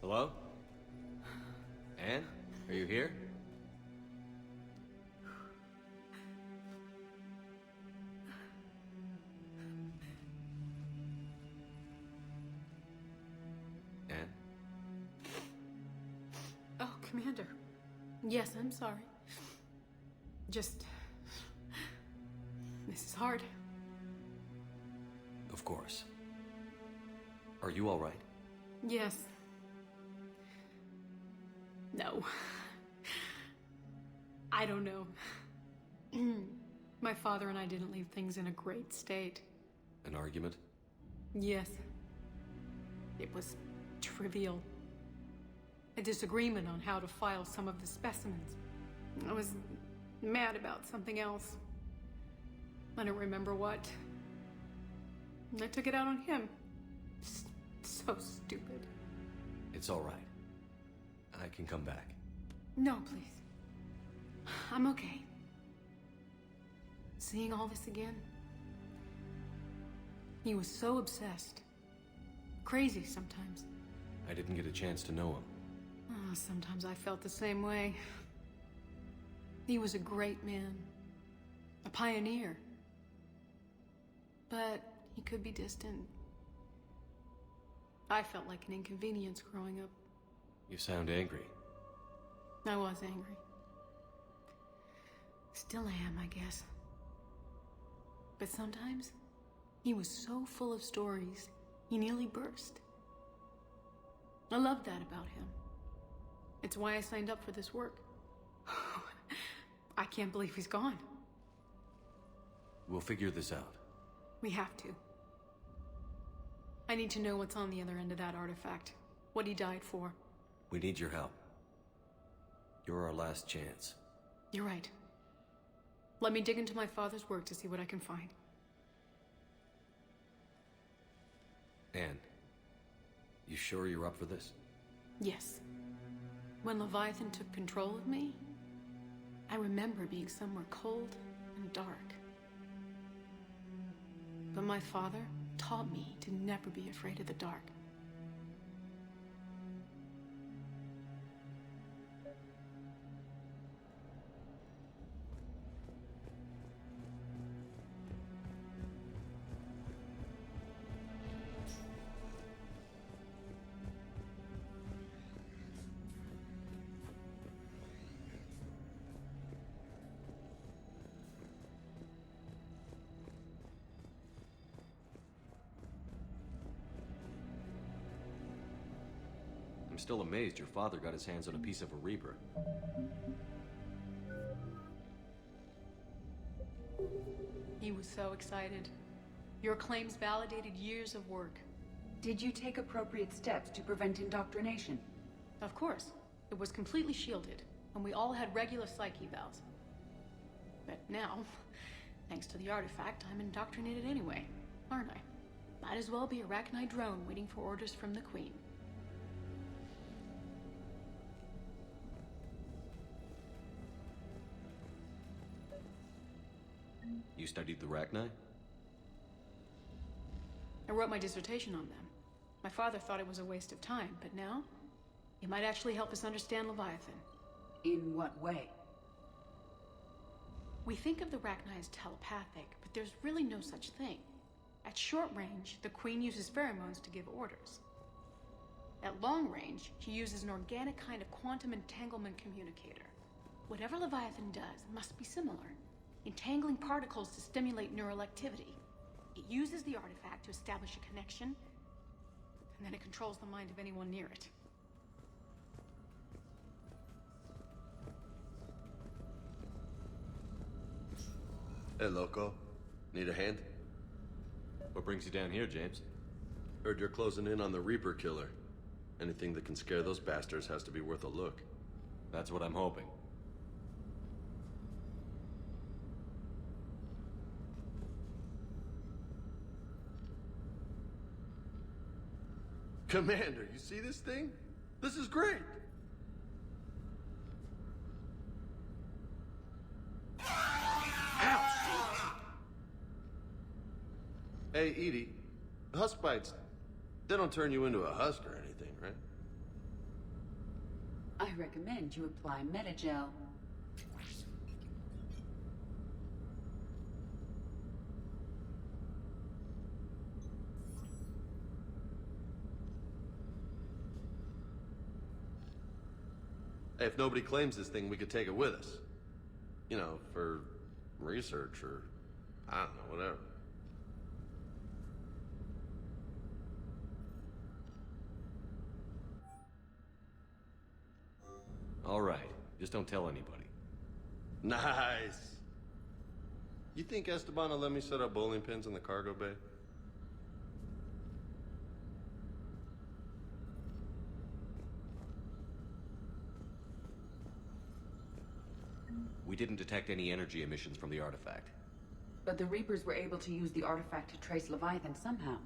Hello? Anne? Are you here? Anne? Oh, Commander. Yes, I'm sorry. Just... This is hard. Of course. Are you all right? Yes. No. I don't know. My father and I didn't leave things in a great state. An argument? Yes. It was trivial. A disagreement on how to file some of the specimens. I was mad about something else. I don't remember what. I took it out on him. So stupid. It's all right. I can come back. No, please. I'm okay. Seeing all this again? He was so obsessed. Crazy sometimes. I didn't get a chance to know him. Oh, sometimes I felt the same way. He was a great man. A pioneer. But he could be distant. I felt like an inconvenience growing up. You sound angry. I was angry. Still am, I guess. But sometimes, he was so full of stories, he nearly burst. I loved that about him. It's why I signed up for this work. I can't believe he's gone. We'll figure this out. We have to. I need to know what's on the other end of that artifact. What he died for. We need your help. You're our last chance. You're right. Let me dig into my father's work to see what I can find. Anne, you sure you're up for this? Yes. When Leviathan took control of me, I remember being somewhere cold and dark. But my father taught me to never be afraid of the dark. I'm still amazed your father got his hands on a piece of a Reaper. He was so excited. Your claims validated years of work. Did you take appropriate steps to prevent indoctrination? Of course. It was completely shielded, and we all had regular psych evals. But now, thanks to the artifact, I'm indoctrinated anyway, aren't I? Might as well be a Arachnite drone waiting for orders from the Queen. You studied the Arachnite? I wrote my dissertation on them. My father thought it was a waste of time, but now, it might actually help us understand Leviathan. In what way? We think of the Arachnite as telepathic, but there's really no such thing. At short range, the Queen uses pheromones to give orders. At long range, she uses an organic kind of quantum entanglement communicator. Whatever Leviathan does must be similar. Entangling particles to stimulate neural activity. It uses the artifact to establish a connection, and then it controls the mind of anyone near it. Hey, Loco. Need a hand? What brings you down here, James? Heard you're closing in on the Reaper killer. Anything that can scare those bastards has to be worth a look. That's what I'm hoping. Commander, you see this thing? This is great! Ouch! Hey, Edie, husk bites, they don't turn you into a husk or anything, right? I recommend you apply Metagel. Hey, if nobody claims this thing, we could take it with us. You know, for research or, I don't know, whatever. All right. Just don't tell anybody. Nice. You think Esteban will let me set up bowling pins in the cargo bay? We didn't detect any energy emissions from the artifact. But the Reapers were able to use the artifact to trace Leviathan somehow.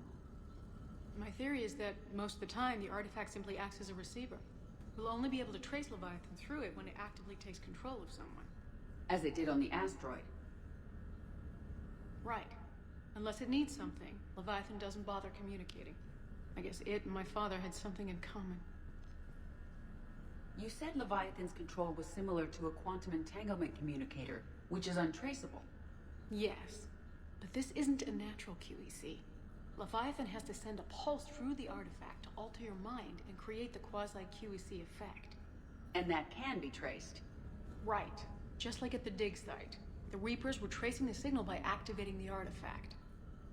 My theory is that most of the time, the artifact simply acts as a receiver. We'll only be able to trace Leviathan through it when it actively takes control of someone. As it did on the asteroid. Right. Unless it needs something, Leviathan doesn't bother communicating. I guess it and my father had something in common. You said Leviathan's control was similar to a quantum entanglement communicator, which is untraceable. Yes, but this isn't a natural QEC. Leviathan has to send a pulse through the artifact to alter your mind and create the quasi-QEC effect. And that can be traced. Right. Just like at the dig site. The Reapers were tracing the signal by activating the artifact.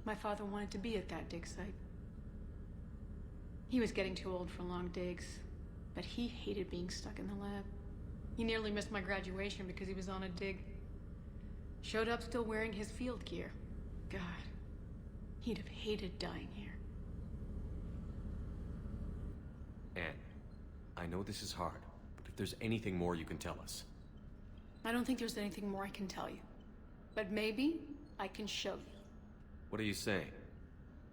My father wanted to be at that dig site. He was getting too old for long digs, but he hated being stuck in the lab. He nearly missed my graduation because he was on a dig. Showed up still wearing his field gear. God, he'd have hated dying here. Anne, I know this is hard, but if there's anything more you can tell us. I don't think there's anything more I can tell you. But maybe I can show you. What are you saying?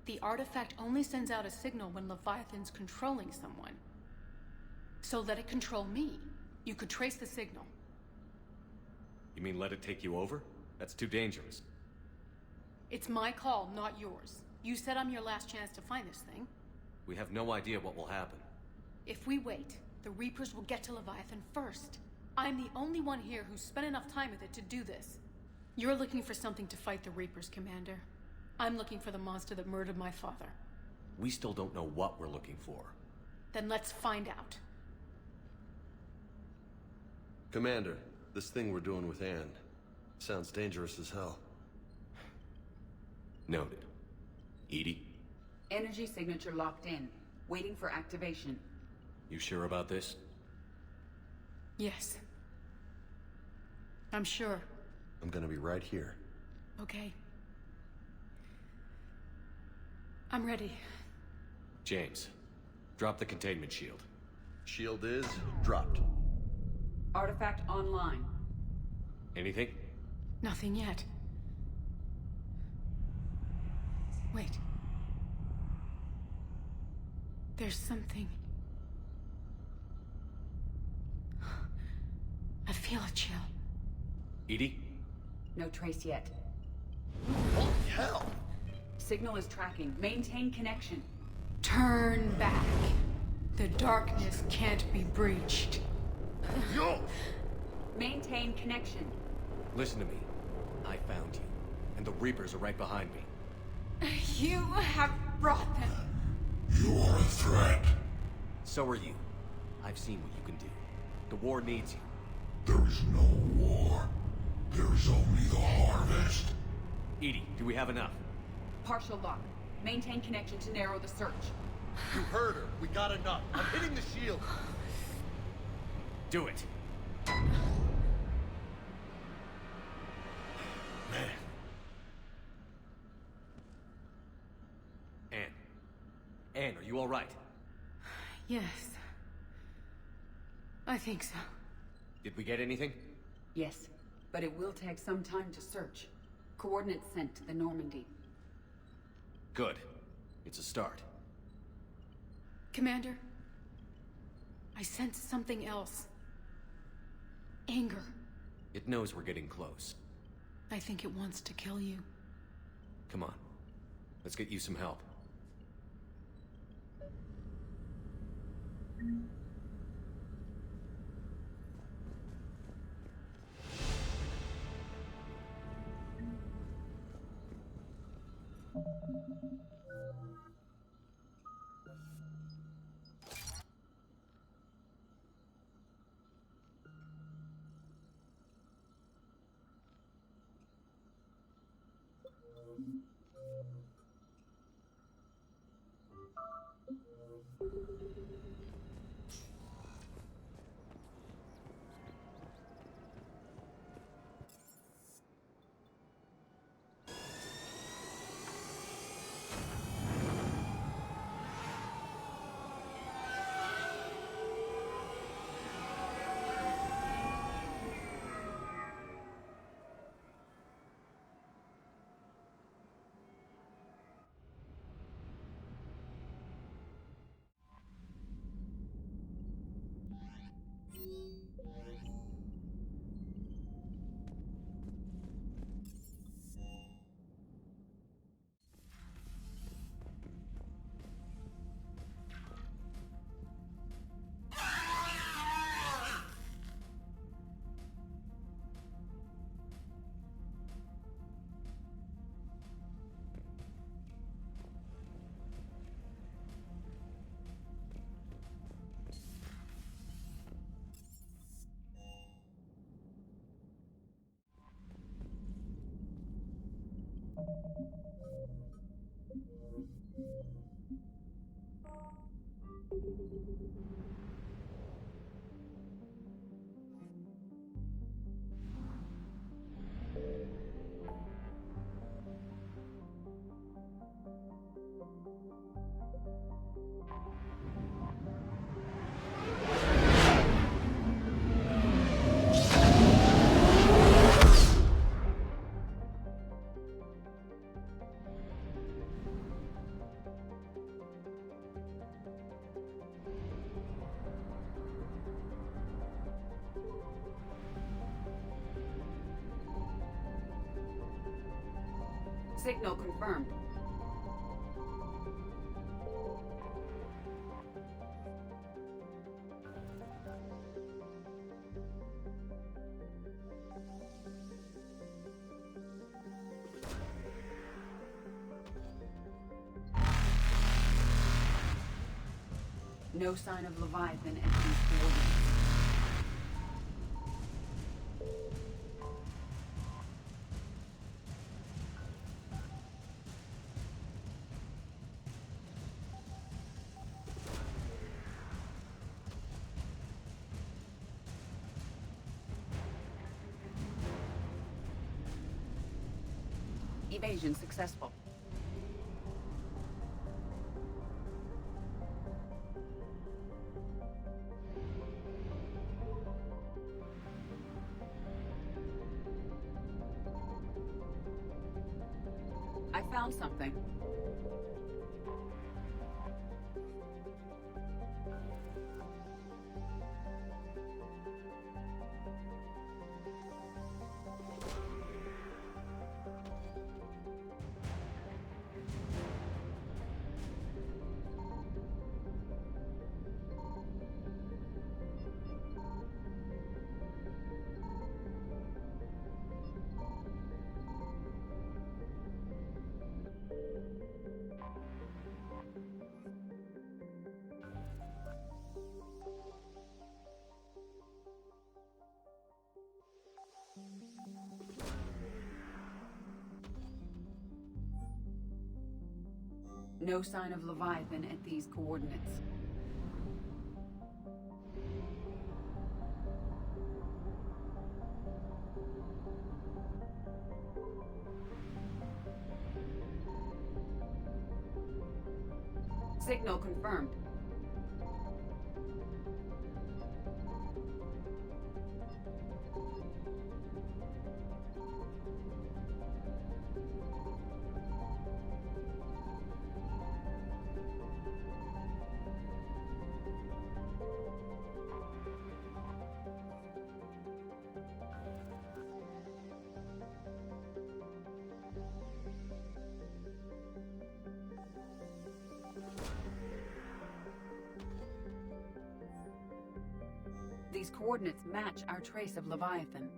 The artifact only sends out a signal when Leviathan's controlling someone. So let it control me. You could trace the signal. You mean let it take you over? That's too dangerous. It's my call, not yours. You said I'm your last chance to find this thing. We have no idea what will happen. If we wait, the Reapers will get to Leviathan first. I'm the only one here who's spent enough time with it to do this. You're looking for something to fight the Reapers, Commander. I'm looking for the monster that murdered my father. We still don't know what we're looking for. Then let's find out. Commander, this thing we're doing with Anne sounds dangerous as hell. Noted. Edie, Energy signature locked in, waiting for activation. you sure about this? Yes. I'm sure. I'm gonna be right here. Okay. I'm ready. James, drop the containment shield. Shield is dropped. Artifact online. Anything? Nothing yet. Wait. There's something. I feel a chill. Edie? No trace yet. Holy hell! Signal is tracking. Maintain connection. Turn back. The darkness can't be breached. Yo! Maintain connection. Listen to me. I found you, and the Reapers are right behind me. You have brought them. You are a threat. So are you. I've seen what you can do. The war needs you. There is no war. There is only the harvest. Edie, do we have enough? Partial lock. Maintain connection to narrow the search. You heard her. We got enough. I'm hitting the shield. Do it. Man. Anne. Anne, are you all right? Yes. I think so. Did we get anything? Yes, but it will take some time to search. Coordinates sent to the Normandy. Good. It's a start. Commander, I sense something else. Anger. It knows we're getting close. I think it wants to kill you. Come on. Let's get you some help. Signal confirmed. No sign of Leviathan at these coordinates. Evasion successful. I found something. No sign of Leviathan at these coordinates. Signal confirmed. These coordinates match our trace of Leviathan.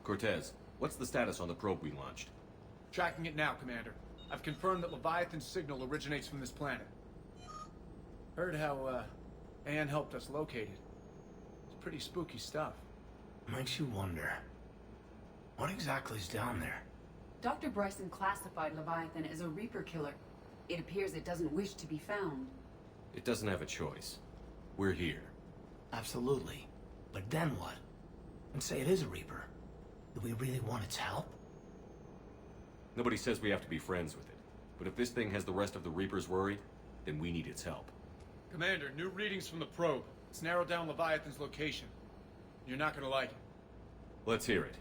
Cortez, what's the status on the probe we launched? Tracking it now, Commander. I've confirmed that Leviathan's signal originates from this planet. Heard how, Anne helped us locate it. It's pretty spooky stuff. Makes you wonder. What exactly is down there? Dr. Bryson classified Leviathan as a Reaper killer. It appears it doesn't wish to be found. It doesn't have a choice. We're here. Absolutely. But then what? And say it is a Reaper. Do we really want its help? Nobody says we have to be friends with it. But if this thing has the rest of the Reapers worried, then we need its help. Commander, new readings from the probe. It's narrowed down Leviathan's location. You're not gonna like it. Let's hear it.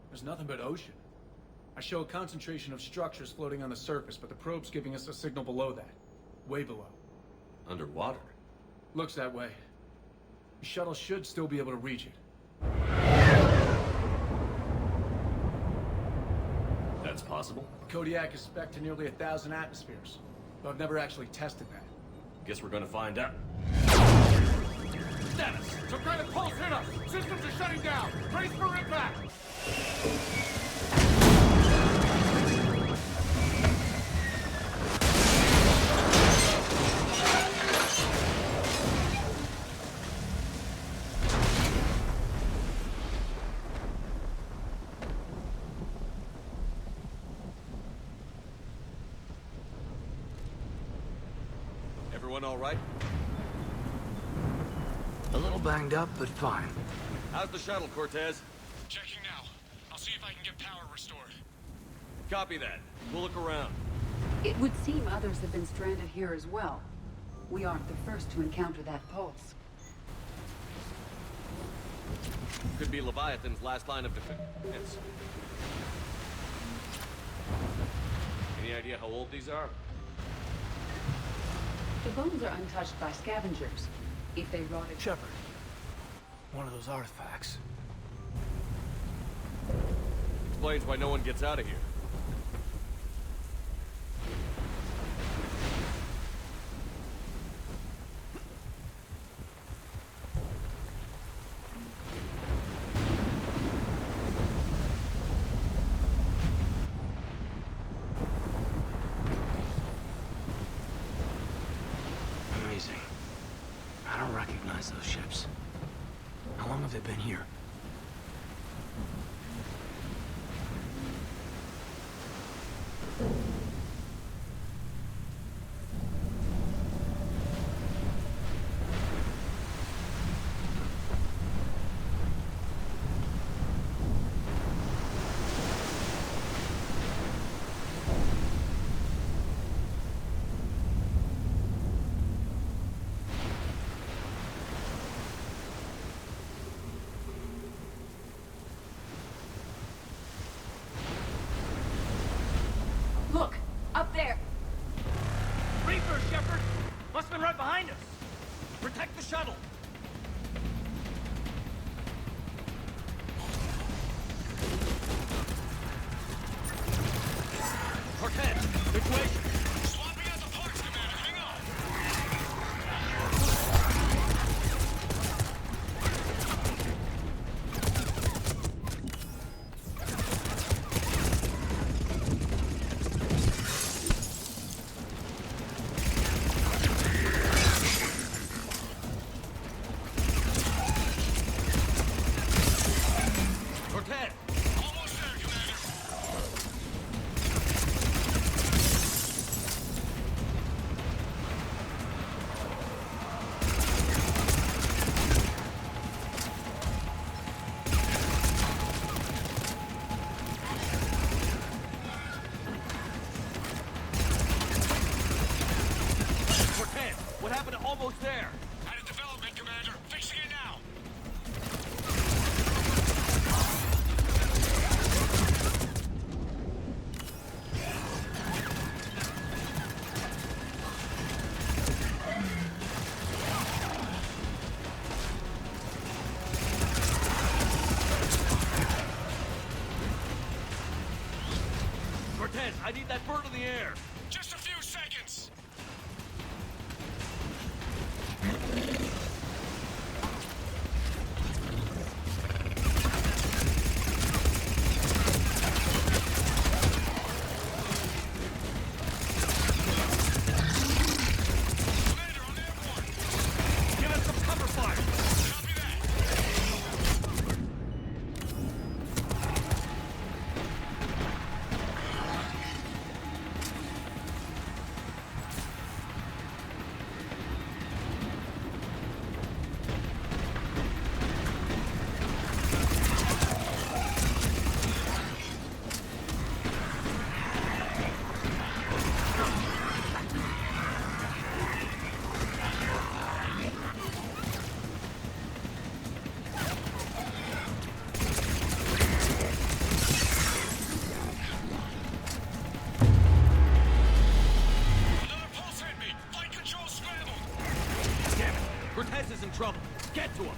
There's nothing but ocean. I show a concentration of structures floating on the surface, but the probe's giving us a signal below that. Way below. Underwater? Looks that way. The shuttle should still be able to reach it. That's possible. Kodiak is spec'd to nearly 1,000 atmospheres, but I've never actually tested that. Guess we're gonna find out. Status! Some kind of pulse hit us! Systems are shutting down! Brace for impact! Everyone all right? A little banged up, but fine. How's the shuttle, Cortez? Checking now. I'll see if I can get power restored. Copy that. We'll look around. It would seem others have been stranded here as well. We aren't the first to encounter that pulse. Could be Leviathan's last line of defense. Any idea how old these are? The bones are untouched by scavengers. If they rotted... Shepard. One of those artifacts. Explains why no one gets out of here. been here. Look! Up there! Reaper, Shepard! Must have been right behind us! Protect the shuttle! Cortez, situation! Swapping out the parts, Commander. Hang on. Cortez! Almost there, Commander. Cortez, what happened to almost there? Had a development, Commander. Fixing it now. Cortez, I need that bird in the air! Just a few seconds. Commander, on M1. Give us some cover fire! Copy that. Another pulse hit me. Flight control scrambled. Damn it! Cortez is in trouble! Get to him!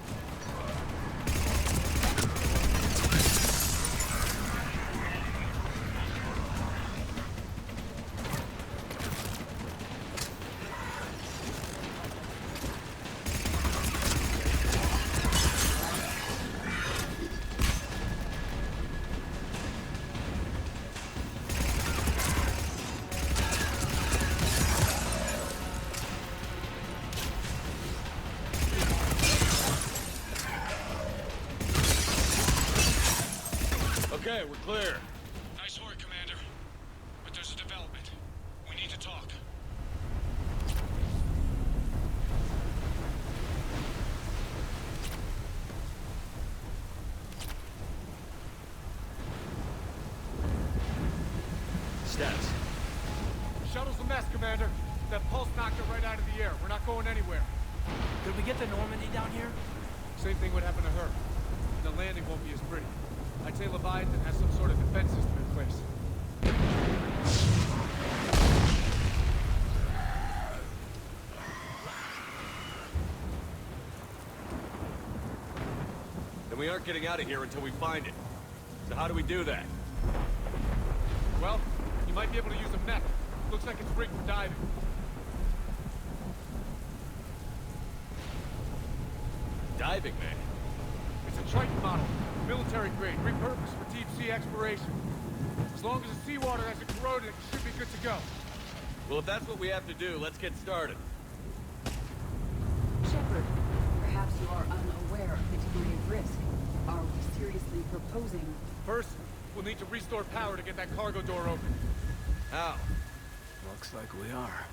Okay, we're clear. Nice work, Commander. But there's a development. We need to talk. Status. Shuttle's a mess, Commander. That pulse knocked it right out of the air. We're not going anywhere. Could we get the Normandy down here? Same thing would happen to her. The landing won't be as pretty. I'd say Leviathan has some sort of defense system in place. Then we aren't getting out of here until we find it. So how do we do that? Well, you might be able to use a mech. Looks like it's rigged for diving. Diving, man. It's a Triton model, military grade, repurposed for deep sea exploration. As long as the seawater hasn't corroded, it should be good to go. Well, if that's what we have to do, let's get started. Shepard, perhaps you are unaware aware of the degree of risk. Are we seriously proposing... First, we'll need to restore power to get that cargo door open. How? Looks like we are.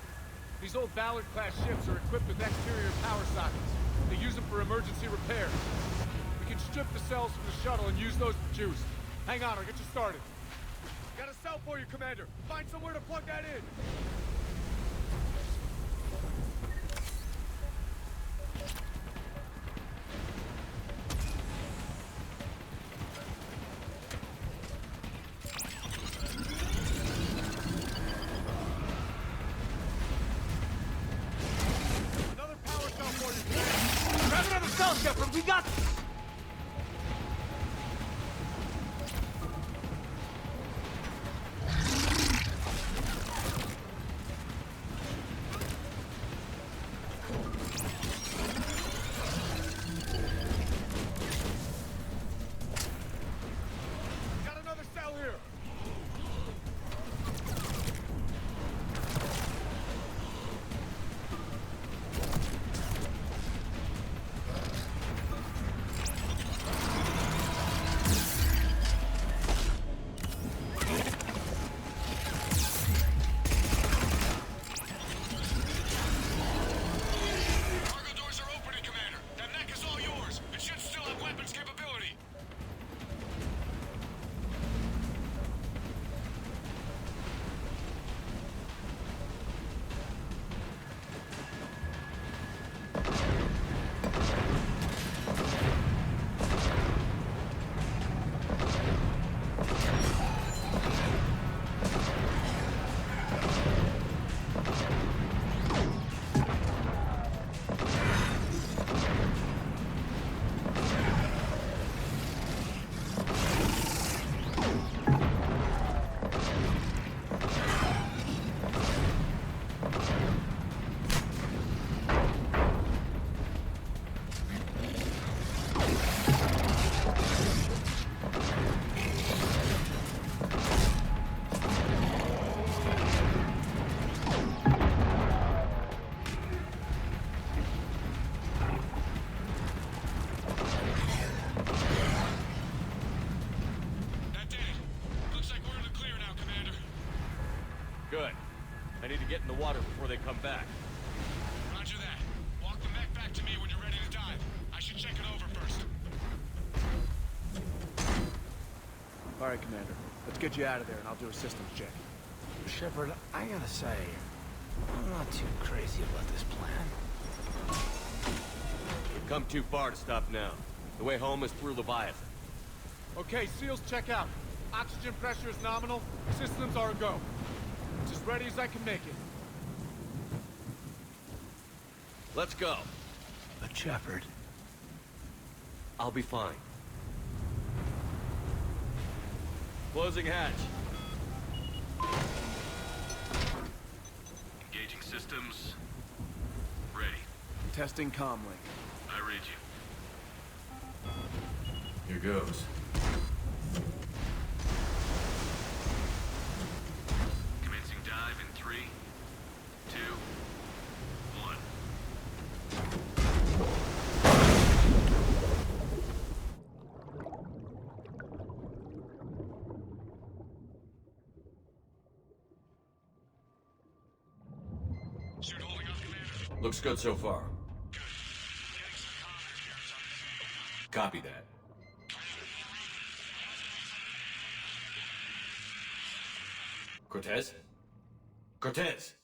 These old Ballard-class ships are equipped with exterior power sockets. They use them for emergency repairs. We can strip the cells from the shuttle and use those for juice. Hang on, I'll get you started. Got a cell for you, Commander. Find somewhere to plug that in. Another power cell for you, Commander. Grab another cell, Shepard. We got this. Got another cell here. Cargo doors are opening, Commander. That mech is all yours. It should still have weapons capability. That did it. Looks like we're in the clear now, Commander. Good. I need to get in the water before they come back. Roger that. Walk the mech back to me when you're ready to dive. I should check it over first. All right, Commander. Let's get you out of there, and I'll do a systems check. Shepard, I gotta say, I'm not too crazy about this plan. We've come too far to stop now. The way home is through Leviathan. Okay, SEALs, check out. Oxygen pressure is nominal. Systems are a go. It's as ready as I can make it. Let's go. But Shepard, I'll be fine. Closing hatch. Engaging systems. Ready. Testing comlink. I read you. Here goes. Commencing dive in 3, 2, 1. Suit holding up, Commander. Looks good so far. Good. Getting some comms here is on the same. Copy that. Cortez? Cortez!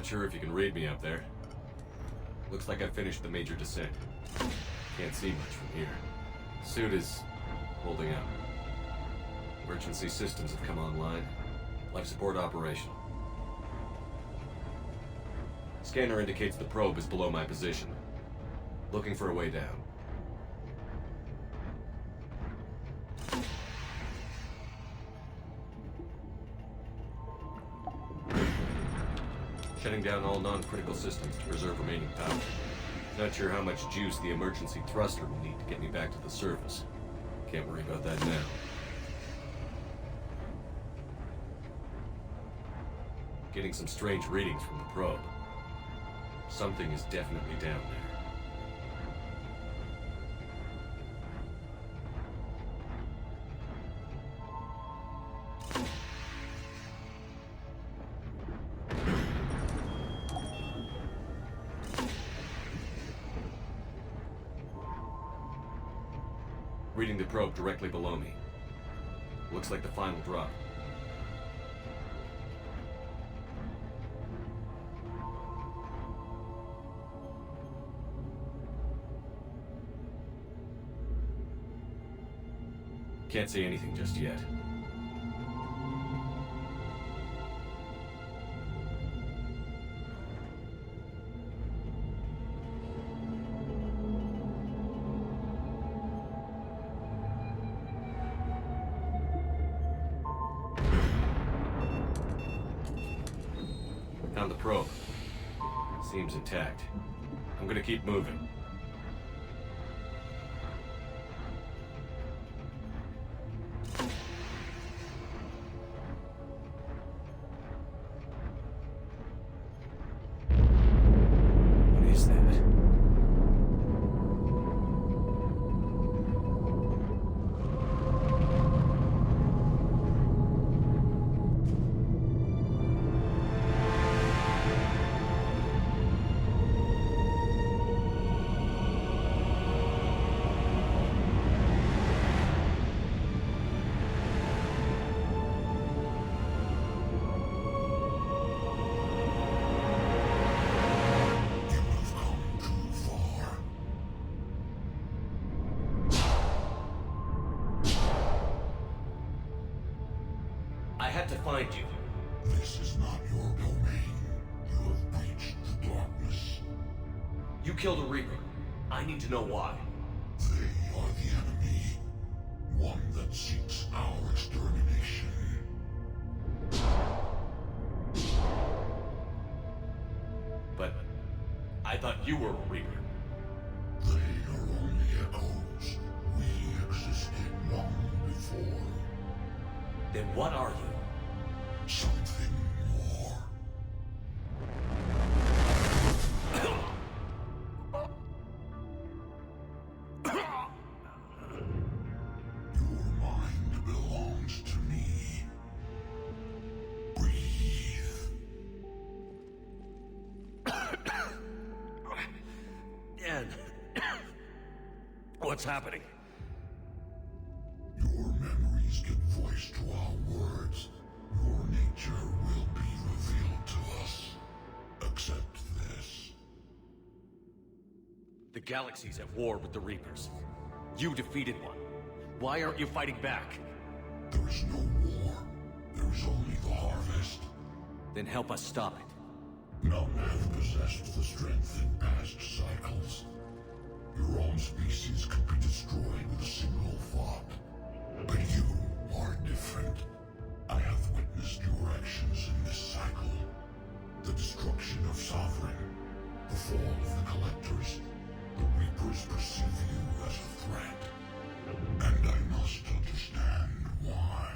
Not sure if you can read me up there. Looks like I finished the major descent. Can't see much from here. Suit is holding up. Emergency systems have come online. Life support operational. Scanner indicates the probe is below my position. Looking for a way down. Shutting down all non-critical systems to preserve remaining power. Not sure how much juice the emergency thruster will need to get me back to the surface. Can't worry about that now. Getting some strange readings from the probe. Something is definitely down there. Reading the probe directly below me. Looks like the final drop. Can't say anything just yet. Found the probe. Seems intact. I'm gonna keep moving. What is that? I had to find you. This is not your domain. You have breached the darkness. You killed a Reaper. I need to know why. They are the enemy. One that seeks our extermination. But I thought you were a Reaper. They are only echoes. We existed long before. Then what are you? Something more. Your mind belongs to me. Breathe. Dan. What's happening? Your memories give voice to our words. Your nature will be revealed to us. Accept this. The galaxy's at war with the Reapers. You defeated one. Why aren't you fighting back? There is no war. There is only the harvest. Then help us stop it. None have possessed the strength in past cycles. Your own species could be destroyed with a single thought. But you are different. I have witnessed your actions in this cycle. The destruction of Sovereign, the fall of the Collectors. The Reapers perceive you as a threat. And I must understand why.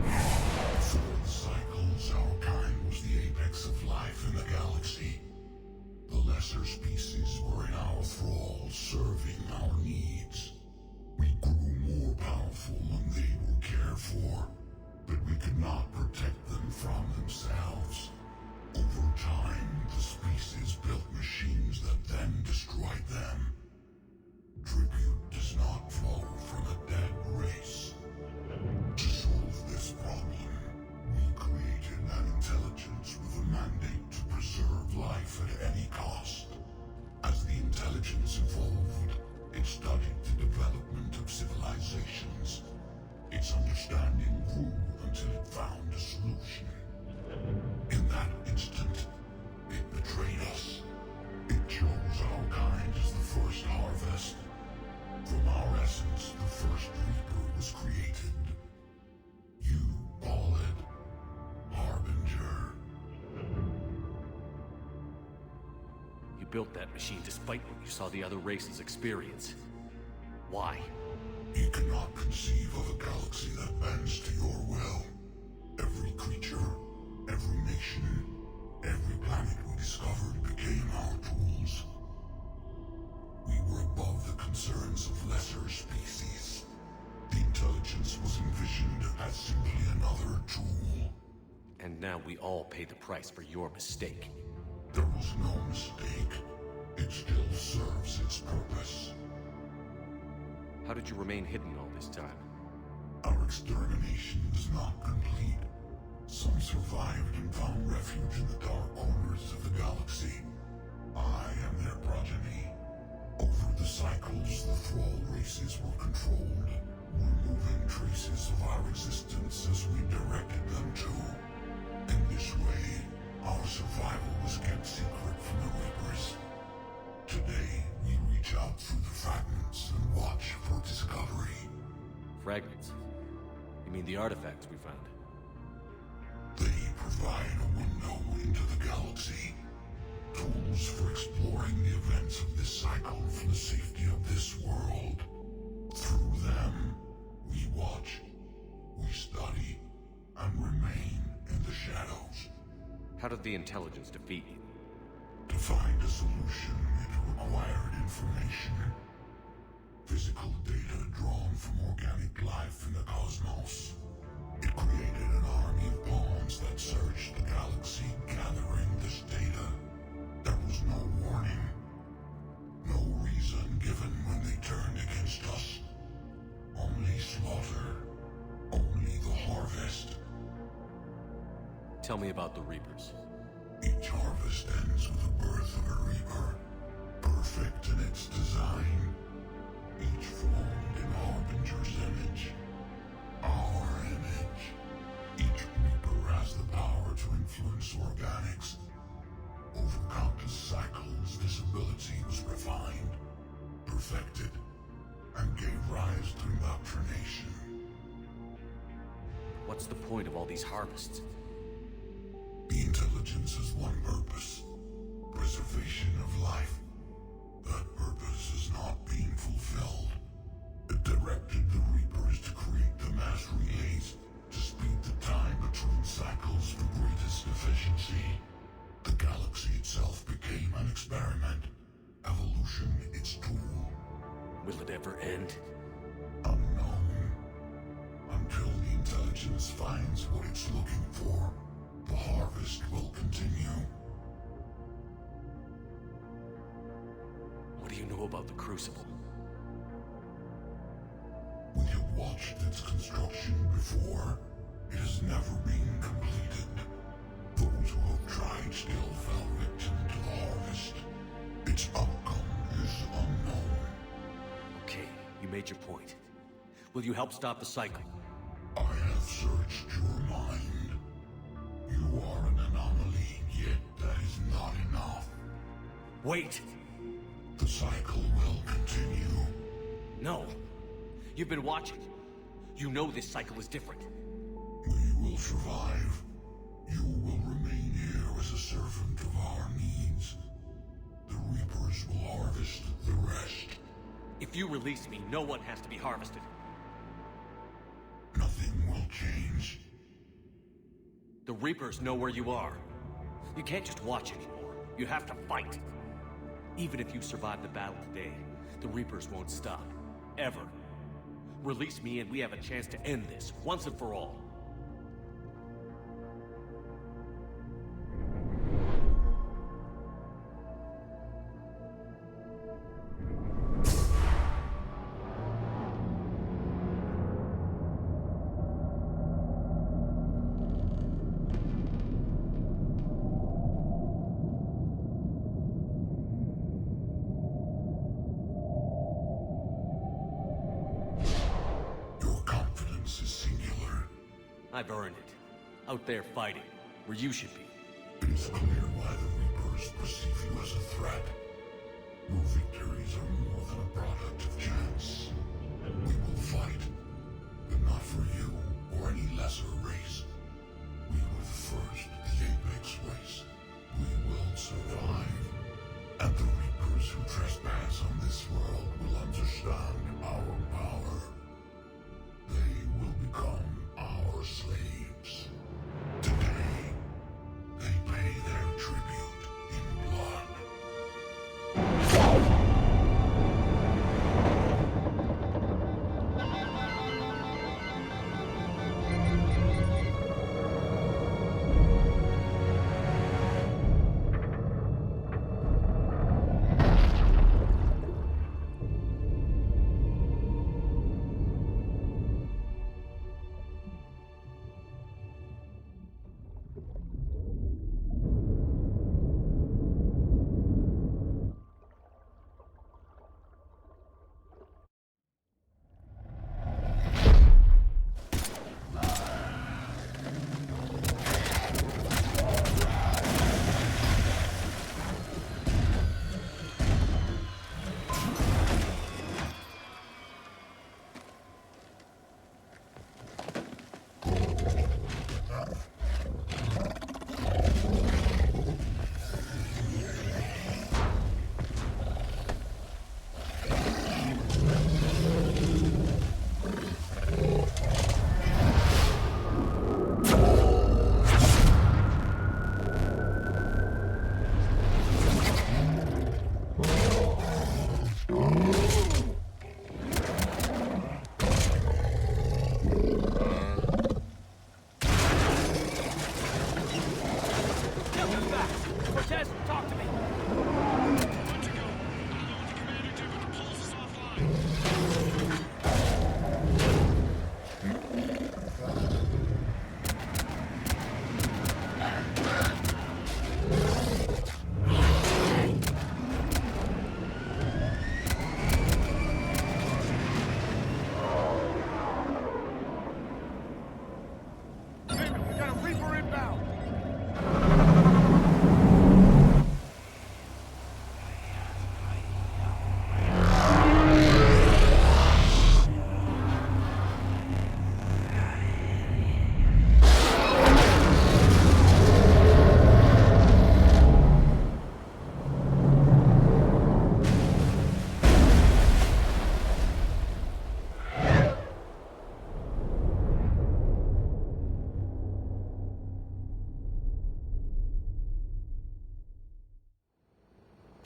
Before the cycles, our kind was the apex of life in the galaxy. The lesser species were in our thrall, serving our needs. We was created. You call it Harbinger. You built that machine despite what you saw the other races experience. Why? You cannot conceive of a galaxy that bends to your will. Every creature, every nation, every planet we discovered became our tools. We were above the concerns of lesser species. The intelligence was envisioned as simply another tool. And now we all pay the price for your mistake. There was no mistake. It still serves its purpose. How did you remain hidden all this time? Our extermination is not complete. Some survived and found refuge in the dark corners of the galaxy. I am their progeny. Over the cycles, the Thrall races were controlled, removing traces of our existence as we directed them to. In this way, our survival was kept secret from the Reapers. Today, we reach out through the fragments and watch for discovery. Fragments? You mean the artifacts we found? They provide a window into the galaxy. Tools for exploring the events of this cycle from the safety of this world. Through them, we watch, we study, and remain in the shadows. How did the intelligence defeat you? To find a solution, it required information. Physical data drawn from organic life in the cosmos. It created an army of pawns that searched the galaxy, gathering this data. There was no warning. No reason given when they turned against us. Only slaughter. Only the harvest. Tell me about the Reapers. Each harvest ends with the birth of a Reaper. Perfect in its design. Each formed in Harbinger's image. Our image. Each Reaper has the power to influence organics. Over countless cycles, this ability was refined, perfected, and gave rise to indoctrination. What's the point of all these harvests? The intelligence has one purpose: preservation of life. That purpose is not being fulfilled. It directed the Reapers to create the mass relays to speed the time between cycles for greatest efficiency. The galaxy itself became an experiment. Evolution its tool. Will it ever end? Unknown. Until the intelligence finds what it's looking for, the harvest will continue. What do you know about the Crucible? We have watched its construction before. It has never been completed. Those who have tried still fell victim to the harvest. Its outcome is unknown. Okay, you made your point. Will you help stop the cycle? I have searched your mind. You are an anomaly, yet that is not enough. Wait! The cycle will continue. No! You've been watching. You know this cycle is different. We will survive. You will remain here as a servant of our needs. The Reapers will harvest the rest. If you release me, no one has to be harvested. Nothing will change. The Reapers know where you are. You can't just watch anymore. You have to fight. Even if you survive the battle today, the Reapers won't stop. Ever. Release me and we have a chance to end this, once and for all. I've earned it. Out there fighting, where you should be. It is clear why the Reapers perceive you as a threat. Your victories are more than a product of chance. We will fight.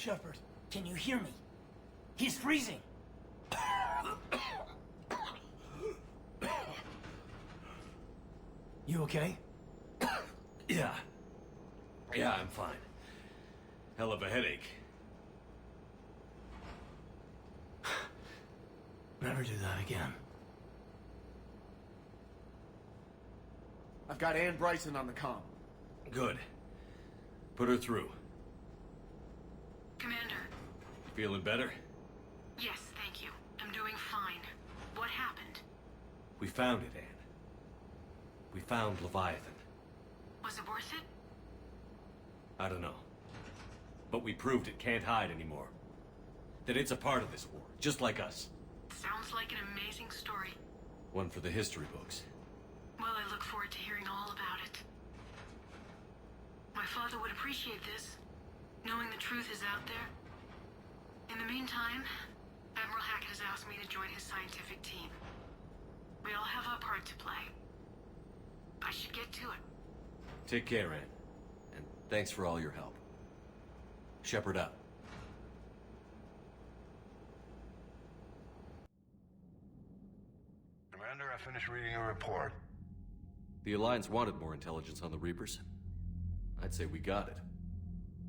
Shepard, can you hear me? He's freezing! You okay? Yeah. Yeah, I'm fine. Hell of a headache. Never do that again. I've got Ann Bryson on the comm. Good. Put her through. Commander. Feeling better? Yes, thank you. I'm doing fine. What happened? We found it, Anne. We found Leviathan. Was it worth it? I don't know. But we proved it can't hide anymore. That it's a part of this war, just like us. Sounds like an amazing story. One for the history books. Well, I look forward to hearing all about it. My father would appreciate this, knowing the truth is out there. In the meantime, Admiral Hackett has asked me to join his scientific team. We all have our part to play. I should get to it. Take care, Anne. And thanks for all your help. Shepard up. Commander, I finished reading your report. The Alliance wanted more intelligence on the Reapers. I'd say we got it.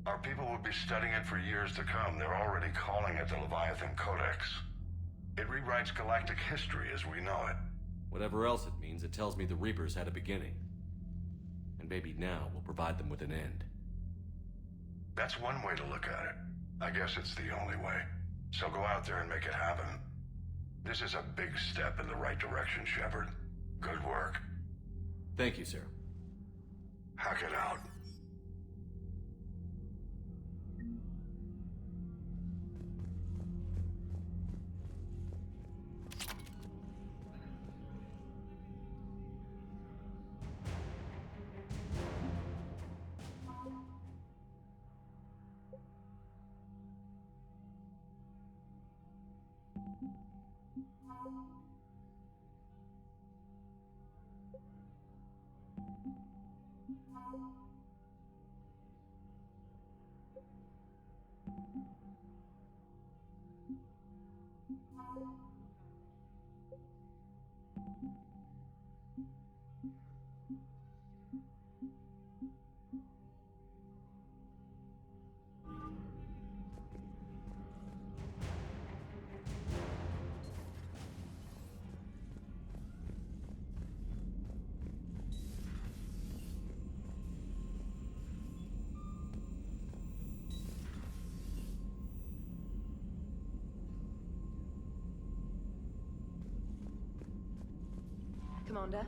Our people will be studying it for years to come. They're already calling it the Leviathan Codex. It rewrites galactic history as we know it. Whatever else it means, it tells me the Reapers had a beginning. And maybe now we'll provide them with an end. That's one way to look at it. I guess it's the only way. So go out there and make it happen. This is a big step in the right direction, Shepard. Good work. Thank you, sir. Hack it out. Commander.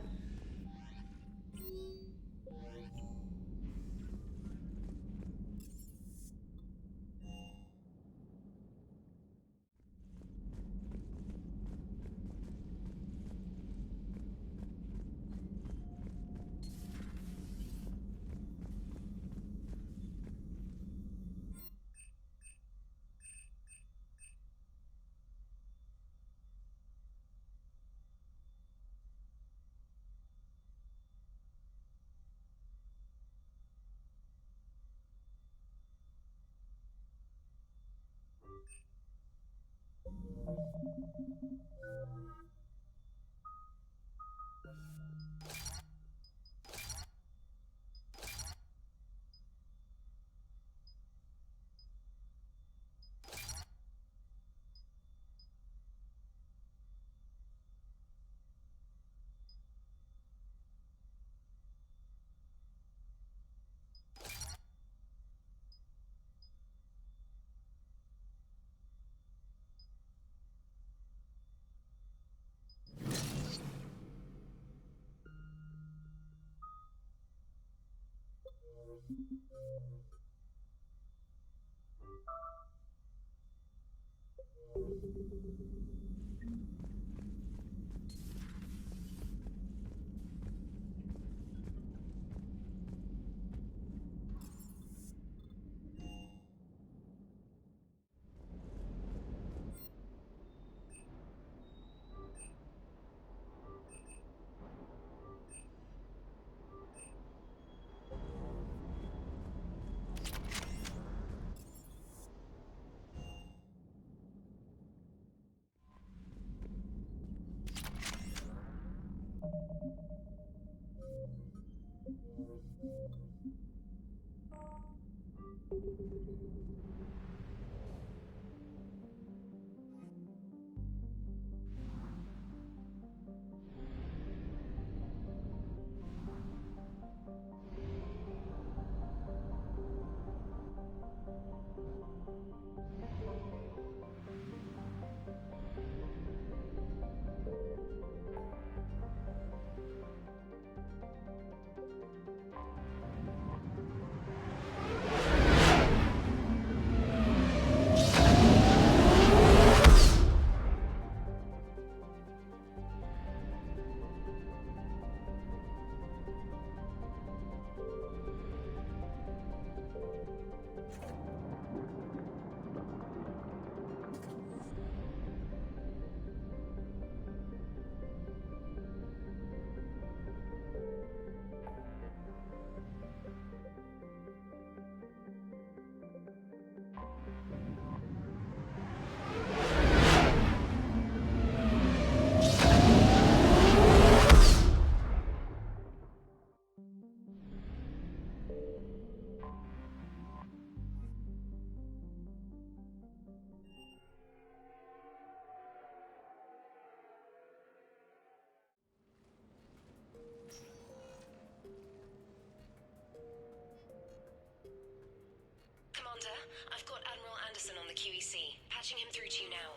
the QEC. Patching him through to you now.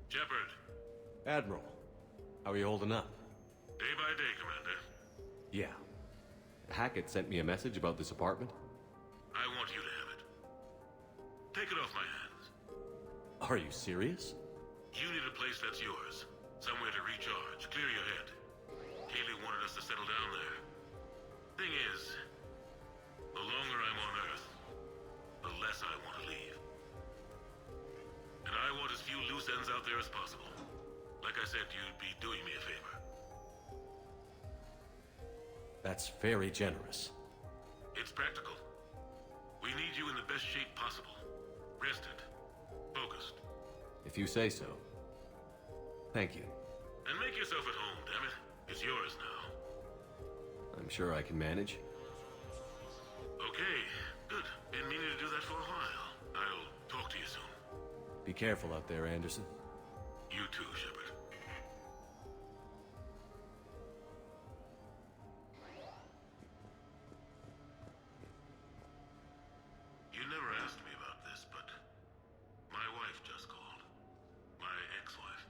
Shepard, Admiral, how are you holding up? day by day, Commander. Yeah. Hackett sent me a message about this apartment. I want you to have it. Take it off my hands. Are you serious? You need a place that's yours. Somewhere to recharge, clear your head. Kaylee wanted us to settle down there. Thing is, the longer I'm on Earth, the less I want to leave. And I want as few loose ends out there as possible. Like I said, you'd be doing me a favor. That's very generous. It's practical. We need you in the best shape possible. Rested. Focused. If you say so. Thank you. And make yourself at home, damn it. It's yours now. I'm sure I can manage. Okay, good. Been meaning to do that for a while. I'll talk to you soon. Be careful out there, Anderson. You too, Shepard. You never asked me about this, but my wife just called. My ex-wife.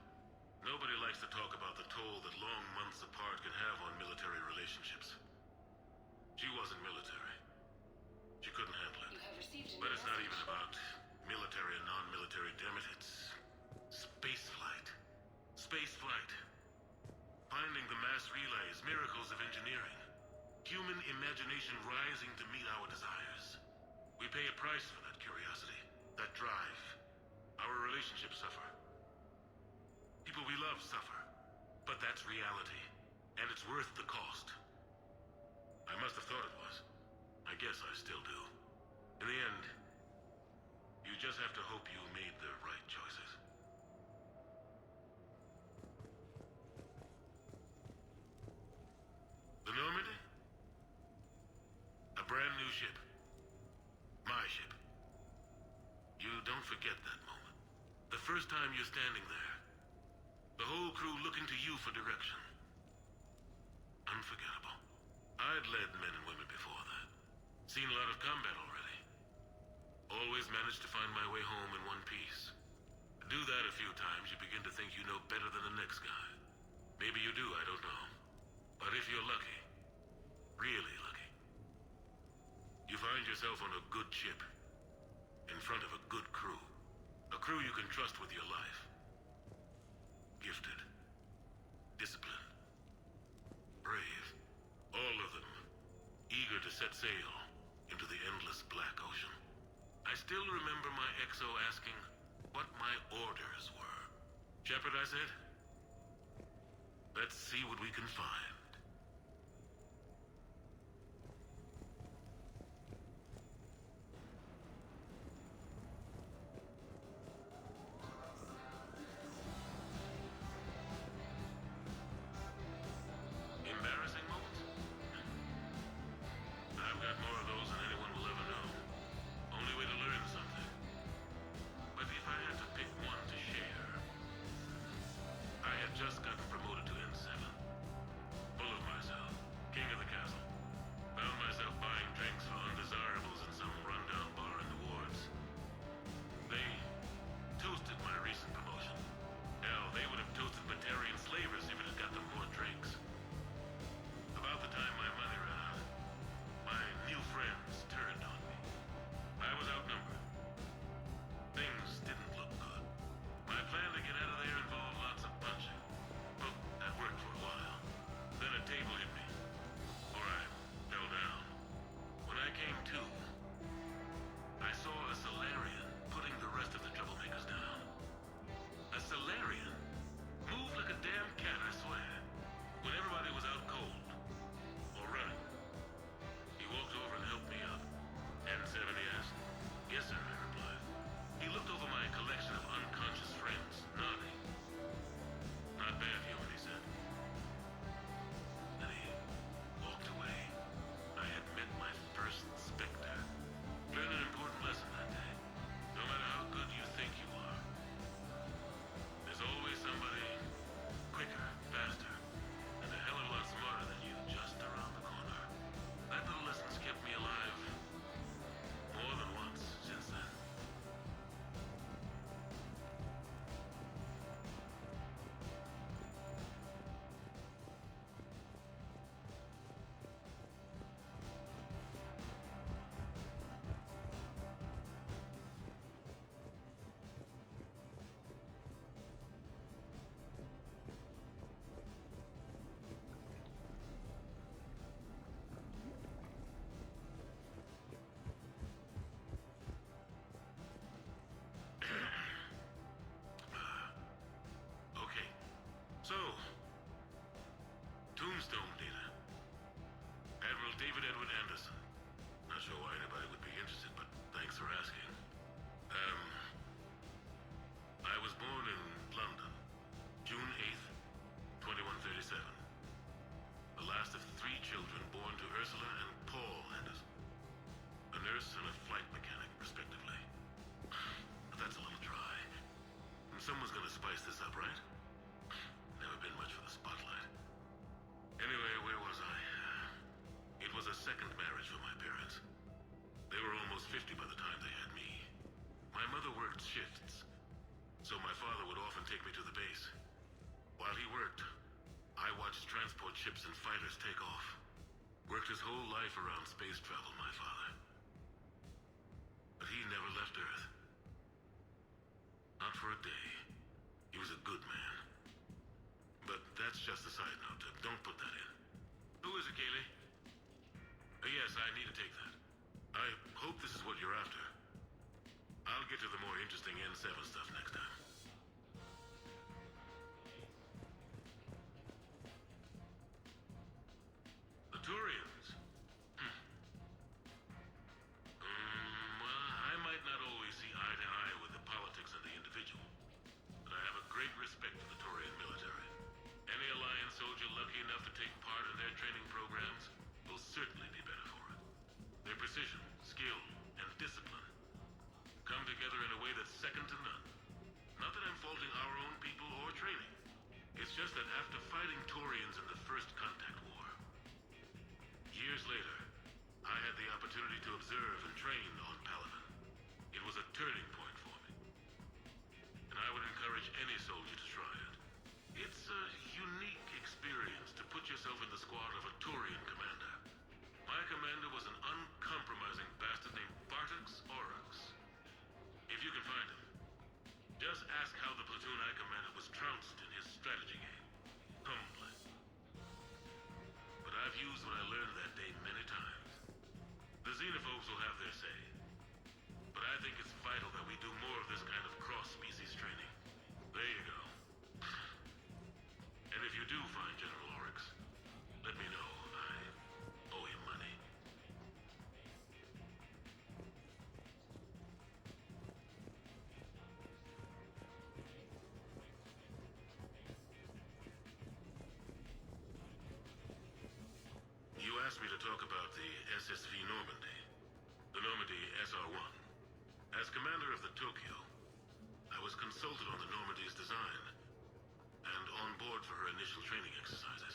Nobody likes to talk about the toll that long months apart can have on military relationships. She wasn't military. She couldn't handle it. But it's not even about military and non-military, damn it. It's space flight. Space flight. Finding the mass relays, miracles of engineering. Human imagination rising to meet our desires. We pay a price for that curiosity, that drive. Our relationships suffer. People we love suffer. But that's reality. And it's worth the cost. I must have thought it was. I guess I still do. In the end, you just have to hope you made the right choices. The Normandy? A brand new ship. My ship. You don't forget that moment. The first time you're standing there. The whole crew looking to you for direction. Unforgettable. I'd led men and women before that. Seen a lot of combat already. Always managed to find my way home in one piece. Do that a few times, you begin to think you know better than the next guy. Maybe you do, I don't know. But if you're lucky, really lucky, you find yourself on a good ship, in front of a good crew. A crew you can trust with your life. Gifted. Disciplined. Brave. All of them. Eager to set sail into the endless black ocean. I still remember my XO asking what my orders were. Shepard, I said. Let's see what we can find. Embarrassing moments? I've got more of those than anyone will ever know. Only way to learn something. But if I had to pick one to share, I had just gotten promoted to N7. Stone data. Admiral David Edward Anderson. Not sure why anybody would be interested, but thanks for asking. I was born in London, June 8th, 2137. The last of 3 children born to Ursula and Paul Anderson. A nurse and a flight mechanic, respectively. But that's a little dry. And someone's gonna spice this up, right? Never been much for the spotlight. Anyway, where was I? It was a second marriage for my parents. They were almost 50 by the time they had me. My mother worked shifts, so my father would often take me to the base. While he worked, I watched transport ships and fighters take off. Worked his whole life around space travel, my father. But he never left Earth. Not for a day. He was a good man. But that's just a side note. Don't put that in. Who is it, Kaylee? Yes, I need to take that. I hope this is what you're after. I'll get to the more interesting N7 stuff next time. The Turians. Well, I might not always see eye to eye with the politics of the individual, but I have a great respect for the Turian military. Any Alliance soldier lucky enough to take part in their training programs will certainly be better for it. Their precision, skill, and discipline come together in a way that's second to none. Not that I'm faulting our own people or training. It's just that after fighting Turians in the First Contact War, years later, I had the opportunity to observe and train on Paladin. It was a turning point for me. And I would encourage any soldier to try it. It's a unique experience to put yourself in the squad of a Turian commander. My commander was an uncompromising bastard named Bartix Oryx. If you can find him, just ask how the platoon I commanded was trounced in his strategy game. Humbly. But I've used what I learned that day many times. The xenophobes will have their say. But I think it's vital that we do more of this kind of cross-species training. There you go. And if you do find General Oryx, let me know. I owe him money. You asked me to talk about the SSV Normandy. The Normandy SR-1. As commander of the Tokyo, I was consulted on the Normandy's design and on board for her initial training exercises.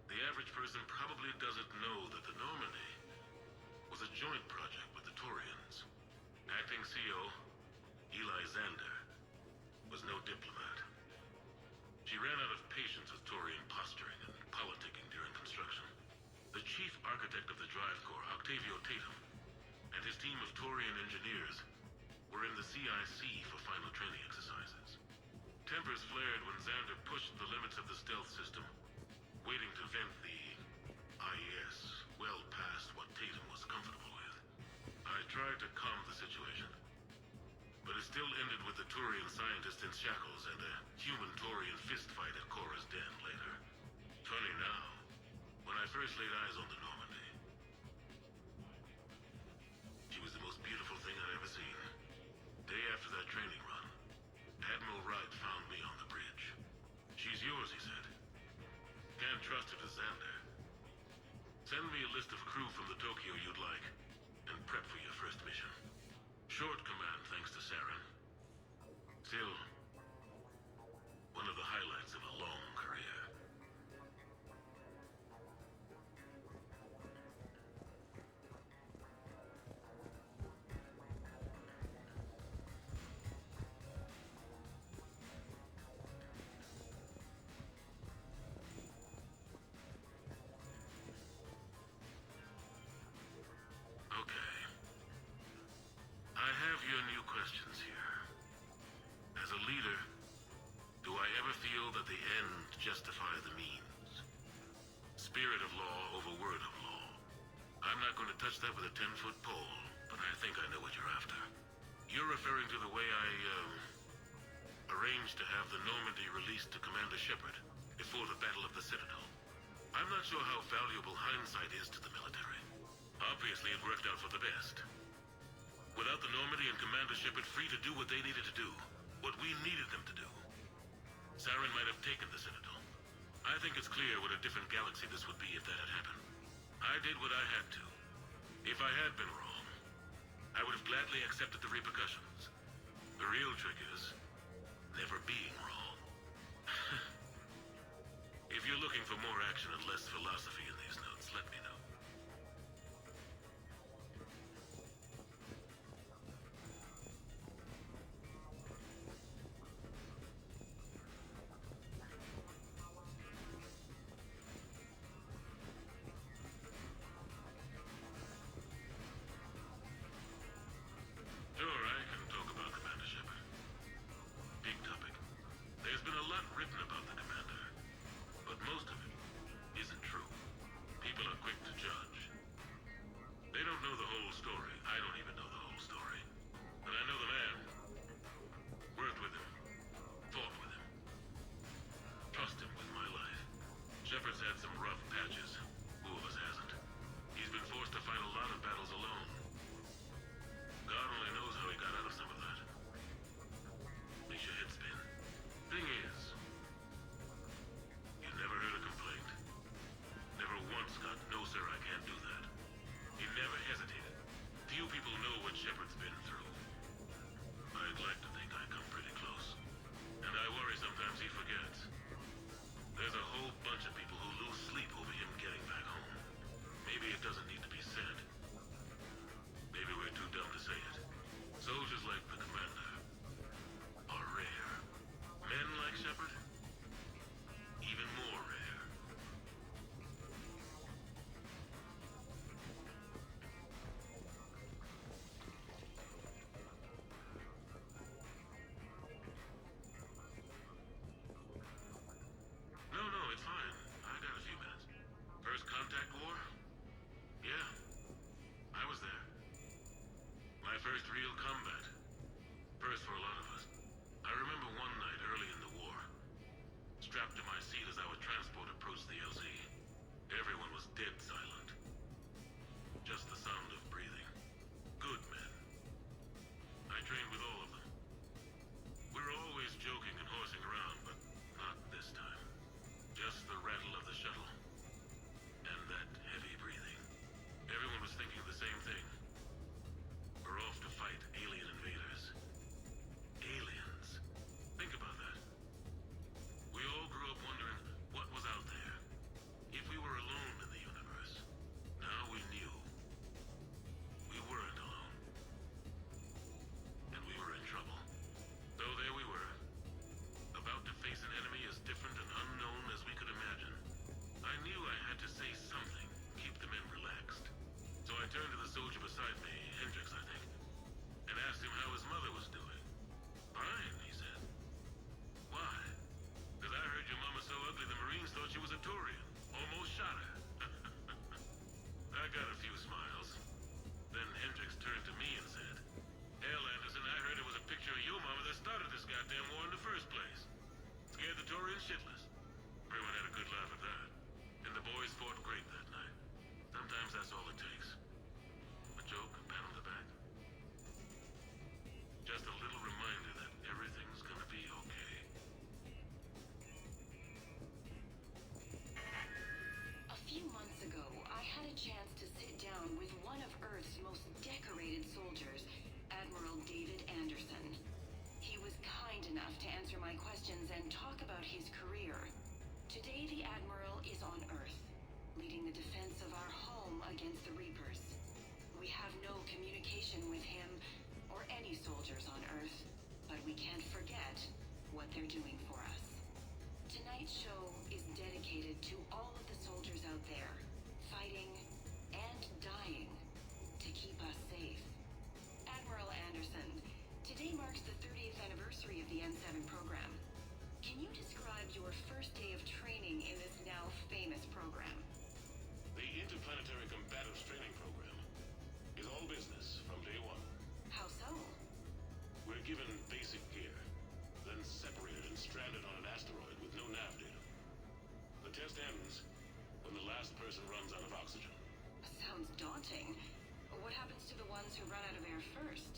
The average person probably doesn't know that the Normandy was a joint project with the Turians. Acting CO, Eli Xander, was no diplomat. She ran out of patience with Turian posturing and politicking during construction. The chief architect of the Drive Corps, Octavio Tatum, and his team of Turian engineers were in the CIC for final training exercises. Tempers flared when Xander pushed the limits of the stealth system, waiting to vent the IES well past what Tatum was comfortable with. I tried to calm the situation, but it still ended with the Turian scientist in shackles and a human-Turian fistfight at Korra's den later. Funny now, when I first laid eyes on the Normandy, she was the most beautiful thing I'd ever seen. Day after that training run, Admiral Wright found me on the bridge. She's yours, he said. Can't trust her to Xander. Send me a list of crew from the Tokyo you'd like, and prep for your first mission. Short command thanks to Saren. Still, one of the highlights of a long career. Okay. I have your new questions here. As a leader, do I ever feel that the end justify the means? Spirit of law over word of law. I'm not going to touch that with a 10-foot pole, but I think I know what you're after. You're referring to the way I, arranged to have the Normandy released to Commander Shepard before the Battle of the Citadel. I'm not sure how valuable hindsight is to the military. Obviously, it worked out for the best. Without the Normandy and Commander Shepard free to do what they needed to do, what we needed them to do, Saren might have taken the Citadel. I think it's clear what a different galaxy this would be if that had happened. I did what I had to. If I had been wrong, I would have gladly accepted the repercussions. The real trick is never being wrong. If you're looking for more action and less philosophy in these notes, let me know. Sure, I can talk about Commander Shepard. Big topic. There's been a lot written about the Commander, but most of it isn't true. People are quick to judge. They don't know the whole story. I don't even know the whole story. But I know the man. Worked with him. Fought with him. Trust him with my life. Shepard's had some rough patches. Who of us hasn't? He's been forced to fight a lot of battles alone. God only knows how he got out of some of that. Makes your head spin. Thing is, you never heard a complaint. Never once got, no sir, I can't do that. He never hesitated. Few people know what Shepard's been through. I'd like to think I come pretty close. And I worry sometimes he forgets. There's a whole bunch of people who lose sleep over him getting back home. Maybe it doesn't need to be said. Maybe we're too dumb to say it. Soldiers like the Commander are rare. Men like Shepard, even more rare. No, it's fine. I got a few minutes. First contact war? Yeah, I was there. My first real combat. First for a lot of us. I remember one night early in the war, strapped to my seat as our transport approached the LZ. Everyone was dead silent. Just the sound of breathing. Good men. I trained with all of them. We're always joking and horsing around, but not this time. Just the rattle of the shuttle. And that heavy breathing. Everyone was thinking the same thing. We're off to fight alien invaders. Aliens. Think about that. We all grew up wondering what was out there. If we were alone in the universe. Now we knew. We weren't alone. And we were in trouble. So there we were. About to face an enemy as different and unknown as we could imagine. I knew I had to say something, keep the men relaxed. So I turned to the soldier beside me, Hendricks, I think, and asked him how his mother was doing. Fine, he said. Why? Because I heard your mama so ugly the Marines thought she was a Turian. Almost shot her. I got a few smiles. Then Hendricks turned to me and said, Hell, Anderson, I heard it was a picture of your mama that started this goddamn war in the first place. Scared the Turians shitless. Everyone had a good laugh at that. And the boys fought great that night. Sometimes that's all it takes. A joke, a pat on the back. Just a little reminder that everything's gonna be okay. A few months ago, I had a chance to sit down with one of Earth's most decorated soldiers, Admiral David Anderson. He was kind enough to answer my questions and talk about his career. Today, the Admiral is on Earth, leading the defense of our home against the Reapers. We have no communication with him or any soldiers on Earth, but we can't forget what they're doing for us. Tonight's show is dedicated to all of the soldiers out there, fighting and dying to keep us safe. Admiral Anderson, today marks the 30th anniversary of the N7 program. Can you describe your first day of training in this now famous program? The Interplanetary Combatives Training Program is all business from day one. How so? We're given basic gear, then separated and stranded on an asteroid with no nav data. The test ends last person runs out of oxygen. Sounds daunting. What happens to the ones who run out of air first?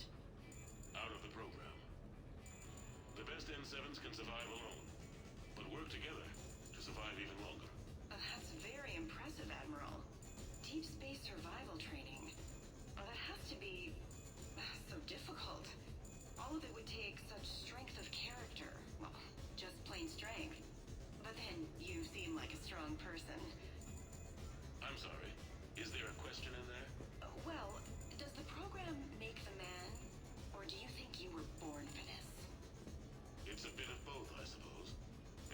Out of the program. The best N7s can survive alone, but work together to survive even longer. That's very impressive, Admiral. Deep space survival training. That has to be so difficult. All of it would take such strength of character. Well, just plain strength. But then you seem like a strong person. I'm sorry. Is there a question in there? Well, does the program make the man? Or do you think you were born for this? It's a bit of both, I suppose.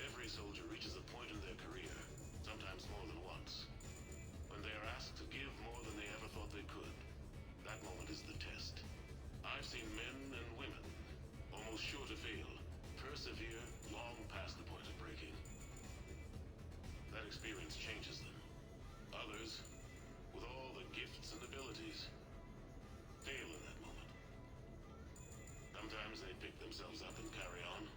Every soldier reaches a point in their career, sometimes more than once, when they are asked to give more than they ever thought they could. That moment is the test. I've seen men and women, almost sure to fail, persevere long past the point of breaking. That experience changes them. Others, with all the gifts and abilities, fail in that moment. Sometimes they pick themselves up and carry on.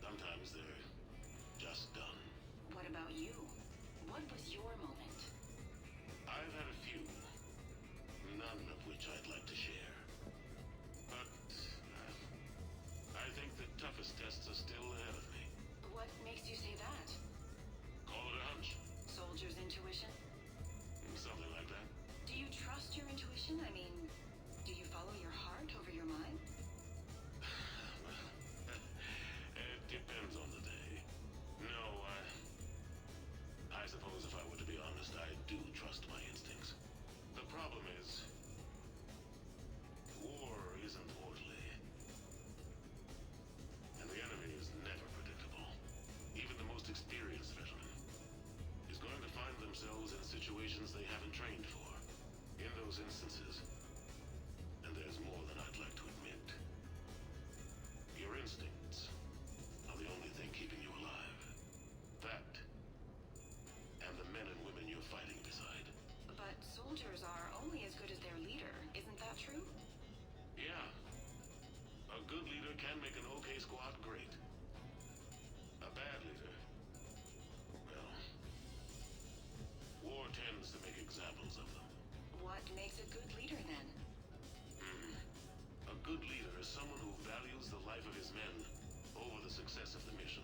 Sometimes they're just done. What about you? What was your moment? I've had a few, none of which I'd like to share. But I think the toughest tests are still ahead of me. What makes you say that? Call it a hunch. Soldier's intuition? Something like that. Do you trust your intuition? I mean, do you follow your heart over your mind? It depends on the day. No, I suppose if I were to be honest, I do trust my instincts. The problem is, war isn't orderly. And the enemy is never predictable. Even the most experienced veteran is going to find themselves in situations they haven't trained for. In those instances, and there's more than I'd like to admit, your instincts are the only thing keeping you alive. That, and the men and women you're fighting beside. But soldiers are only as good as their leader, isn't that true? Yeah. A good leader can make an okay squad great. A bad leader, well, war tends to make examples of them. What makes a good leader, then? A good leader is someone who values the life of his men over the success of the mission,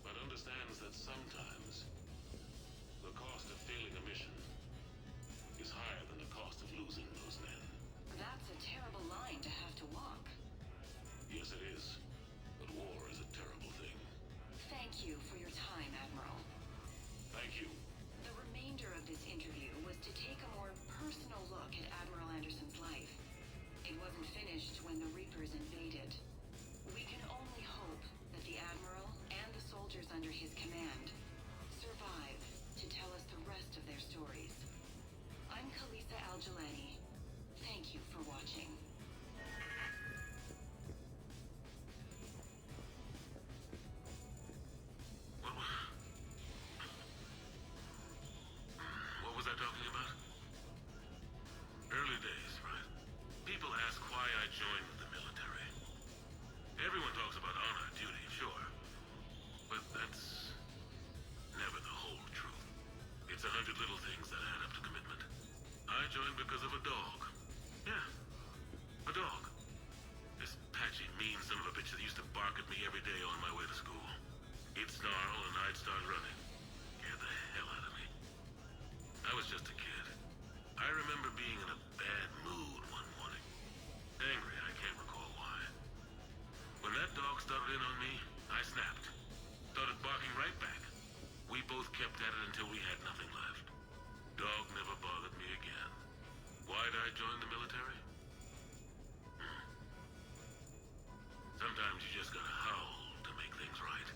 but understands that sometimes the cost of failing a mission is higher than the cost of losing those men. That's a terrible line to have to walk. Yes, it is. But war is a terrible thing. Thank you for your time, Admiral. Thank you. The remainder of this interview was to take a more personal look at Admiral Anderson's life. It wasn't finished when the Reapers invaded. We can only hope that the Admiral and the soldiers under his command survive to tell us the rest of their stories. I'm Khaleesa Al-Jalani. Thank you for watching. What was I talking about? Early days, right? People ask why I joined the military. Everyone talks about honor, duty, sure. But that's never the whole truth. It's 100 little things that add up to commitment. I joined because of a dog. Yeah, a dog. This patchy, mean son of a bitch that used to bark at me every day on my way to school. He'd snarl and I'd start running. Scared the hell out of me. I was just a kid. I remember being in a bad mood one morning. Angry, I can't recall why. When that dog started in on me, I snapped. Started barking right back. We both kept at it until we had nothing left. Dog never bothered me again. Why'd I join the military? Sometimes you just gotta howl to make things right.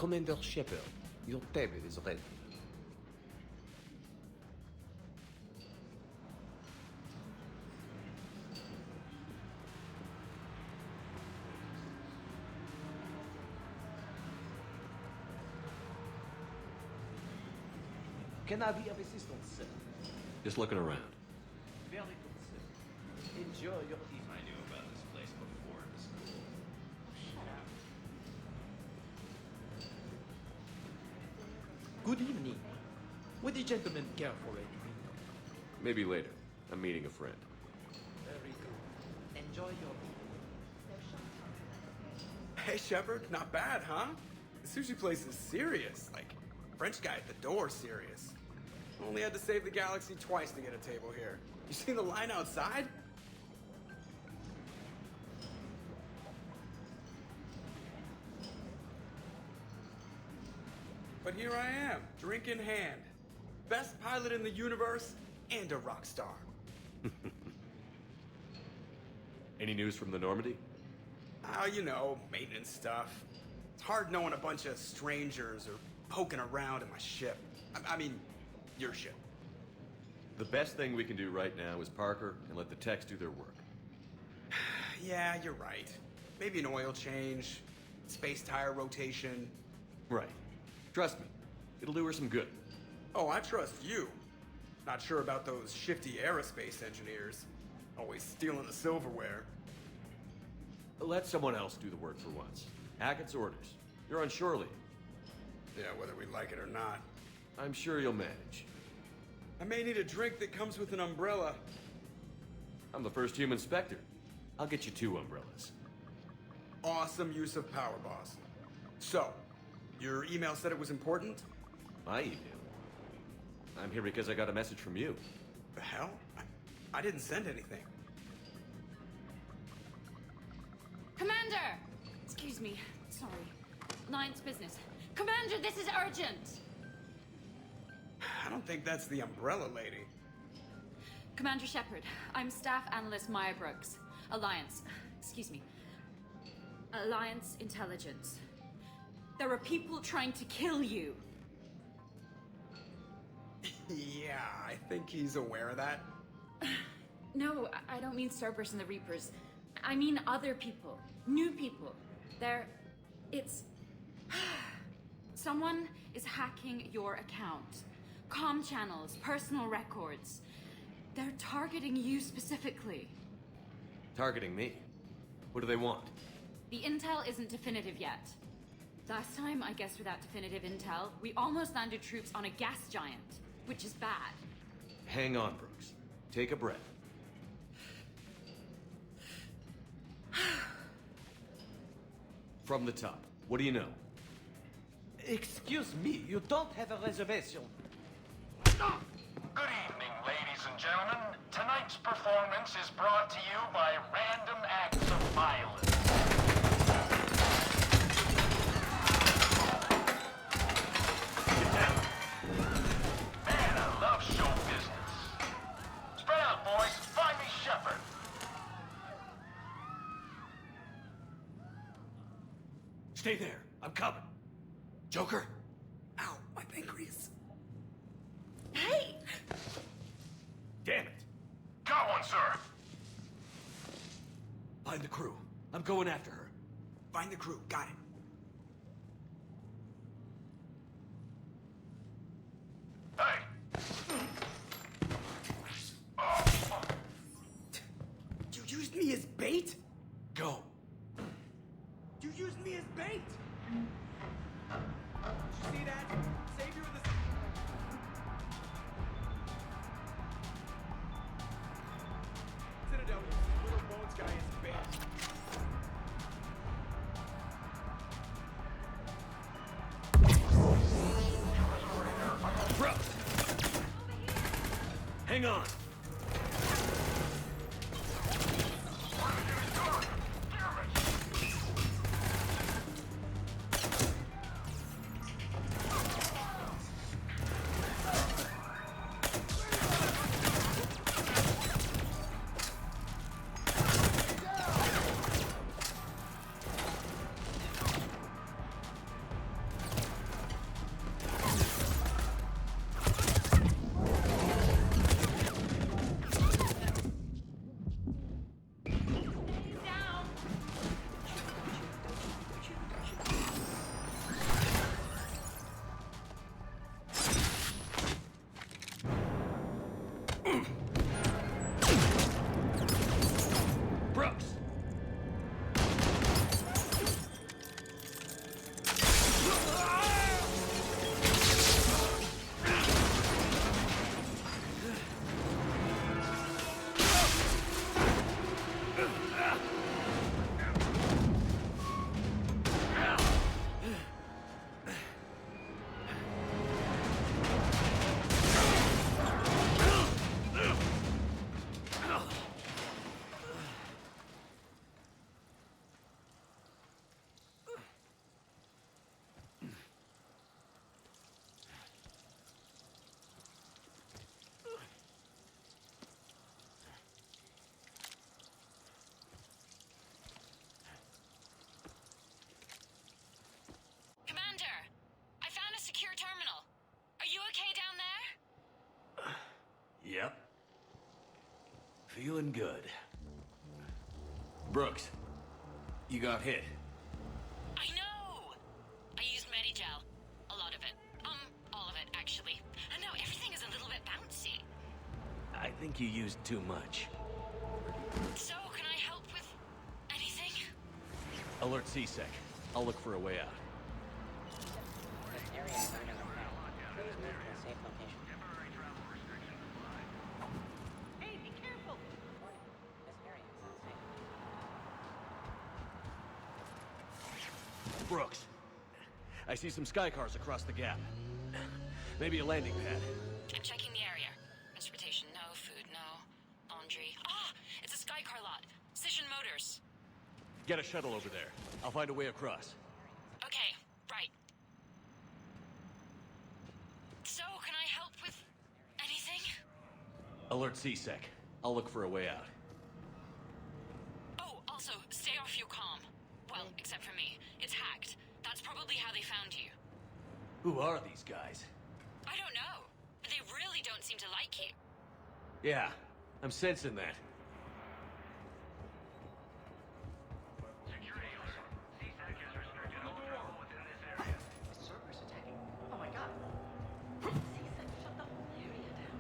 Commander Shepard, your table is ready. Can I be of assistance, sir? Just looking around. Very good, sir. Enjoy your evening. I knew about this place before it was cool. Good evening. Would the gentleman care for anything? Maybe later. I'm meeting a friend. Very good. Enjoy your Hey, Shepard, not bad, huh? The sushi place is serious. Like, French guy at the door serious. Only had to save the galaxy twice to get a table here. You seen the line outside? But here I am, drink in hand. Best pilot in the universe and a rock star. Any news from the Normandy? You know, maintenance stuff. It's hard knowing a bunch of strangers or poking around in my ship. I mean, your ship. The best thing we can do right now is Parker and let the techs do their work. Yeah, you're right. Maybe an oil change, space tire rotation. Right. Trust me, it'll do her some good. Oh, I trust you. Not sure about those shifty aerospace engineers. Always stealing the silverware. Let someone else do the work for once. Hackett's orders. You're on shore leave. Yeah, whether we like it or not. I'm sure you'll manage. I may need a drink that comes with an umbrella. I'm the first human Spectre. I'll get you 2 umbrellas. Awesome use of power, boss. So, your email said it was important? My email? I'm here because I got a message from you. The hell? I didn't send anything. Commander! Excuse me. Sorry. Alliance business. Commander, this is urgent! I don't think that's the umbrella lady. Commander Shepard, I'm Staff Analyst Maya Brooks. Alliance. Excuse me. Alliance Intelligence. There are people trying to kill you. Yeah, I think he's aware of that. No, I don't mean Starburst and the Reapers. I mean other people. New people. It's... Someone is hacking your account. Comm channels, personal records. They're targeting you specifically. Targeting me? What do they want? The intel isn't definitive yet. Last time, I guess without definitive intel, we almost landed troops on a gas giant, which is bad. Hang on, Brooks. Take a breath. From the top, what do you know? Excuse me, you don't have a reservation. Good evening, ladies and gentlemen. Tonight's performance is brought to you by Random Acts of Violence. Get down. Man, I love show business. Spread out, boys. Find me Shepard. Stay there. I'm coming. Joker? Ow, my pancreas. Hey! Damn it. Got one, sir. Find the crew. I'm going after her. Find the crew. Got it. Hey. You used me as bait? Go. You used me as bait? Did you see that? Savior of the... Citadel uses Little Bones guy as bait. Bro! Hang on! Feeling good. Brooks, you got hit. I know! I used Medigel. A lot of it. All of it, actually. And now everything is a little bit bouncy. I think you used too much. So, can I help with anything? Alert C-Sec. I'll look for a way out. This area is under attack. Please move to a safe location. Hey, be careful! Warning, this area is unsafe. Brooks, I see some sky cars across the gap. Maybe a landing pad. I'm checking the area. Transportation, no. Food, no. Laundry. Ah! It's a sky car lot. Cision Motors. Get a shuttle over there. I'll find a way across. Okay, right. So, can I help with anything? Alert C-Sec. I'll look for a way out. Oh, also, stay off your comm. Well, except for me. It's hacked. That's probably how they found you. Who are these guys? I don't know. They really don't seem to like you. Yeah, I'm sensing that. Servers attacking. Oh my god. C-Sec shut the whole area down.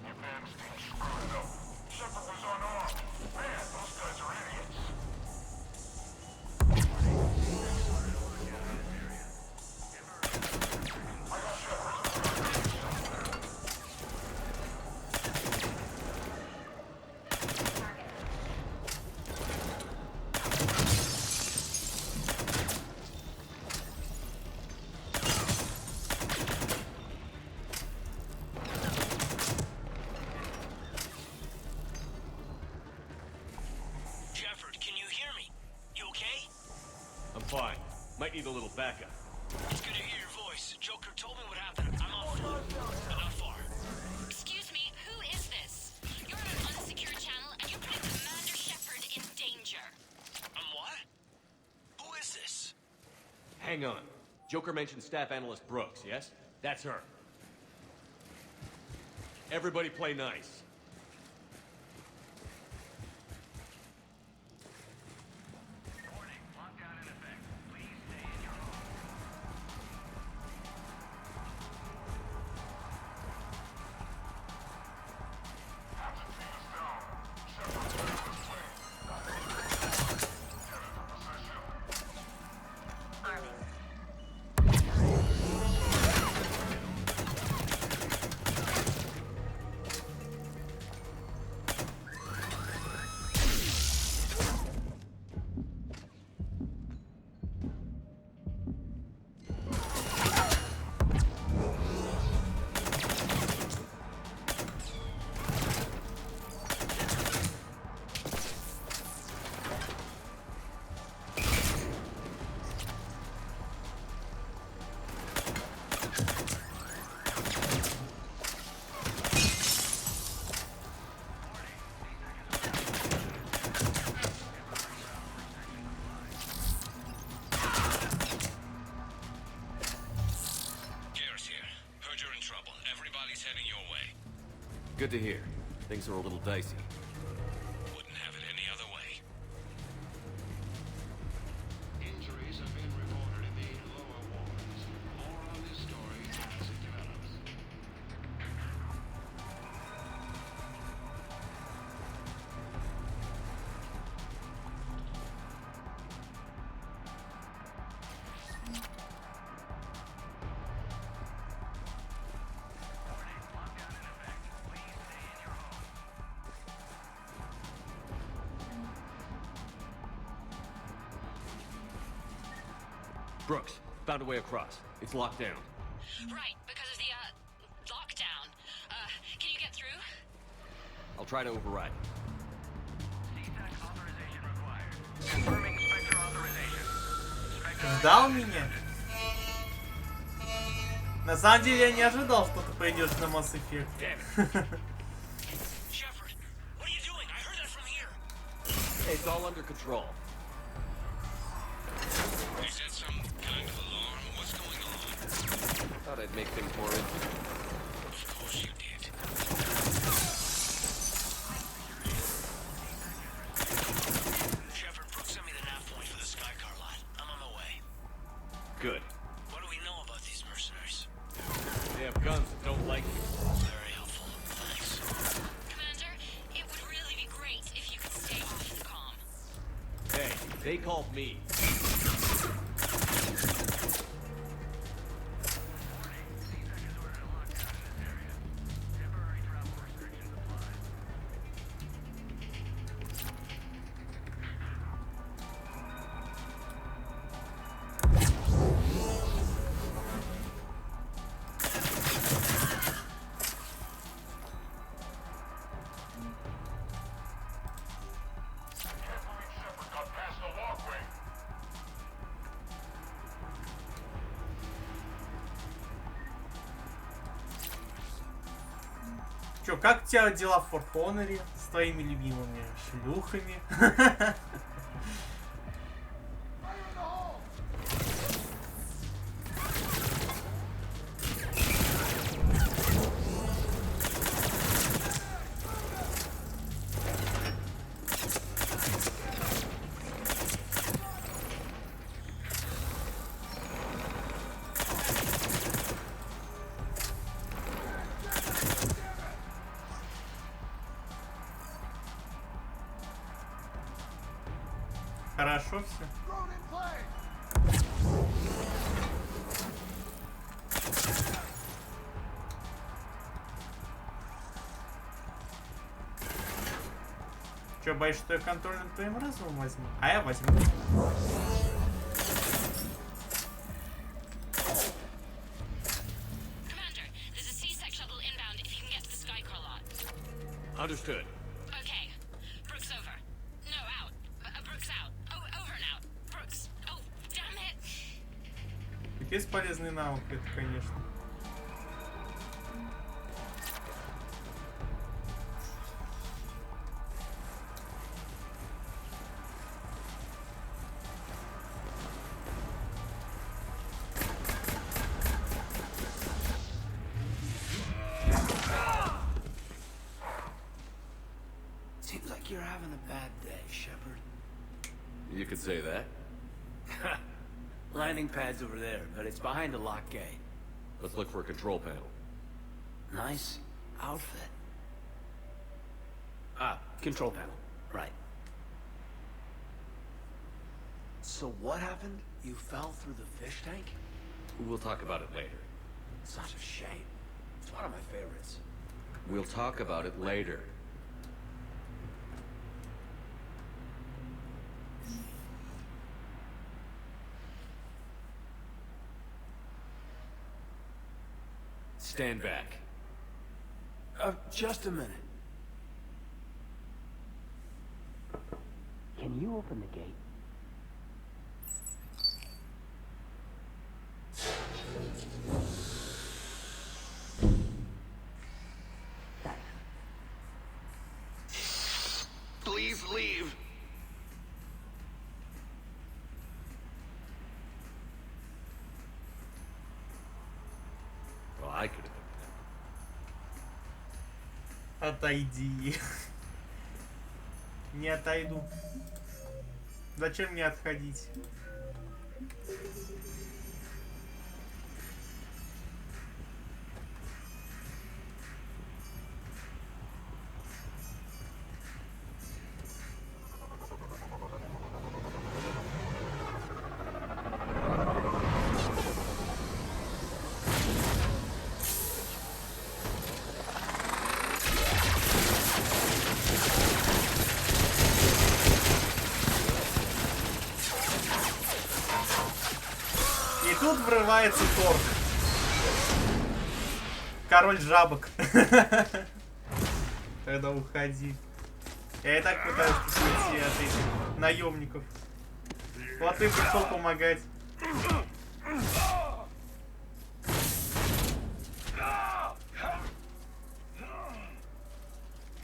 Advanced team screwed it up. Shepard was unarmed. Man, those guys are idiots. I got Shepard, can you hear me? You okay? I'm fine. Might need a little backup. It's good to hear your voice. Joker told me what happened. I'm on foot, but not far. Excuse me, who is this? You're on an unsecure channel and you're putting Commander Shepard in danger. What? Who is this? Hang on. Joker mentioned Staff Analyst Brooks, yes? That's her. Everybody play nice. Good to hear. Things are a little dicey. Wouldn't have it any other way. Injuries have been reported in the lower wards. More on this story as it develops. Brooks, found a way across. It's locked down. Right, because of the, lockdown. Can you get through? I'll try to override. Confirming Spectre authorization. Ждал меня? На самом деле я не ожидал, что ты пойдешь на Mass Effect. Shepard, what are you doing? I heard that from here. It's all under control. Is that some kind of alarm? What's going on? Thought I'd make things more interesting. Of course you did. They called me. Чё, как у тебя дела в Форт Хоноре с твоими любимыми шлюхами? Хорошо все. Че, боишься, что я контроль над твоим разумом возьму? А я возьму. Understood. Okay. Brooks over. No, out. Brooks out. Oh, over and out. Brooks. Oh, damn it. Бесполезный навык это, конечно. Seems like you're having a bad day, Shepard. You could say that. Landing pad's over there, but it's behind a locked gate. Let's look for a control panel. Nice outfit. Ah, control panel. Right. So what happened? You fell through the fish tank? We'll talk about it later. Such a shame. It's one of my favorites. We'll talk about it later. Stand back. Just a minute. Can you open the gate? Please leave. Well, I could have. Отойди. Не отойду. Зачем мне отходить? И тут врывается торг. Король жабок. Тогда уходи. Я и так пытаюсь уйти от этих наемников. Вот ты пришел помогать.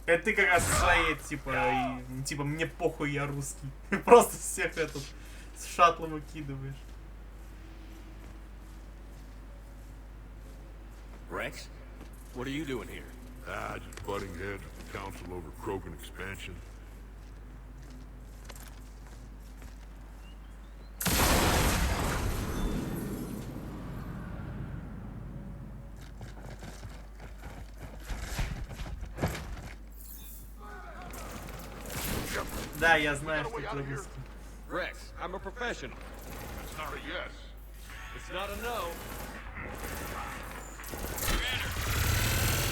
Это ты как раз своей, типа, мне похуй, я русский. Просто всех этот с шаттлом выкидываешь. Rex, what are you doing here? Just butting heads with the council over Krogan expansion. Да, я знаю, что ты русский. Rex, I'm a professional. That's not a yes. It's not a no. Commander,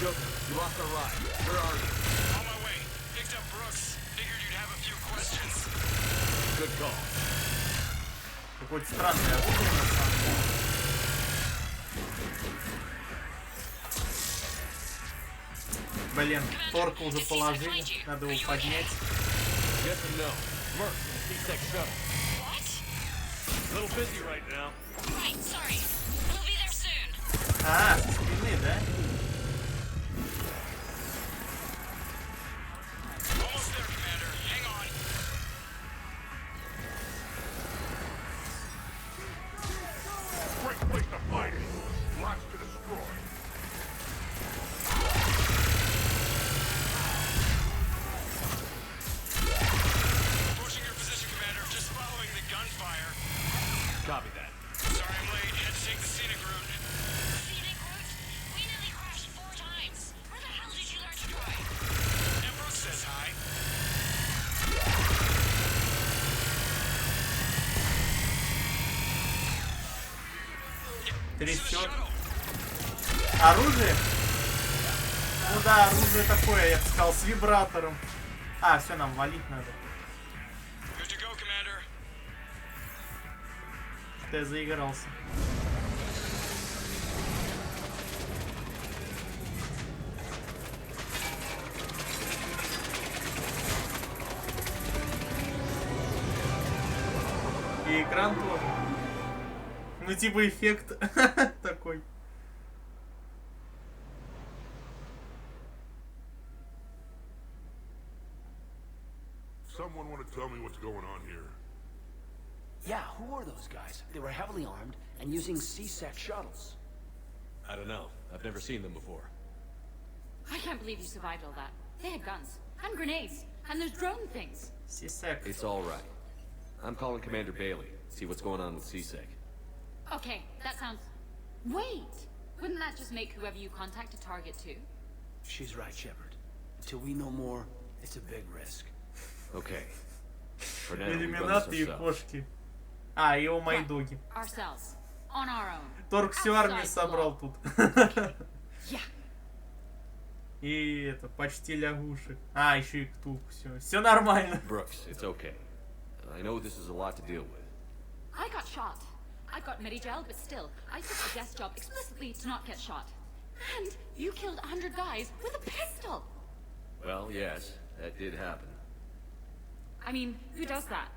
Joker, you lost our ride. Where are you? on my way. Picked up Brooks. Figured you'd have a few questions. Good call. Какое-то странное оружие, на самом деле. Блин, торка уже положили, надо его поднять. Yes and no. Merc, C-Sec shuttle. What? A little busy right now. Right, sorry. We'll be there soon. А, со спины, да? Almost there, Commander. Hang on. Great place to fight it. Lots to destroy. Pushing your position, Commander. Just following the gunfire. Copy that. Sorry I'm late. Had to take the scenic route. Scenic route? We nearly crashed 4 times. Where the hell did you learn to drive? And Brooks says hi. Трясет. Оружие? Ну да, оружие такое, я бы сказал, с вибратором. А, все, нам валить надо. Good to go, Commander. Что я заигрался. И экран тоже. Ну типа эффект такой. Someone want to tell me what's going on here? Yeah, who are those guys? They were heavily armed and using C-Sec shuttles. I don't know. I've never seen them before. I can't believe you survived all that. They had guns and grenades and those drone things. C-Sec. It's all right. I'm calling Commander Bailey. See what's going on with C-Sec. Okay, that sounds... Wait! Wouldn't that just make whoever you contact a target too? She's right, Shepard. Until we know more, it's a big risk. Okay. For now, we run this Иллюминаты и ourselves. кошки. А, и о мои доги. Ourselves. On our own. Торг всю армию Outside собрал тут. Yeah. И это, почти лягушек. А, еще и ктулху. Все нормально. Brooks, it's okay. I know this is a lot to deal with. I got shot. I got Medi-gel, but still, I took the desk job explicitly to not get shot. And you killed 100 guys with a pistol! Well, yes, that did happen. I mean, who does that?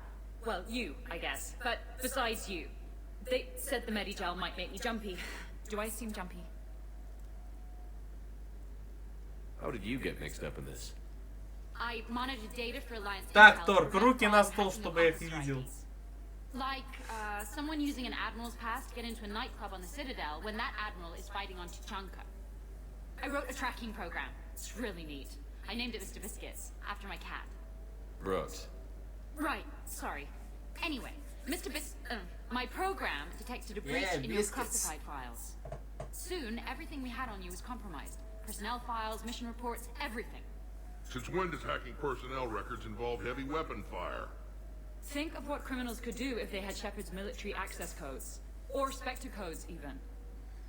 Well, you, I guess. But besides you. They said the Medi-gel might make me jumpy. Do I seem jumpy? How did you get mixed up in this? I monitored data for Alliance Так, intel Торг, to руки на prevent стол, hacking чтобы я их officer видел. IDs. Like, someone using an Admiral's pass to get into a nightclub on the Citadel when that Admiral is fighting on Tuchanka. I wrote a tracking program. It's really neat. I named it Mr. Biscuits, after my cat. Brooks. Right, sorry. Anyway, my program detected a breach Yeah, in your biscuits. classified files. Soon, everything we had on you was compromised. Personnel files, mission reports, everything. Since when does hacking personnel records involve heavy weapon fire? Think of what criminals could do if they had Shepard's military access codes. Or Spectre codes, even.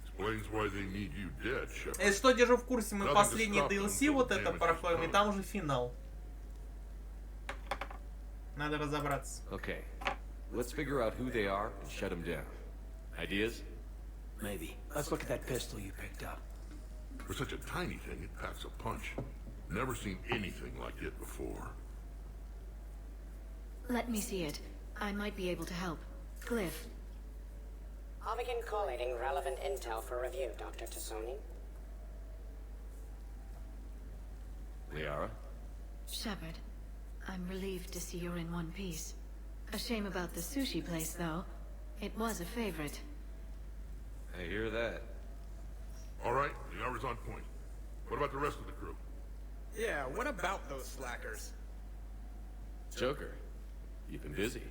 Explains why they need you dead, Shepard. Если что, держу в курсе, мы Nothing to последний stop them DLC from вот это damaging проходим, и code. там уже финал. Надо разобраться. Okay. Let's figure out who they are and shut them down. Ideas? Maybe. Let's look at that pistol you picked up. For such a tiny thing, it packs a punch. Never seen anything like it before. Let me see it. I might be able to help. Glyph. I'll begin collating relevant intel for review, Dr. Tassoni. Liara? Shepard, I'm relieved to see you're in one piece. A shame about the sushi place, though. It was a favorite. I hear that. All right, the hour's on point. What about the rest of the crew? Yeah, what about those slackers? Joker, you've been busy.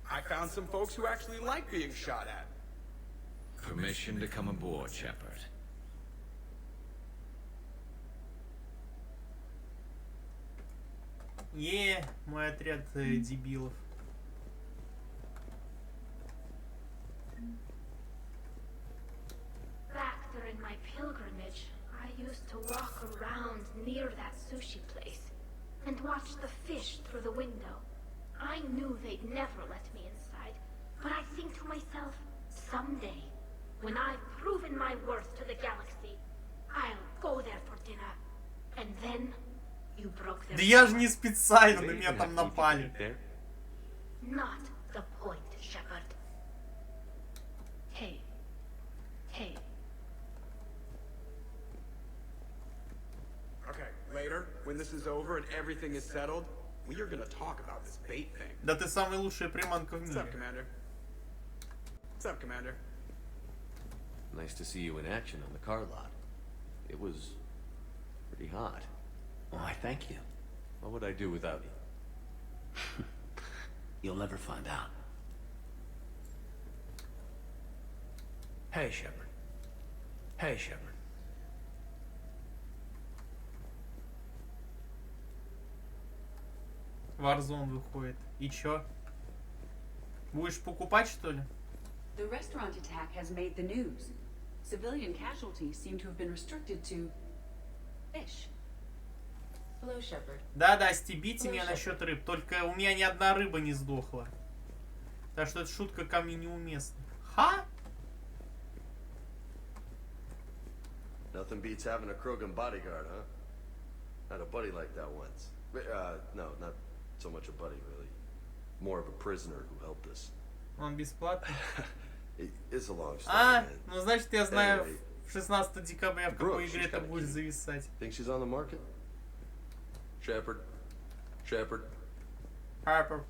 I found some folks who actually like being shot at. Permission to come aboard, Shepard. Мой отряд дебилов. my pilgrimage, I used to walk around near that sushi place and watch the fish through the window. I knew they'd never let me inside, but I think to myself, someday, when I've proven my worth to the galaxy, I'll go there for dinner. And then you broke their Да я же не специально, на меня там напали. Not the point, Shepard. Hey. Hey. Okay, later, when this is over and everything is settled, we are gonna talk about this bait thing. Да ты самая лучшая приманка в What's up, мире. Commander? What's up, Commander? Nice to see you in action on the car lot. It was pretty hot. Why, thank you. What would I do without you? You'll never find out. Hey, Shepard. Hey, Shepard. Warzone выходит. И чё? Будешь покупать, что ли? The restaurant attack has made the news. Civilian casualties seem to have been restricted to fish. Hello, Shepard. Да-да, стебите меня насчет рыб. Только у меня ни одна рыба не сдохла. Так что эта шутка ко мне неуместна. Ха? Nothing beats having a Krogan bodyguard, huh? Had a buddy like that once. No, not so much a buddy, really. More of a prisoner who helped us. Он бесплатный? It's a long story, А, man. ну значит я знаю, Anyway, в 16 декабря в какой Brooke, игре she's это kinda будет cute. зависать. Think she's on the market? Shepard. Shepard. Harper.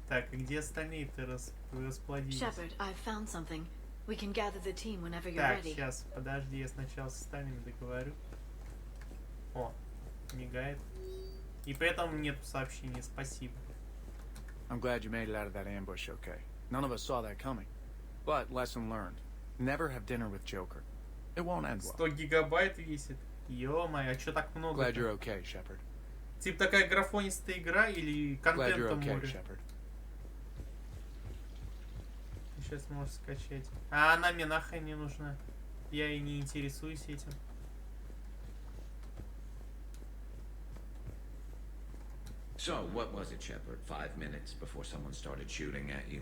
Так, и где остальные-то расплодились? Shepard, I've found something. We can gather the team whenever you're Так, ready. сейчас, подожди, я сначала с остальными договорю. О, мигает. И при этом нету сообщения, спасибо. I'm glad you made it out of that ambush okay. None of us saw that coming. But lesson learned. Never have dinner with Joker. It won't end well. 100 гигабайт весит. Ё-моё, а чё так много? Glad you're okay, Shepard. Типа такая графонистая игра или Glad you're контента okay, море? Shepard. Сейчас можешь скачать. А она мне нахрен не нужна. Я и не интересуюсь этим. So, what was it, Shepard? 5 minutes before someone started shooting at you?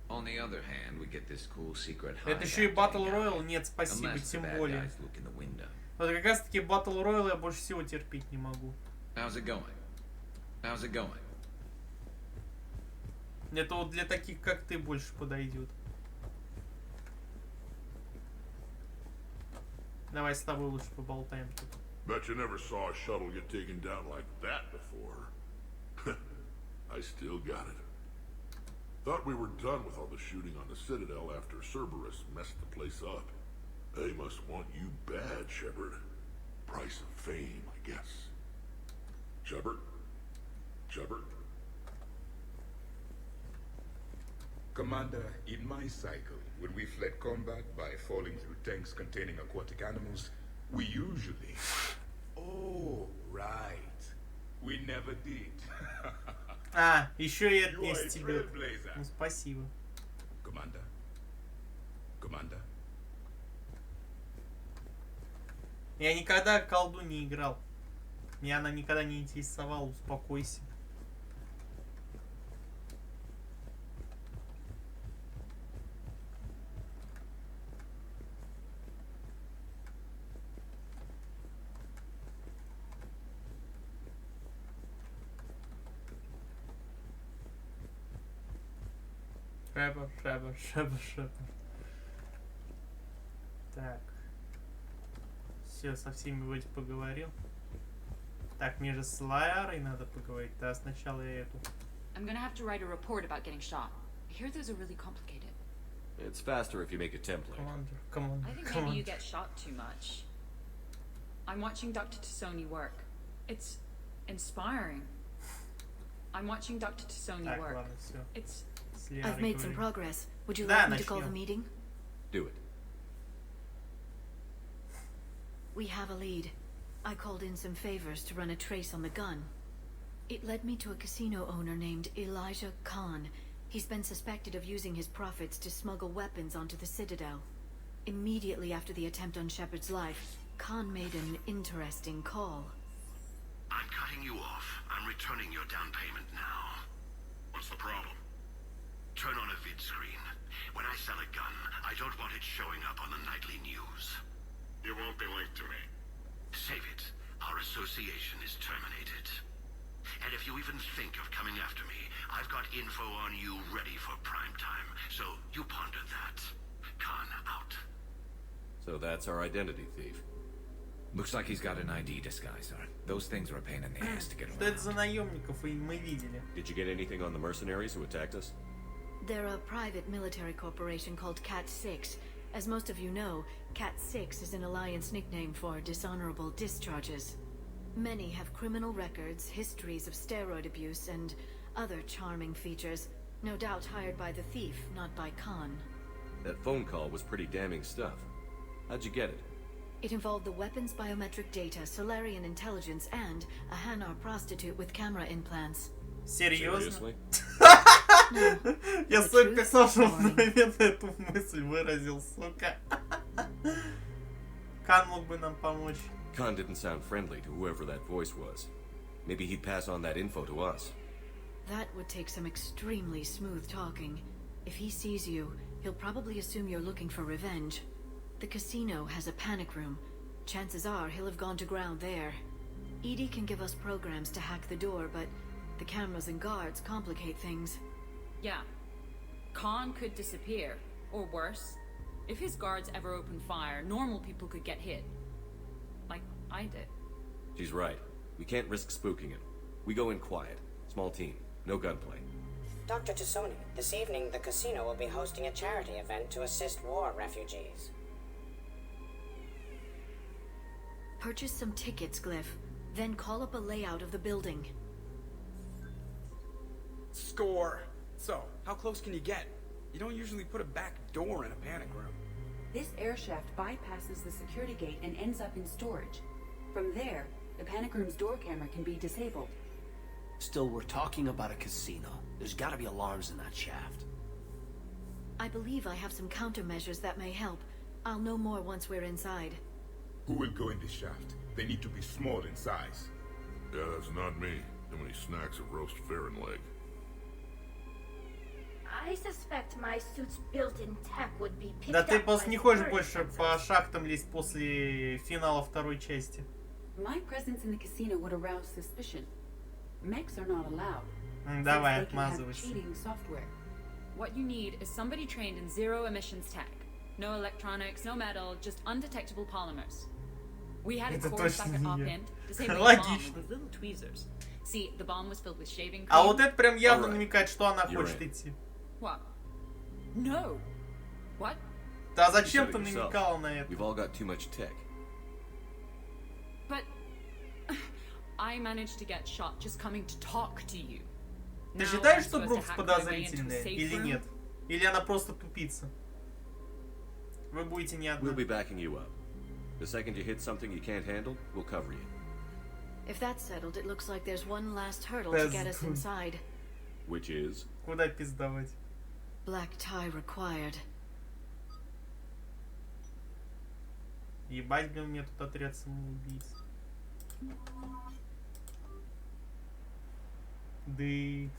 On the other hand, we get this cool secret hideout. Это еще и Battle Royale? Нет, спасибо, тем более. Вот как раз таки Battle Royale я больше всего терпеть не могу. How's it going? How's it going? Это вот для таких, как ты, больше подойдет. Давай с тобой лучше поболтаем тут. Bet you never saw a shuttle get taken down like that before. I still got it. Thought we were done with all the shooting on the Citadel after Cerberus messed the place up. They must want you bad, Shepard. Price of fame, I guess. Shepard? Shepard? Commander, in my cycle, when we fled combat by falling through tanks containing aquatic animals, we usually... Oh, right. We never did. А, еще и это не стебет. Ну, спасибо. Commander. Commander. Я никогда колду не играл. Меня она никогда не интересовала, успокойся. Шепер. Так. Все, со всеми вроде поговорил. Так, мне же с Лайарой надо поговорить. Да, сначала я эту. I'm gonna have to write a report about getting shot. I hear those are really complicated. It's faster if you make a template. Commander. I think maybe you get shot too much. I'm watching Dr. Tassoni work. It's inspiring. I'm watching Dr. Tassoni Так, work. ладно, все. It's... I've made some progress. Would you Да, like me to call the начнем. meeting? Do it. We have a lead. I called in some favors to run a trace on the gun. It led me to a casino owner named Elijah Khan. He's been suspected of using his profits to smuggle weapons onto the Citadel. Immediately after the attempt on Shepard's life, Khan made an interesting call. I'm cutting you off. I'm returning your down payment now. What's the problem? Turn on a vid screen. When I sell a gun, I don't want it showing up on the nightly news. You won't be linked to me. Save it. Our association is terminated. And if you even think of coming after me, I've got info on you ready for prime time. So you ponder that. Khan out. So that's our identity thief. Looks like he's got an ID disguiser. Those things are a pain in the ass to get Что это around. за наемников, и мы видели. Did you get anything on the mercenaries who attacked us? They're a private military corporation called Cat 6. As most of you know, Cat 6 is an Alliance nickname for dishonorable discharges. Many have criminal records, histories of steroid abuse, and other charming features. No doubt hired by the thief, not by Khan. That phone call was pretty damning stuff. How'd you get it? It involved the weapons biometric data, Solarian intelligence, and a Hanar prostitute with camera implants. Серьезно? No. Я сам писал, что мгновенно эту мысль выразил, сука. Кан мог бы нам помочь. Khan didn't sound friendly to whoever that voice was. Maybe he'd pass on that info to us. That would take some extremely smooth talking. If he sees you, he'll probably assume you're looking for revenge. The casino has a panic room. Chances are he'll have gone to ground there. EDI can give us programs to hack the door, but the cameras and guards complicate things. Yeah. Khan could disappear. Or worse. If his guards ever open fire, normal people could get hit. Like I did. She's right. We can't risk spooking him. We go in quiet. Small team. No gunplay. Dr. Tassoni, this evening the casino will be hosting a charity event to assist war refugees. Purchase some tickets, Glyph. Then call up a layout of the building. Score. So, how close can you get? You don't usually put a back door in a panic room. This air shaft bypasses the security gate and ends up in storage. From there, the panic room's door camera can be disabled. Still, we're talking about a casino. There's gotta be alarms in that shaft. I believe I have some countermeasures that may help. I'll know more once we're inside. Who will go in the shaft? They need to be small in size. Yeah, that's not me. Too many snacks of roast Farron leg. I suspect my suit's built-in tech would be picked Да ты up просто by не хочешь security больше по шахтам лезть после финала второй части. My presence in the casino would arouse suspicion. Mechs are not allowed. Давай, since they can have отмазывайся. cheating software. What you need is somebody trained in zero emissions tech. No electronics, no metal, just undetectable polymers. We had a Это core stuck точно at не op я. end, disabling the bomb Логично. with little tweezers. See, the bomb was filled with shaving cream. А вот это прям явно Alright. намекает, что она You're хочет in. идти. What? No. What? Да You зачем said ты it yourself. намекал на это? We've all got too much tech. But I managed to get shot just coming to talk to you. Ты Now считаешь, I'm что supposed to Брукс hack my way into a подозрительная safe или room? нет? Или она просто тупица? Вы будете не одна. We'll be backing you up. The second you hit something you can't handle, we'll cover you. If that's settled, it looks like there's one last hurdle to get us Пиздуй. inside. Which is? Куда пиздовать? Black tie required. Ебать, блин, мне тут отряд самоубийц. Да и...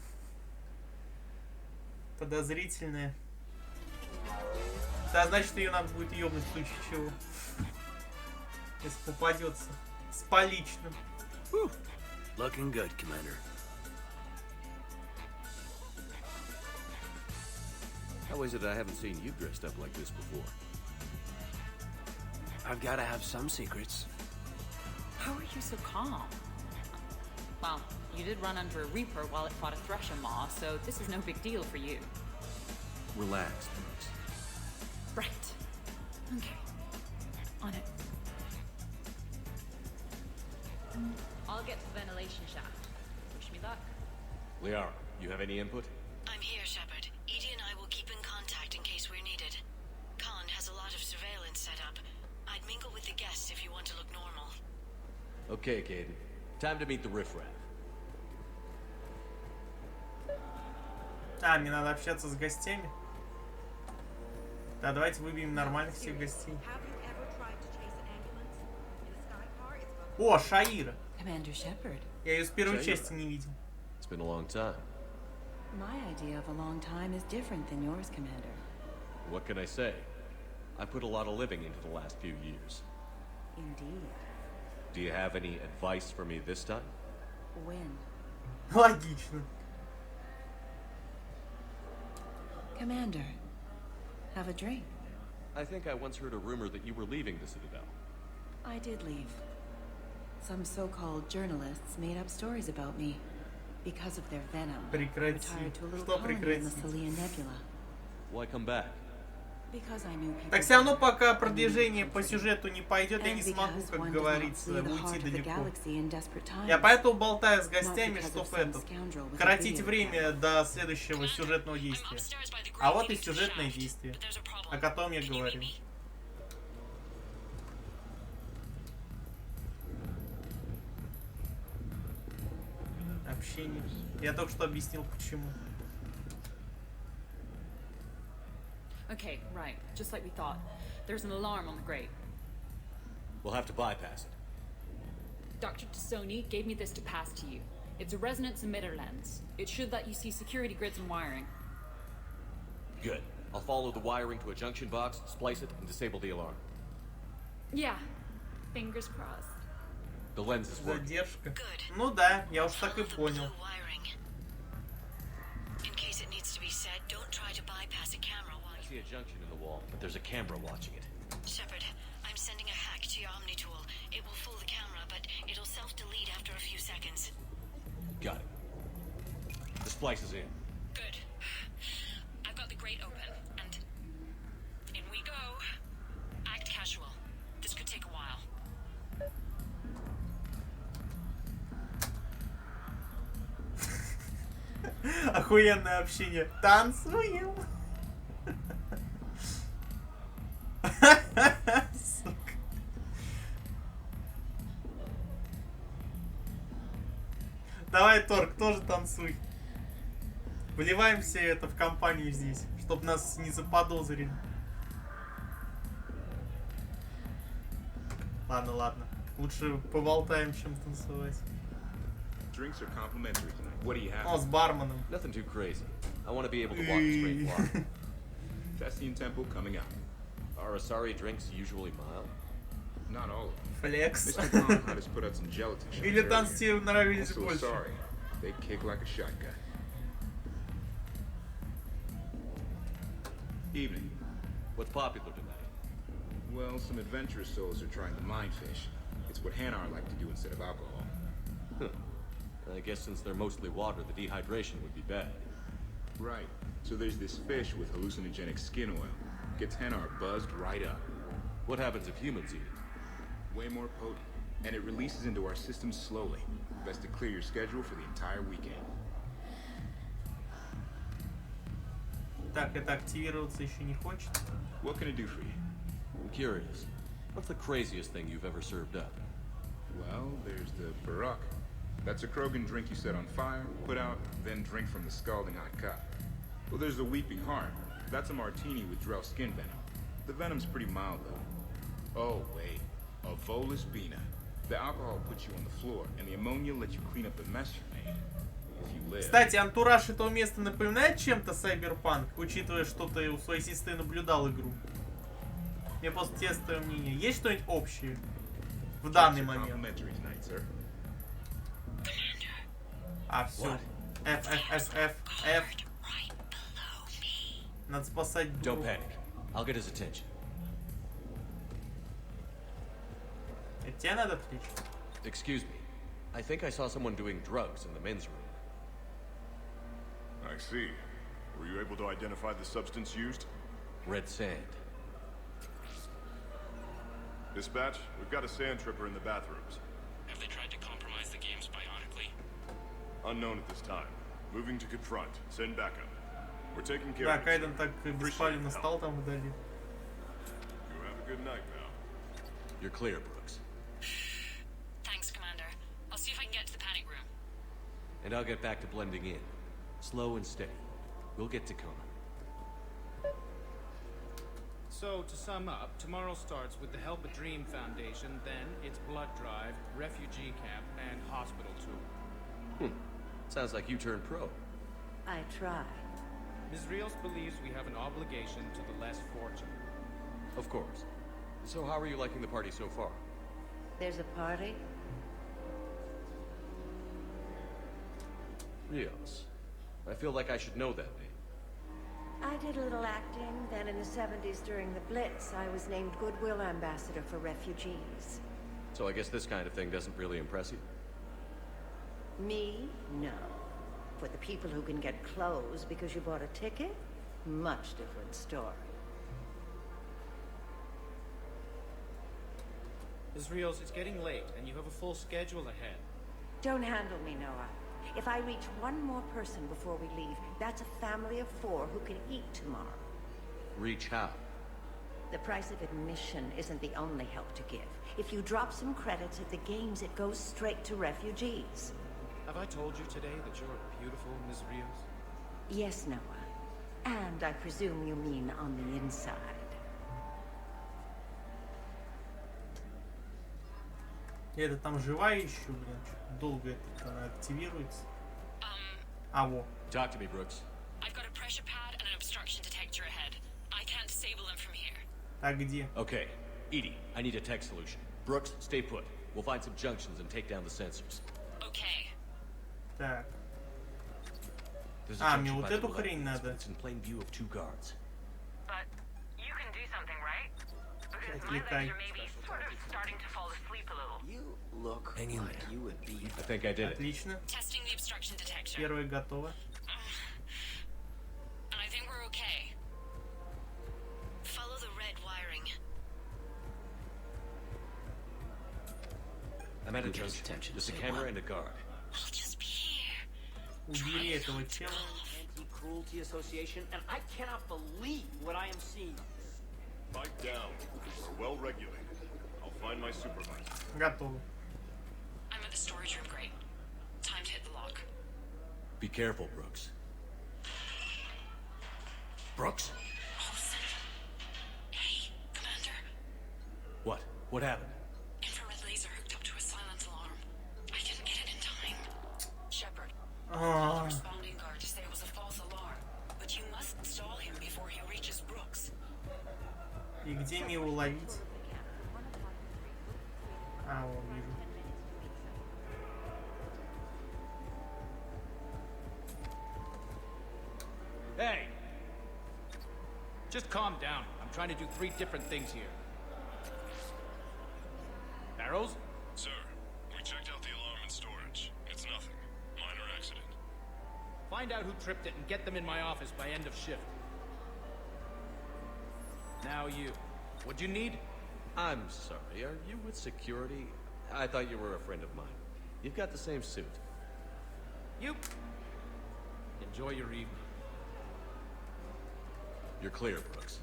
Подозрительная. Да, значит, ее надо будет ёбнуть в случае чего. Если попадется. С поличным. Looking good, Commander. How is it I haven't seen you dressed up like this before? I've gotta have some secrets. How are you so calm? Well, you did run under a Reaper while it fought a Thresher Maw, so this is no big deal for you. Relax, Brooks. Right. Okay. On it. I'll get to the ventilation shaft. Wish me luck. Liara, you have any input? I'm here, Shepard. Edie and I will keep in contact in case we're needed. Khan has a lot of surveillance set up. I'd mingle with the guests if you want to look normal. Okay, Caden. Time to meet the riffraff. А, мне надо общаться с гостями. Да, давайте выбьем нормальных всех гостей. О, Шаира. Commander Shepard. Я ее с первой Шаира. части не видел. It's been a long time. My idea of a long time is different than yours, Commander. What can I say? I put a lot of living into the last few years. Indeed. Do you have any advice for me this time? When? Логично. Commander, have a drink. I think I once heard a rumor that you were leaving the Citadel. I did leave. Some so-called journalists made up stories about me because of their venom. Прекрати. Retired to a little Что colony in the прекратить? Selene Nebula. Why come back? Because I knew people. Так все равно, пока продвижение по сюжету не пойдет, я не смогу, как говорится, уйти далеко. Я поэтому болтаю с гостями, чтобы коротить время до следующего сюжетного действия. А вот и сюжетное действие, о котором я говорю. Общение. Я только что объяснил, почему. Okay, right. Just like we thought. There's an alarm on the grate. We'll have to bypass it. Dr. Tassoni gave me this to pass to you. It's a resonance emitter lens. It should let you see security grids and wiring. Good. I'll follow the wiring to a junction box, splice it, and disable the alarm. Yeah. Fingers crossed. The lens is working. Задержка. Ну да, я уж так и понял. I see a junction in the wall, but there's a camera watching it. Shepard, I'm sending a hack to your Omni tool. It will fool the camera, but it'll self-delete after a few seconds. Got it. The splice is in. Good. I've got the grate open, and in we go. Act casual. This could take a while. Охуенное общение. Танцуем. Сука. Давай, Торг, тоже танцуй. Вливаем все это в компанию здесь, чтобы нас не заподозрили. Ладно, ладно. Лучше поболтаем, чем танцевать. Drinks are complimentary tonight. What do you have? О, с барменом. Nothing too crazy. I want to be able to walk a straight line. Thessian Temple coming out. Are Asari drinks usually mild? Not all of them. Flex. Mr. Khan had us put out some gelatin shots Или танцы тебе нравились also больше? sorry. They kick like a shotgun. Evening. What's popular tonight? Well, some adventurous souls are trying to mind fish. It's what Hanar like to do instead of alcohol. Huh. I guess since they're mostly water, the dehydration would be bad. Right. So there's this fish with hallucinogenic skin oil. Gets Hanar buzzed right up. What happens if humans eat it? Way more potent. And it releases into our system slowly. Best to clear your schedule for the entire weekend. Так, это активироваться еще не хочет. What can I do for you? I'm curious. What's the craziest thing you've ever served up? Well, there's the Barak. That's a Krogan drink you set on fire, put out, then drink from the scalding hot cup. Well, there's the Weeping Heart. That's a martini with Drell skin venom. The venom's pretty mild, though. Oh, wait. A Volus Bina. The alcohol puts you on the floor, and the ammonia lets you clean up the mess you made. If you live... Кстати, антураж этого места напоминает чем-то Cyberpunk, учитывая, что ты у своей сестры наблюдал игру? Мне просто тестовое мнение. Есть что-нибудь общее в данный момент? А, все. F. Надо спасать Don't дуру. panic. I'll get his attention. Это тебе надо отвлечь? Excuse me. I think I saw someone doing drugs in the men's room. I see. Were you able to identify the substance used? Red sand. Dispatch, we've got a sand tripper in the bathrooms. Have they tried to compromise the games bionically? Unknown at this time. Moving to confront. Send backup. We're taking care Да, of it. Кайден так беспалевно стал там вдали. You have a good night, pal. You're clear, Brooks. Thanks, Commander. I'll see if I can get to the panic room. And I'll get back to blending in. Slow and steady. We'll get Tacoma. So, to sum up, tomorrow starts with the Help a Dream Foundation, then it's blood drive, refugee camp, and hospital tour. Sounds like you turned pro. I try. Ms. Rios believes we have an obligation to the less fortunate. Of course. So how are you liking the party so far? There's a party? Rios. I feel like I should know that name. I did a little acting, then in the 70s during the Blitz, I was named Goodwill Ambassador for Refugees. So I guess this kind of thing doesn't really impress you? Me? No. For the people who can get clothes because you bought a ticket? Much different story. Ms. Rios, it's getting late, and you have a full schedule ahead. Don't handle me, Noah. If I reach one more person before we leave, that's a family of 4 who can eat tomorrow. Reach how? The price of admission isn't the only help to give. If you drop some credits at the games, it goes straight to refugees. Have I told you today that you're beautiful, Ms. Rios? Yes, Noah. And I presume you mean on the inside. Это там живая еще, блин? Долго это она активируется. А, во. Talk to me, Brooks. I've got a pressure pad and an obstruction detector ahead. I can't disable them from here. А где? Okay. Edie, I need a tech solution. Brooks, stay put. We'll find some junctions and take down the sensors. Okay. Так. There's a А, мне junction вот by the эту left. хрень надо. It's in plain view of 2 guards. But you can do something, right? Because my Отвлекай. legs are maybe sort of starting to fall asleep a little. You look Hang in like there. you would be. I think I did it. Отлично. Testing the obstruction detector. Первое готово. And I think we're okay. Follow the red wiring. I'm at a junction. There's a camera and a guard. I'll just be here. Убери этого чела. Anti-Cruelty Association, and I cannot believe what I am seeing. Pipe down. We're well regulated. I'll find my supervisor. Готово. I'm at the storage room, great. Time to hit the lock. Be careful, Brooks. Brooks? Hey, Commander. What? What happened? Infrared laser hooked up to a silent alarm. I didn't get it in time. Shepard. Ah. Responding guard to say it was a false alarm. But you must install him before he reaches Brooks. И где мне его ловить? А, вон, вижу. Hey! Just calm down. I'm trying to do 3 different things here. Barrows? Sir, we checked out the alarm in storage. It's nothing. Minor accident. Find out who tripped it and get them in my office by end of shift. Now you. What'd you need? I'm sorry. Are you with security? I thought you were a friend of mine. You've got the same suit. You. Enjoy your evening. You're clear, Brooks.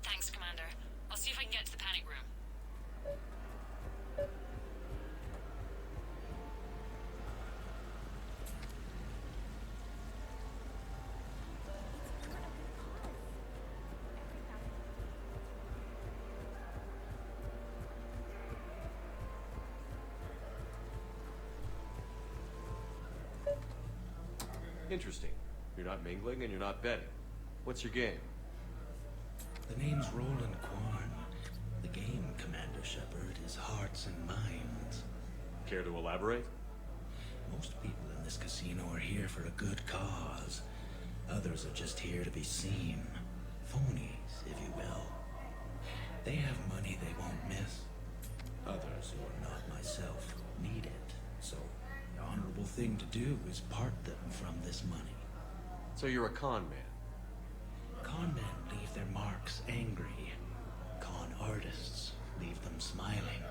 Thanks, Commander. I'll see if I can get to the panic room. Interesting. You're not mingling and you're not betting. What's your game? The name's Roland Quarn. The game, Commander Shepard, is hearts and minds. Care to elaborate? Most people in this casino are here for a good cause. Others are just here to be seen. Phonies, if you will. They have money they won't miss. Others, who are not myself, need it. So, the honorable thing to do is part them from this money. So you're a con man? Con men leave their marks angry. Con artists leave them smiling.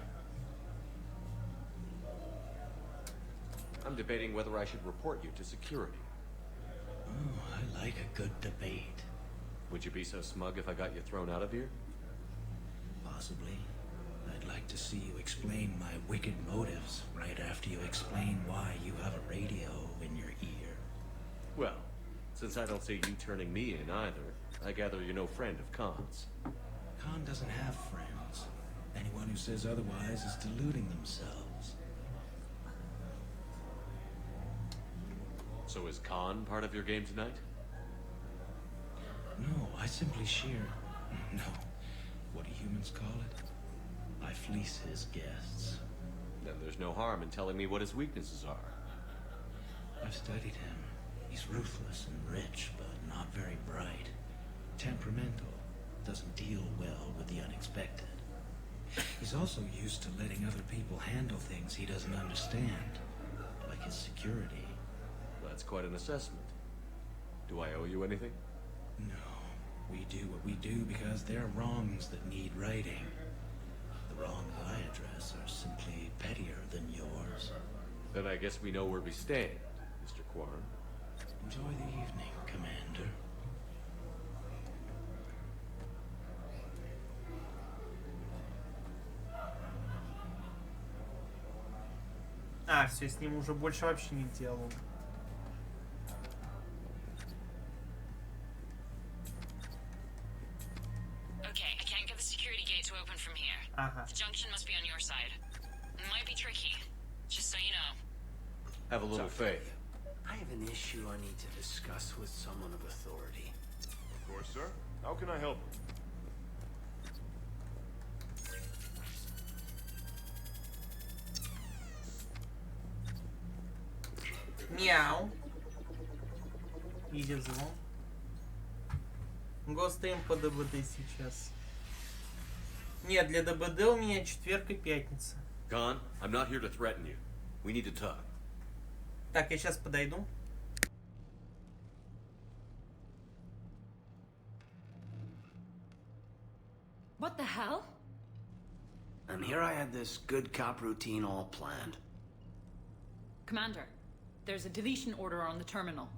I'm debating whether I should report you to security. Oh, I like a good debate. Would you be so smug if I got you thrown out of here? Possibly. I'd like to see you explain my wicked motives right after you explain why you have a radio in your ear. Well, Since I don't see you turning me in either, I gather you're no friend of Khan's. Khan doesn't have friends. Anyone who says otherwise is deluding themselves. So is Khan part of your game tonight? No, I simply shear... No. What do humans call it? I fleece his guests. Then there's no harm in telling me what his weaknesses are. I've studied him. He's ruthless and rich, but not very bright. Temperamental. Doesn't deal well with the unexpected. He's also used to letting other people handle things he doesn't understand. Like his security. That's quite an assessment. Do I owe you anything? No. We do what we do because there are wrongs that need righting. The wrongs I address are simply pettier than yours. Then I guess we know where we stand, Mr. Quarren. Enjoy the evening, Commander. А, все, с ним уже больше вообще нет диалога. Okay, I can't get the security gate to open from here. Ага. The junction must be on your side. It might be tricky, just so you know. Have a little faith. I have an issue I need to discuss with someone of authority. Of course, sir. How can I help? Мяу. Иди звон. Гостим по ДБД сейчас. Нет, для ДБД у меня четверг и пятница. Khan, I'm not here to threaten you. We need to talk. Так, я сейчас подойду. What the hell? And here I had this good cop routine all planned. Commander, there's a deletion order on the terminal.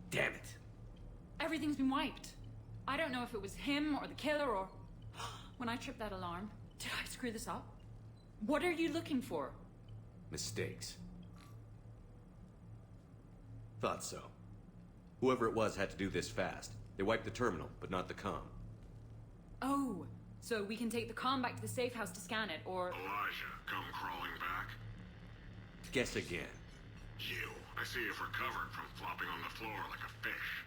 Damn it. Everything's been wiped. I don't know if it was him or the killer or... When I tripped that alarm, did I screw this up? What are you looking for? Mistakes. Thought so. Whoever it was had to do this fast. They wiped the terminal, but not the comm. Oh, so we can take the comm back to the safe house to scan it, or... Elijah, come crawling back. Guess again. You. I see you've recovered from flopping on the floor like a fish.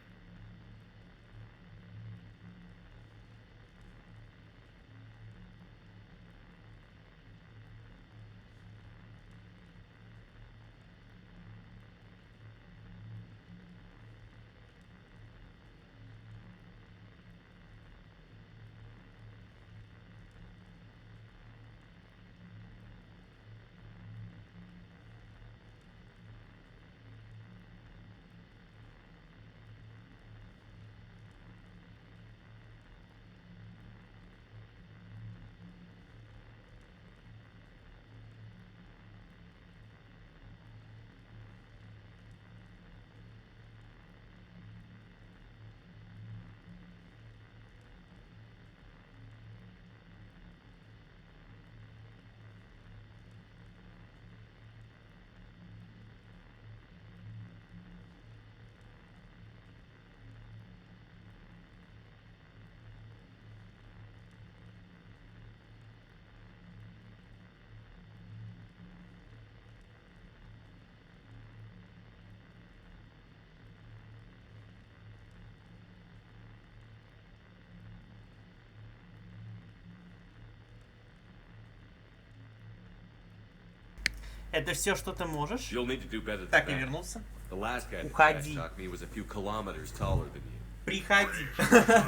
Это все, что ты можешь? You'll need to do better than Так, я that. вернулся. The last guy that Уходи. trash-talked me was a few kilometers taller than you. Приходи.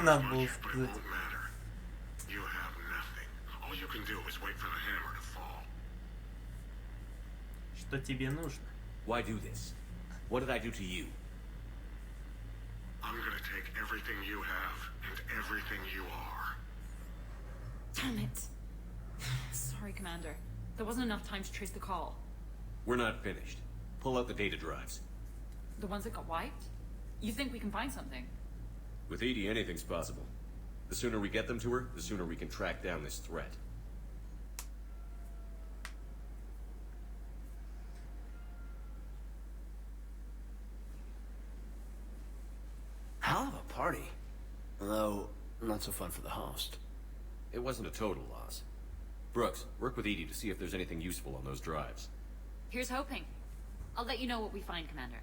Надо было сказать. You have nothing. All you can do is wait for the hammer to fall. Что тебе нужно? Why do this? What did I do to you? I'm gonna take everything you have and everything you are. Damn it. Sorry, Commander. There wasn't enough time to trace the call. We're not finished. Pull out the data drives. The ones that got wiped? You think we can find something? With Edie, anything's possible. The sooner we get them to her, the sooner we can track down this threat. party. Although, not so fun for the host. It wasn't a total loss. Brooks, work with Edie to see if there's anything useful on those drives. Here's hoping. I'll let you know what we find, Commander.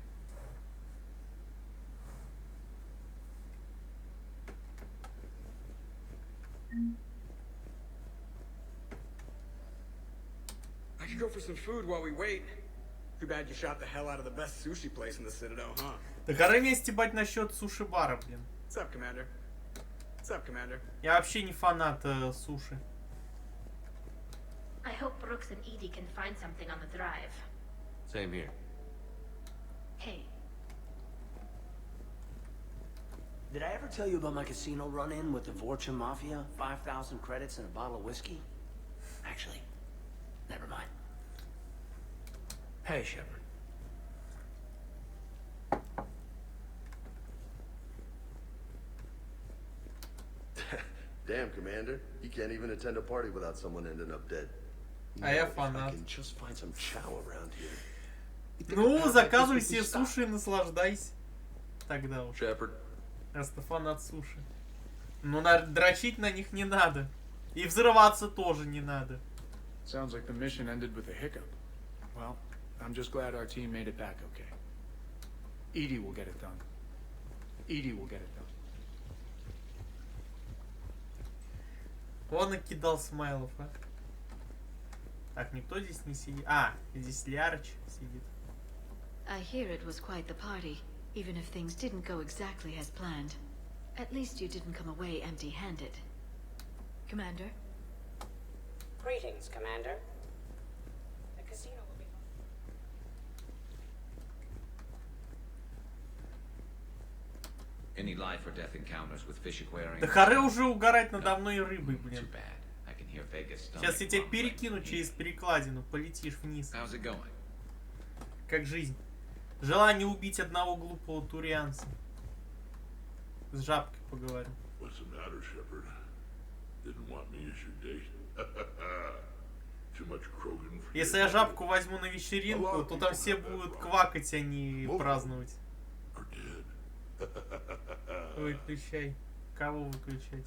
I could go for some food while we wait. Too bad you shot the hell out of the best sushi place in the Citadel, huh? Да гора мне стебать насчет суши-бара, блин. What's up, Commander? What's up, Commander? Я вообще не фанат суши. I hope Brooks and Edie can find something on the drive. Same here. Hey, Did I ever tell you about my casino run-in with the Vorcha Mafia? 5,000 credits and a bottle of whiskey? Actually, never mind. Hey, Shepard. Damn, Commander. You can't even attend a party without someone ending up dead. А я If фанат. I can just find some chow around here. Ну, заказывай себе суши и наслаждайся. Тогда уж. Shepard. Раз ты фанат суши. Но дрочить на них не надо. И взрываться тоже не надо. Sounds like the mission ended with a hiccup. Well, I'm just glad our team made it back okay. Edie will get it done. Edie will get it done. Он накидал смайлов, а? Так, никто здесь не сидит. А, здесь Лярыч сидит. I hear it was quite the party, even if things didn't go exactly as planned. At least you didn't come away empty-handed. Commander? Greetings, Commander. The casino will be... Any life or death encounters with fish aquarium? Да харе уже угорать надо мной рыбой, блин. Too bad. I can hear Vegas Сейчас я тебя перекину через перекладину, полетишь вниз. How's it going? Как жизнь. Желание убить одного глупого турианца. С жабкой поговорим. What's the matter, Shepard? Didn't want me as your date? Too much Krogan for Если я жабку возьму на вечеринку, то там все будут квакать, а не праздновать. Выключай. Кого выключать?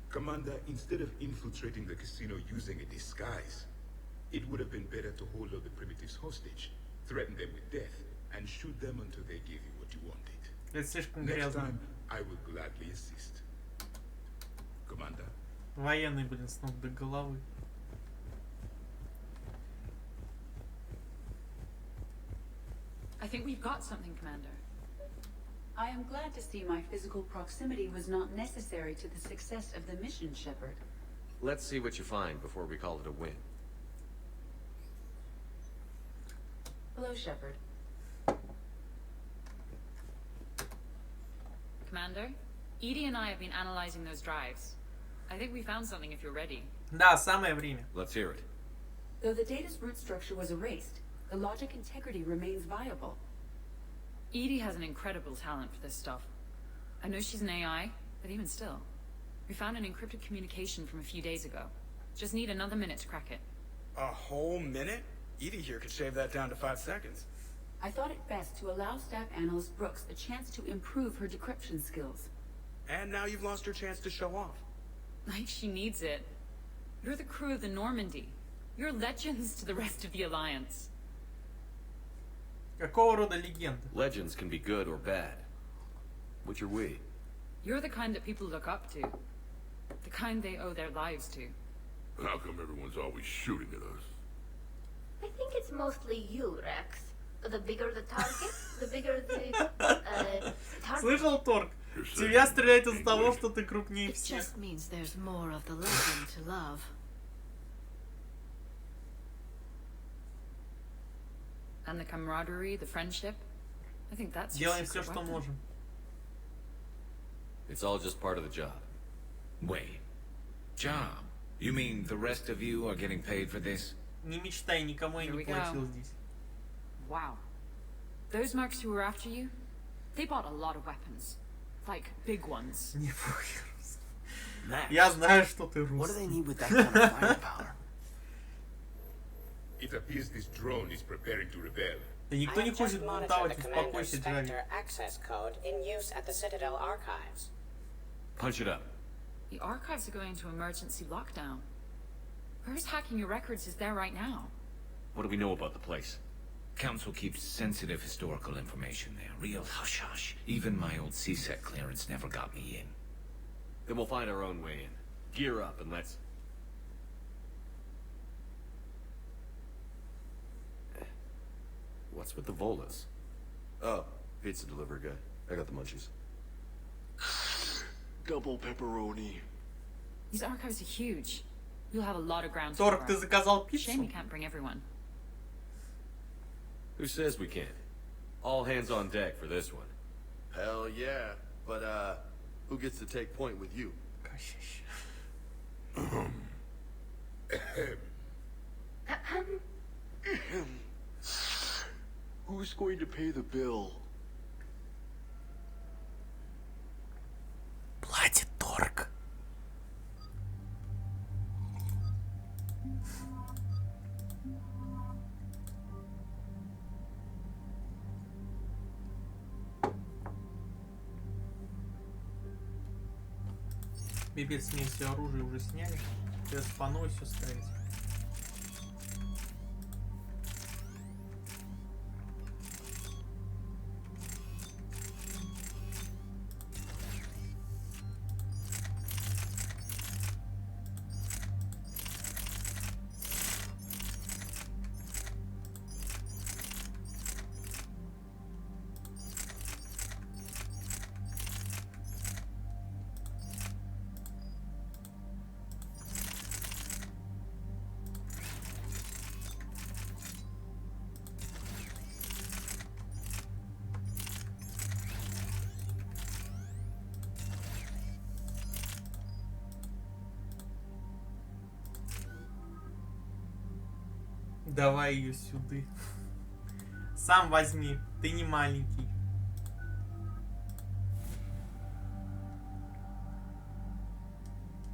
Commander, instead of infiltrating the casino using a disguise, it would have been better to hold all the primitives hostage, threaten them with death, and shoot them until they give you what you wanted. Это слишком Next грязно. time, I will gladly assist. Commander. Военный, блин, с ног до головы. I think we've got something, Commander. I am glad to see my physical proximity was not necessary to the success of the mission, Shepard. Let's see what you find before we call it a win. Hello, Shepard. Commander, Edie and I have been analyzing those drives. I think we found something if you're ready. Да, самое время. Let's hear it. Though the data's root structure was erased, the logic integrity remains viable. Edie has an incredible talent for this stuff. I know she's an AI, but even still. We found an encrypted communication from a few days ago. Just need another minute to crack it. A whole minute? Edie here could shave that down to 5 seconds. I thought it best to allow Staff Analyst Brooks a chance to improve her decryption skills. And now you've lost your chance to show off. Like she needs it. You're the crew of the Normandy. You're legends to the rest of the Alliance. Какого рода легенда? Legends can be good or bad. Which are we? You're the kind that people look up to. The kind they owe their lives to. How come everyone's always shooting at us? I think it's mostly you, Rex. The bigger the target, the bigger the target. Слышал, Торг? Тебя стреляют из-за того, что ты крупнее It всех. just means there's more of the legend to love. And the camaraderie, the friendship. I think that's your Делаем все, secret что weapon. можем. It's all just part of the job. Wait. Job? You mean the rest of you are getting paid for this? Не мечтай, никому я Here не we go. платил здесь. Wow. Those mercs who were after you, they bought a lot of weapons. Like, big ones. Не похер. Max, Я знаю, что ты what do they русский. need with that kind of firepower? It appears this drone is preparing to rebel. Да никто не хочет бунтовать, успокойся, человек. Access code in use at the Citadel archives. Punch it up. The archives are going into emergency lockdown. Whoever's hacking your records is there right now. What do we know about the place? Council keeps sensitive historical information there. Real hush-hush. Even my old CSEC clearance never got me in. Then we'll find our own way in. Gear up and let's... What's with the Volas? Oh, pizza delivery guy. I got the munchies. Double pepperoni. These archives are huge. You'll have a lot of ground to Торг, ты cover. заказал Shame you пиццу? can't bring everyone. Who says we can't? All hands on deck for this one. Hell yeah. But, who gets to take point with you? Who's going to pay the bill? Платит торг. Пипец, мне все оружие уже сняли. Сейчас по новой все ставить. Давай ее сюда. Сам возьми, ты не маленький.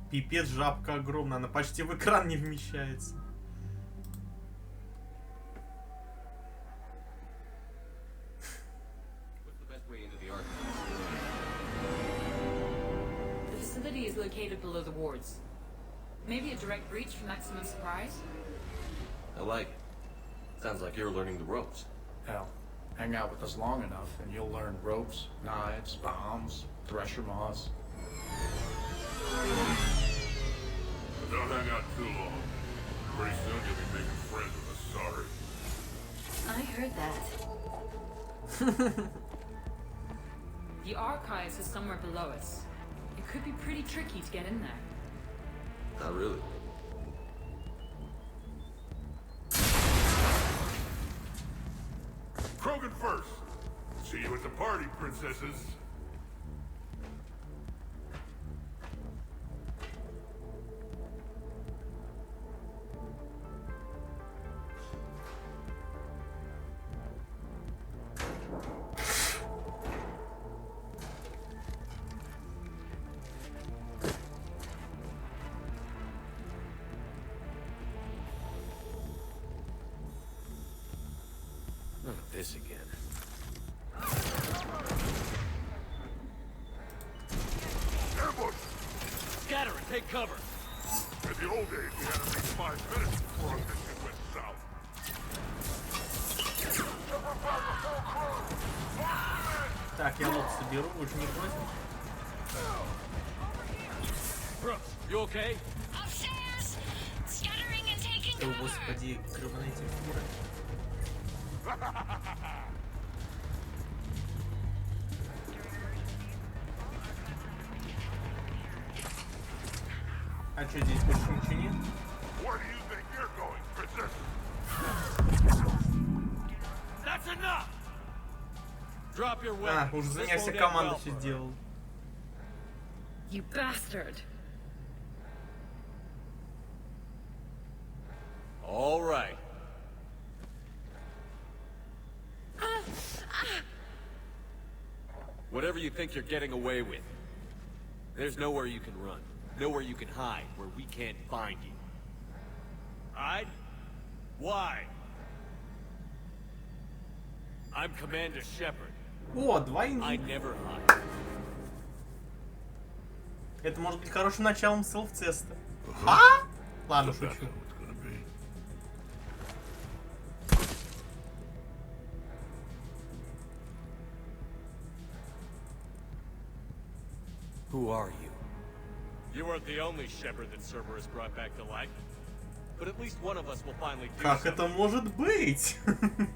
Пипец, жабка огромная, она почти в экран не вмещается. The facility is located below the wards. Maybe a direct breach for maximum surprise? I like it. Sounds like you're learning the ropes. Hell, hang out with us long enough and you'll learn ropes, knives, bombs, thresher maws. Don't hang out too long. Pretty soon you'll be making friends with us, sorry. I heard that. The archives is somewhere below us. It could be pretty tricky to get in there. Not really. Krogan first. See you at the party, princesses. Not this again. Ambush! Scatter and take cover. In the old days, we had to wait 5 minutes before our mission went south. Так, я лут соберу, вы же не против? Brooks, you okay? Upstairs! Scattering and taking О, cover! господи, гребаные текстуры. А что, здесь больше ничего нет? Where do you think you're going, princess? That's enough! Drop your А, weapon. уже за This меня won't вся end команда well все for us. сделала. You bastard! All right. Whatever you think you're getting away with, there's nowhere you can run. Nowhere you can hide where we can't find you. Hide? Why? I'm Commander Shepard. О, двойник. I never lie. Это может быть хорошим началом селф-теста. А? Ладно, шучу. Who are you? You weren't the only Shepard that Cerberus brought back to life. But at least one of us will finally do Как something. это может быть?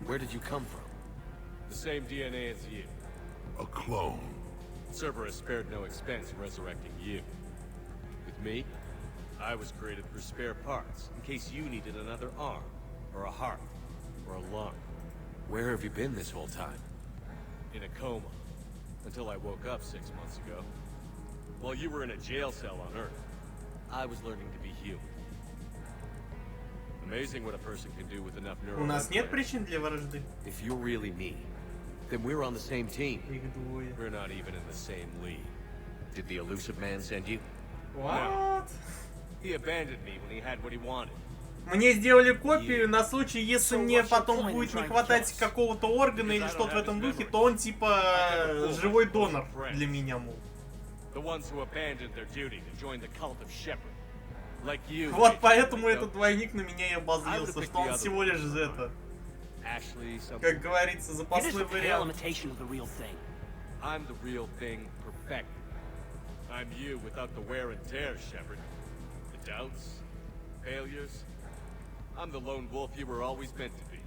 Where did you come from? The same DNA as you. A clone. Cerberus spared no expense in resurrecting you. With me, I was created for spare parts, in case you needed another arm, or a heart, or a lung. Where have you been this whole time? In a coma, until I woke up 6 months ago. While you were in a jail cell on Earth, I was learning to be human. Amazing what a person can do with enough neural. У нас нет причин для вражды. If you're really me, then we're on the same team. We're not even in the same league. Did the elusive man send you? What? No. He abandoned me when he had what he wanted. Мне сделали копию на случай, если мне потом будет не хватать какого-то органа или что-то в этом духе, то он типа живой донор для меня, мол. The ones who abandoned their duty to join the cult of Shepard. Like you. Вот поэтому этот двойник на меня и обозлился, что он всего лишь это, как говорится, запасной вариант. I'm the real thing perfected. I'm you without the wear and tear, Shepard. The doubts, failures. I'm the lone wolf you were always meant to be.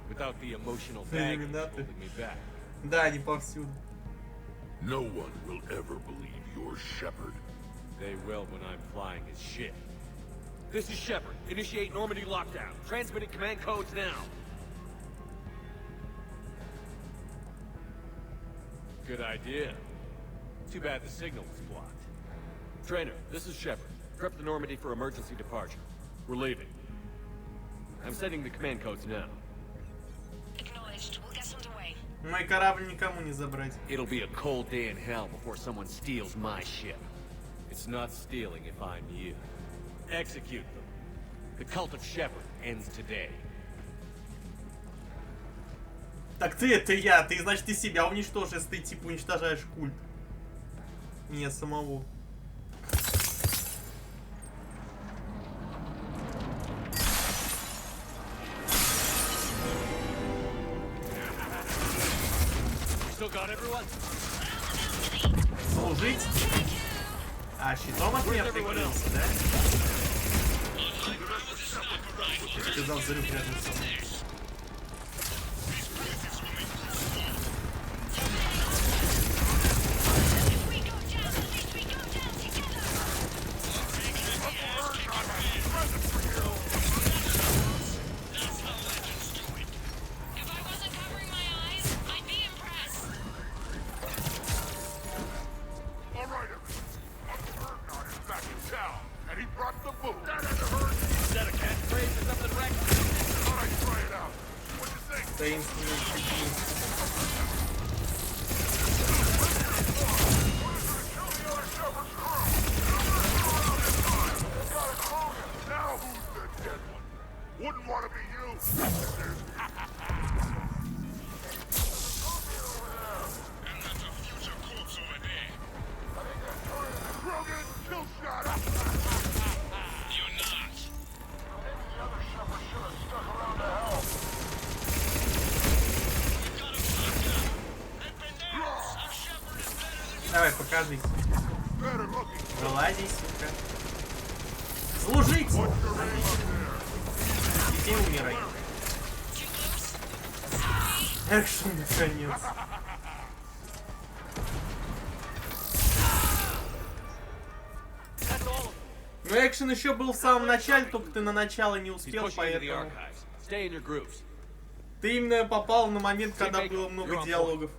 Without the emotional baggage holding me back. Да, не повсюду. No one will ever believe you're Shepard. They will when I'm flying his ship. This is Shepard. Initiate Normandy lockdown. Transmitting command codes now. Good idea. Too bad the signal was blocked. Trainer, this is Shepard. Prep the Normandy for emergency departure. We're leaving. I'm sending the command codes now. Acknowledged. We'll get underway. Мой корабль никому не забрать. It'll be a cold day in hell before someone steals my ship. It's not stealing if I'm you. Execute them. The cult of Shepard ends today. Так ты это я, ты значит ты себя уничтожишь, если ты типа уничтожаешь культ. Не самого. Служить? А, щитом от меня прикрылся, да? Я сказал, взрыв рядом со мной. Давай, покажись. Вылази, сука. Служить! Теперь умирай. Экшен, наконец. Но экшен еще был в самом начале, только ты на начало не успел, поэтому... Ты именно попал на момент, когда было много диалогов.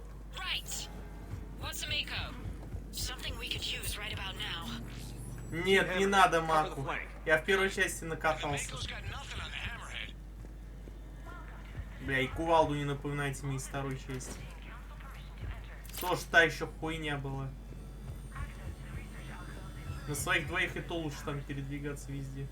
Нет, не надо Маку. Я в первой части накатался. Бля, и кувалду не напоминайте мне из второй части. Тоже та еще хуйня была. На своих двоих и то лучше там передвигаться везде.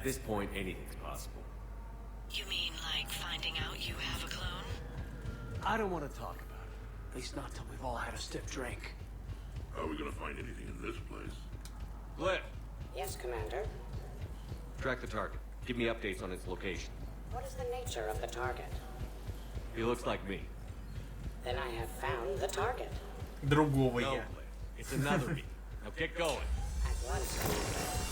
this point, anything's possible. You mean like finding out you have a clone? I don't want to talk about it. At least not till we've all had a stiff drink. How are we gonna find anything in this place? Cliff, Yes, Commander. track the target. Give me updates on its location. What is the nature of the target? He looks like me. Then I have found the target. Другого No, я. Cliff. It's another me. Now get going. At once, Commander.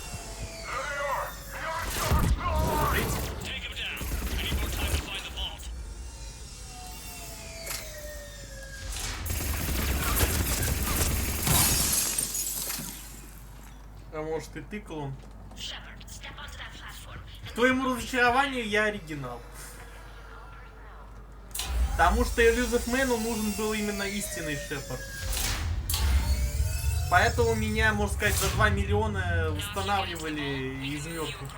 Take him down. I need more time to find the vault. А может и ты клон? Shepard, step onto that platform. К твоему разочарованию я оригинал. Потому что Элизабет Мэну нужен был именно истинный Шепард. Поэтому меня, можно сказать, за 2 миллиона восстанавливали из мертвых.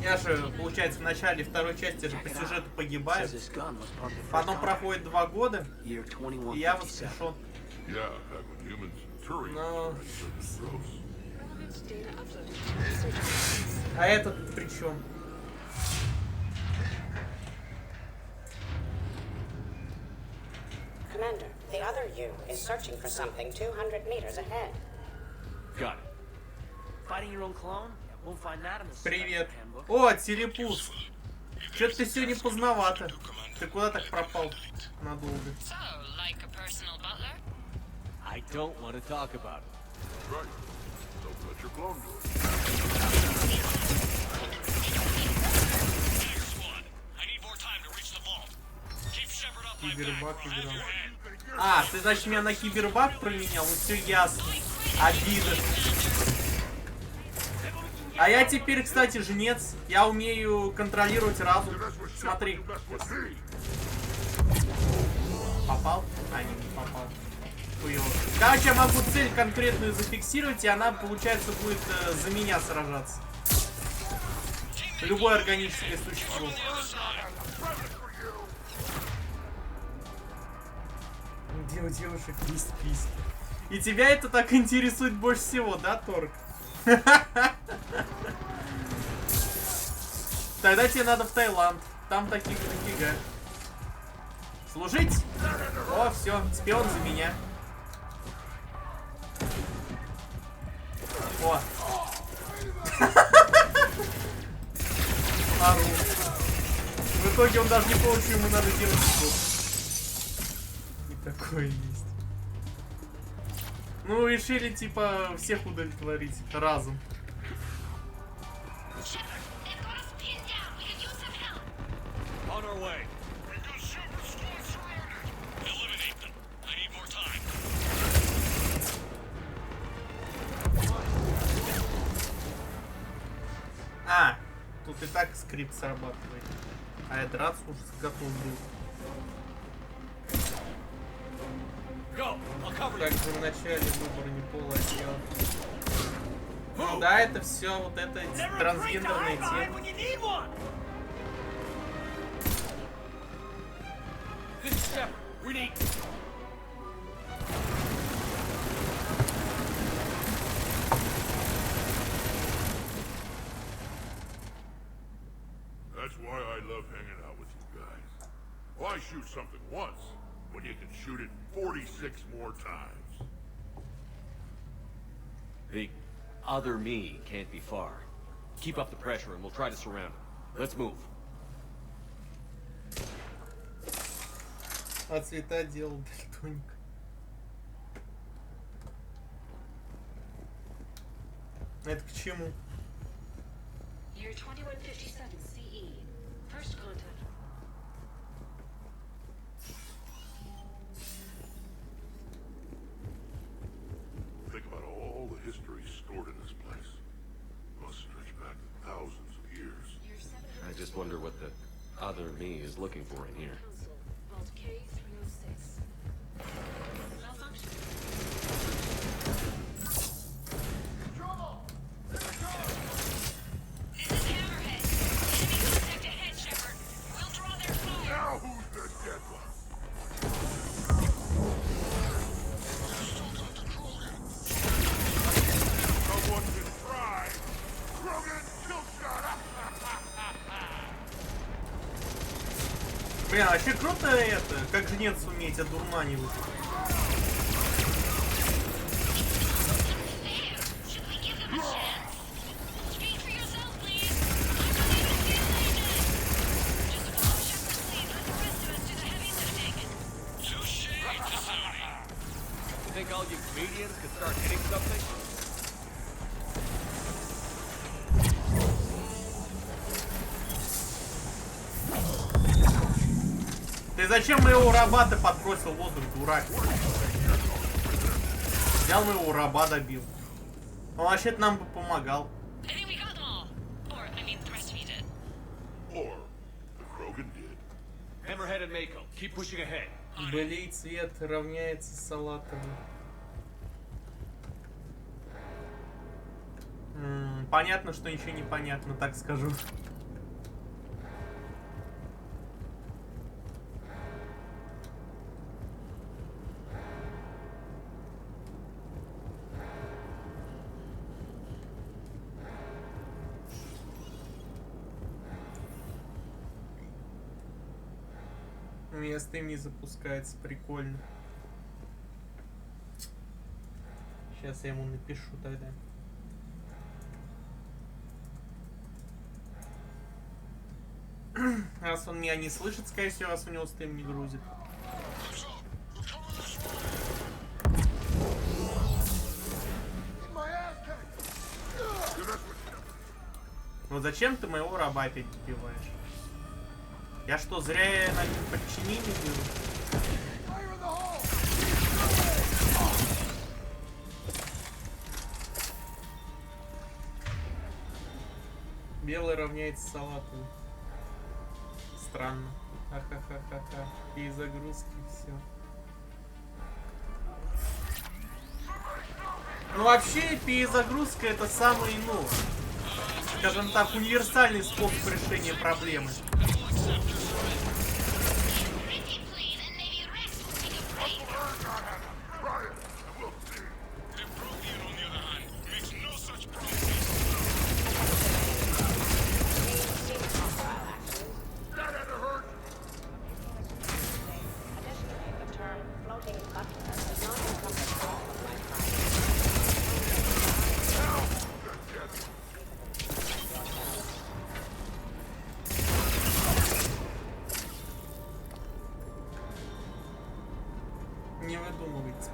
Я же, получается, в начале второй части же по сюжету погибаю. Потом проходит 2 года, и я воскрешен. Но... А этот при чем? Commander, the other you is searching for something 200 meters ahead. Got it. Fighting your own clone? Won't find that in the Привет. О, Телепус. Чё-то ты сегодня поздновато. Ты куда так пропал надолго? So, like a personal butler? I don't want to talk about it. Right. Don't let your clone do it. Squad, I need more time to reach the vault. Keep Shepard off my back. Кибербак or I have играл. your head. А, ты, значит, меня на кибербак променял? Вот все ясно. Обида. А я теперь, кстати, жнец. Я умею контролировать разум. Смотри. Попал? А, не попал. Хуёво. Короче, я могу цель конкретную зафиксировать, и она, получается, будет за меня сражаться. Любое органическое существо. Где у девушек есть письки? И тебя это так интересует больше всего, да, Торг? Тогда тебе надо в Таиланд. Там таких дофига. Служить? О, все, теперь он за меня. О. Ору. В итоге он даже не понял, что ему надо делать. И такое есть. Ну, решили, типа, всех удовлетворить разом. On our way. We got Shepard squad surrounded. Eliminate them. I need more time. А, тут и так скрипт срабатывает. А я драться уже готов был. Как же в начале выбора не пола одела. Ну да, это все вот это трансгендерная тема. That's why I love hanging out with you guys. Why shoot something once when you can shoot it 46 more times? The other me can't be far. Keep up the pressure and we'll try to surround him. Let's move. А цвета делал дальтоник. Это к чему? Year 2157 CE. First contact. Think about all the history stored in this place. Must stretch back thousands of years. I just wonder what the other me is looking for in here. Vault K306. Malfunction. This is Hammerhead. Enemy contact ahead, Shepard. We'll draw their fire. Now who's the dead one? Блин, вообще круто это, как жнец уметь одурманивать. Think all you comedians could start hitting something? Ты зачем моего раба-то подбросил в воздух, дурак? Взял моего раба, добил. Он вообще-то нам бы помогал. Hammerhead and Mako, keep pushing ahead. Блей цвет равняется салатовый. Понятно, что ничего не понятно, так скажу. У меня стрим не запускается, прикольно. Сейчас я ему напишу тогда. Раз он меня не слышит, скорее всего, раз у него стрим не грузит. Вот зачем ты моего раба опять добиваешь? Я что, зря на подчинении был? Белый равняется салату. Странно. Ха-ха-ха-ха-ха. Перезагрузки, все. Ну вообще перезагрузка это самый, ну, скажем так, универсальный способ решения проблемы.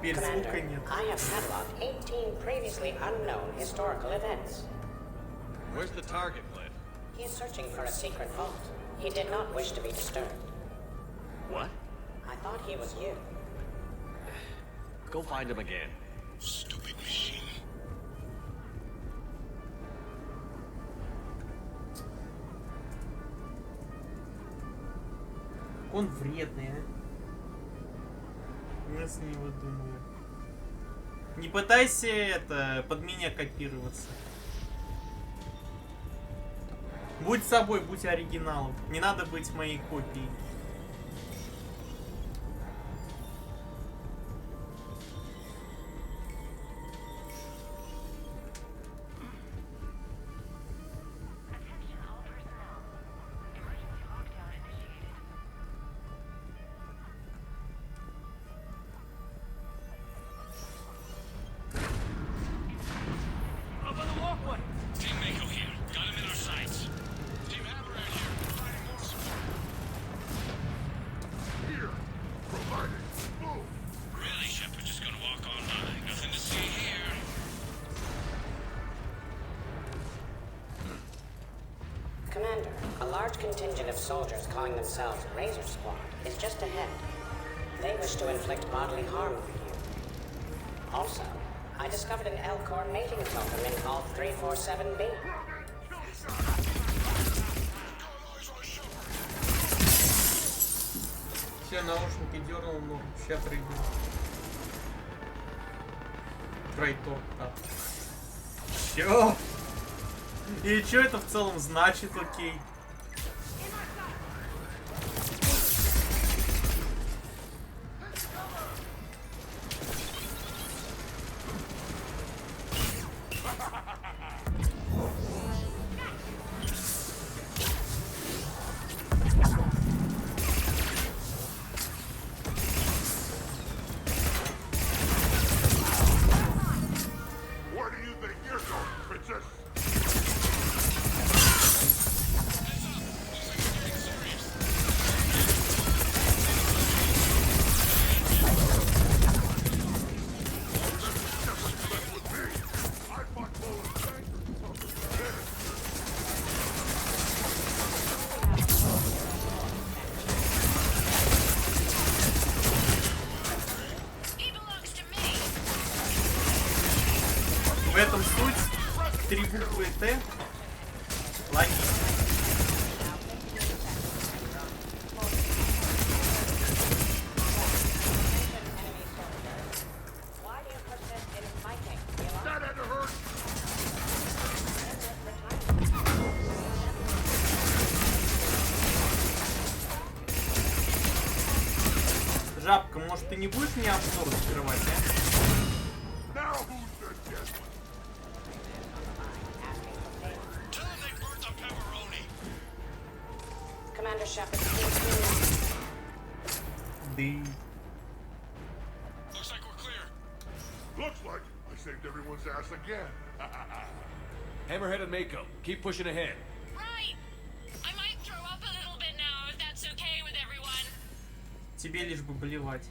Commander, I have cataloged 18 previously unknown historical events. Where's the target, Lid? He is searching for a secret vault. He did not wish to be disturbed. What? I thought he was you. Go find him again. Stupid machine. Он вредный, а? Мысли не выдумываю. Не пытайся это под меня копироваться. Будь собой, будь оригиналом. Не надо быть моей копией. Commander, a large contingent of soldiers calling themselves Razor Squad is just ahead. They wish to inflict bodily harm on you. Also, I discovered an L-Core mating totem in Vault 347B. Все наушники дернул, но сейчас прыгну. Трайтор. Чё? И что это в целом значит, окей? В этом суть. 3 буквы Т. Логично. Жабка, может, ты не будешь мне обзор закрывать, а? Commander Shepard, Looks like we're clear. Looks like I saved everyone's ass again. Hammerhead and Mako, keep pushing ahead. Right. I might throw up a little bit now, if that's okay with everyone. Тебе лишь бы блевать.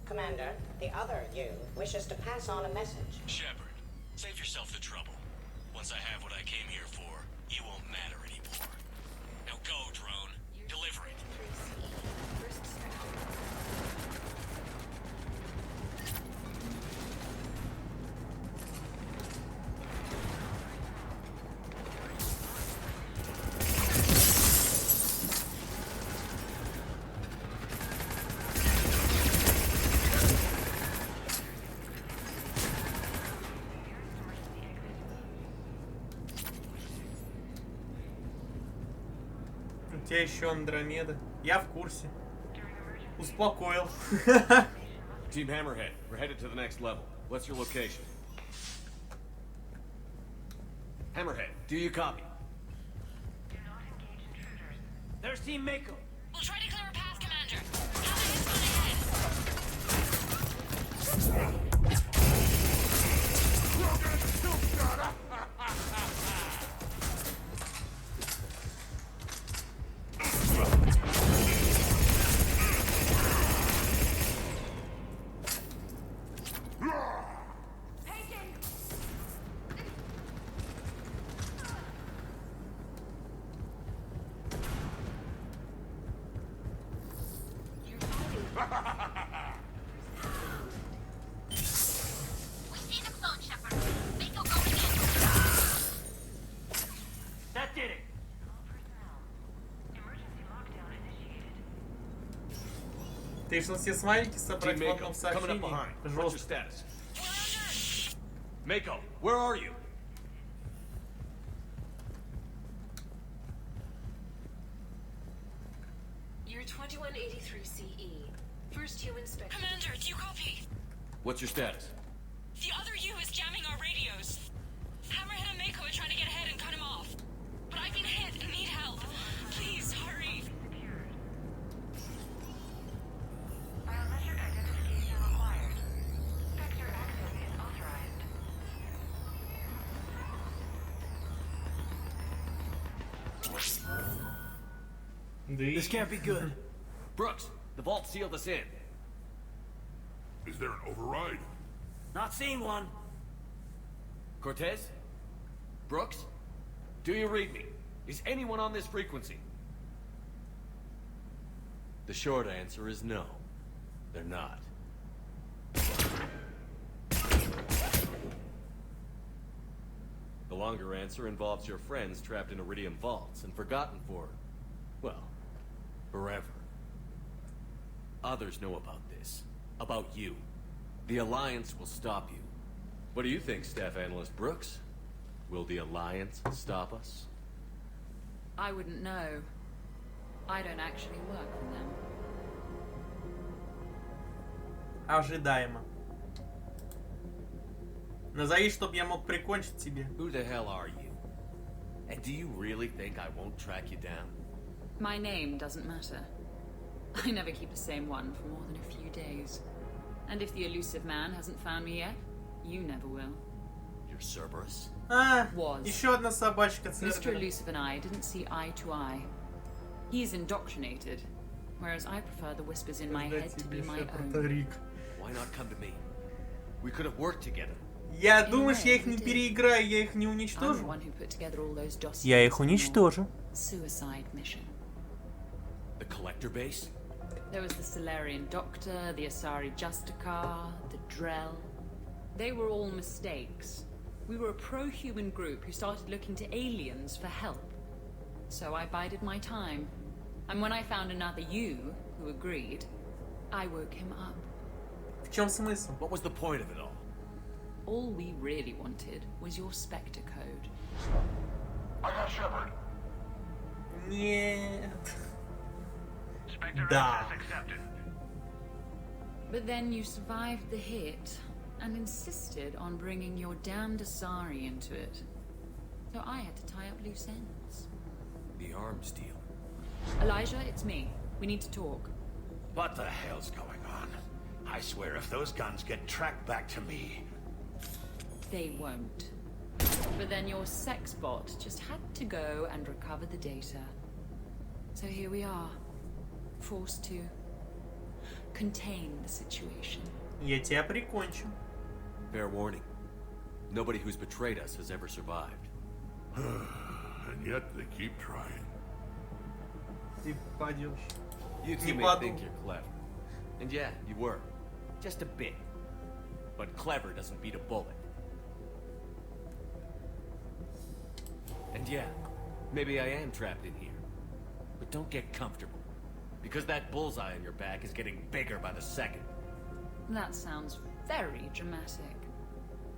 Commander, the other you wishes to pass on a message. Shepard, save yourself the trouble. Once I have what I came here for, you won't matter anymore. Now go, drone. Deliver it. У тебя еще Андромеда. Я в курсе. Успокоил. Team Hammerhead, we're headed to the next level. What's your location? Hammerhead, do you copy? There's Team Mako. We'll try to clear a path, Commander. Have a ahead. That did it. Ты решил все смайлики собрать в одном сообщении? What's your status? Mako, where are you? Year 2183 CE. First human spectrum. Commander, do you copy? What's your status? The other U is jamming our radios. Hammerhead and Mako are trying to get ahead and cut him off. But I've been hit and need help. Please, hurry. Biometric identification required. Vector access is authorized. This can't be good. Brooks, the vault sealed us in. Is there an override? Not seeing one. Cortez? Brooks? Do you read me? Is anyone on this frequency? The short answer is no. They're not. The longer answer involves your friends trapped in Iridium vaults and forgotten for, well, forever. Others know about this. About you. The Alliance will stop you. What do you think, Staff Analyst Brooks? Will the Alliance stop us? I wouldn't know. I don't actually work for them. Ожидаемо. Назови, чтобы я мог прикончить тебе. Who the hell are you? And do you really think I won't track you down? My name doesn't matter. I never keep the same one for more than a few days. And if the elusive man hasn't found me yet, you never will. You're Cerberus? Was. Еще одна собачка Mr. Цербера. Elusive and I didn't see eye to eye. He's indoctrinated, whereas I prefer the whispers in my head to be my own. Why not come to me? We could have worked together. Я думаешь, я их не переиграю, я их не I'm the уничтожу? one who put together all those dossiers. Я их уничтожу. Suicide mission. The collector base? There was the Solarian Doctor, the Asari Justicar, the Drell. They were all mistakes. We were a pro-human group who started looking to aliens for help. So I bided my time. And when I found another you who agreed, I woke him up. В чем смысл? What was the point of it all? All we really wanted was your Spectre code. I got Shepard. Нет. Spectre Да. access accepted. But then you survived the hit and insisted on bringing your damned Asari into it. So I had to tie up loose ends. The arms deal. Elijah, it's me. We need to talk. What the hell's going on? I swear if those guns get tracked back to me... They won't. But then your sex bot just had to go and recover the data. So here we are. Forced to contain the situation. Я тебя прикончу. Fair warning. Nobody who's betrayed us has ever survived. And yet they keep trying. Ты падешь. You two may think you're clever. And yeah, you were. Just a bit. But clever doesn't beat a bullet. And yeah, maybe I am trapped in here. But don't get comfortable. Because that bullseye on your back is getting bigger by the second. That sounds very dramatic.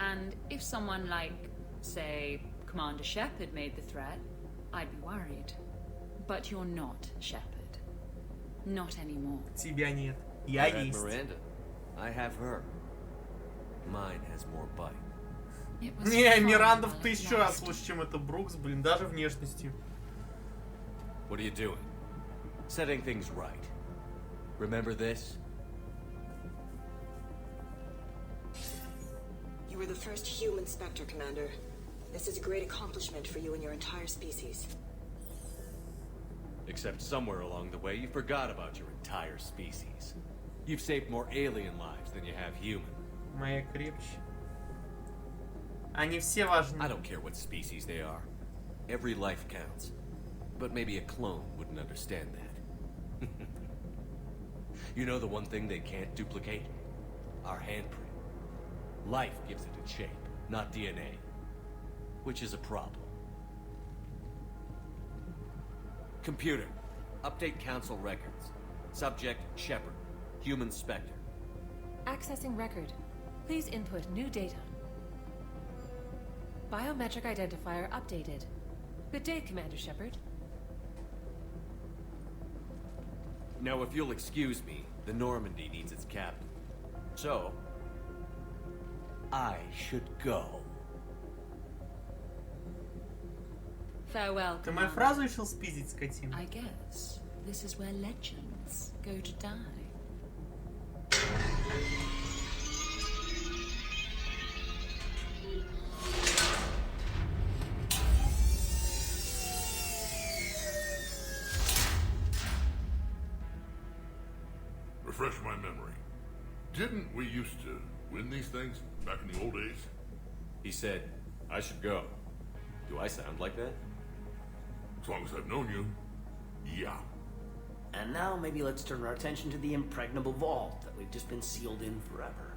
And if someone like, say, Commander Shepard made the threat, I'd be worried. But you're not Shepard. Not anymore. Тебя нет. Я You had есть. Miranda. I have her. Mine has more bite. Не, Миранда в 1000 раз лучше, чем это Брукс, блин, даже внешностью. What are you doing? Setting things right. Remember this? You were the first human Spectre, Commander. This is a great accomplishment for you and your entire species. Except somewhere along the way you forgot about your entire species. You've saved more alien lives than you have human. Моя крепче. Они все важны. I don't care what species they are. Every life counts. But maybe a clone wouldn't understand that. You know the one thing they can't duplicate? Our handprint. Life gives it its shape, not DNA. Which is a problem. Computer, update Council records. Subject, Shepard. Human Spectre. Accessing record. Please input new data. Biometric identifier updated. Good day, Commander Shepard. Now, if you'll excuse me, the Normandy needs its captain. So, I should go. Farewell, Ты мою фразу решил спиздить, скотина? I guess this is where legends go to die. Refresh my memory. Didn't we used to win these things back in the old days? He said, I should go. Do I sound like that? As long as I've known you, yeah. And now maybe let's turn our attention to the impregnable vault that we've just been sealed in forever.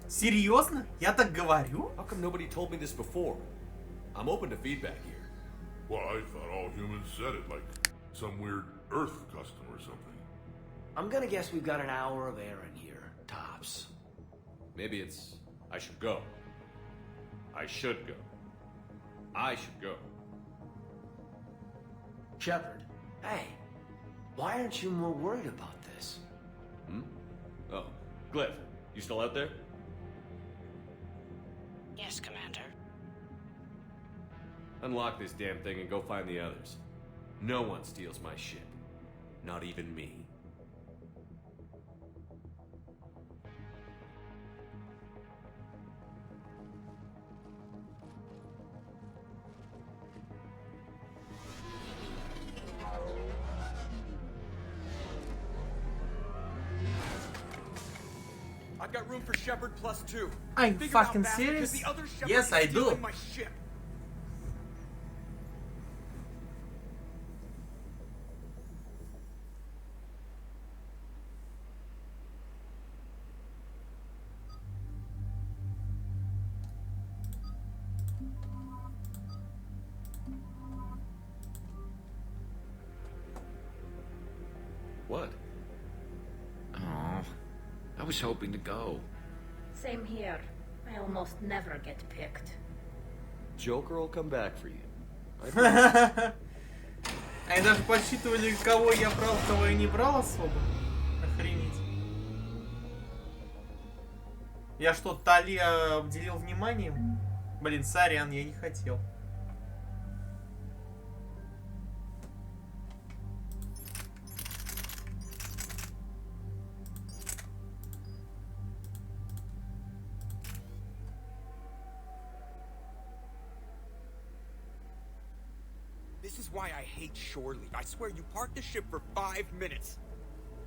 Серьезно? Я так говорю? How come nobody told me this before? I'm open to feedback here. Well, I thought all humans said it like some weird Earth custom or something. I'm gonna guess we've got an hour of air in here, tops. Maybe it's, I should go. I should go. I should go. Shepard, hey, why aren't you more worried about this? Hmm? Oh, Glyph, you still out there? Yes, Commander. Unlock this damn thing and go find the others. No one steals my ship. Not even me. I've got room for Shepard +2. Are you Figure fucking out fast, because serious? the other Shepard Yes, is I do. stealing my ship. I was hoping to go. Same here. I almost never get picked. Joker will come back for you. Они даже подсчитывали, кого я брал, кого я не брал особо. Охренеть. Я что, Тали обделил вниманием? Блин, сорян, я не хотел. This is why I hate shore leave. I swear you parked the ship for 5 minutes.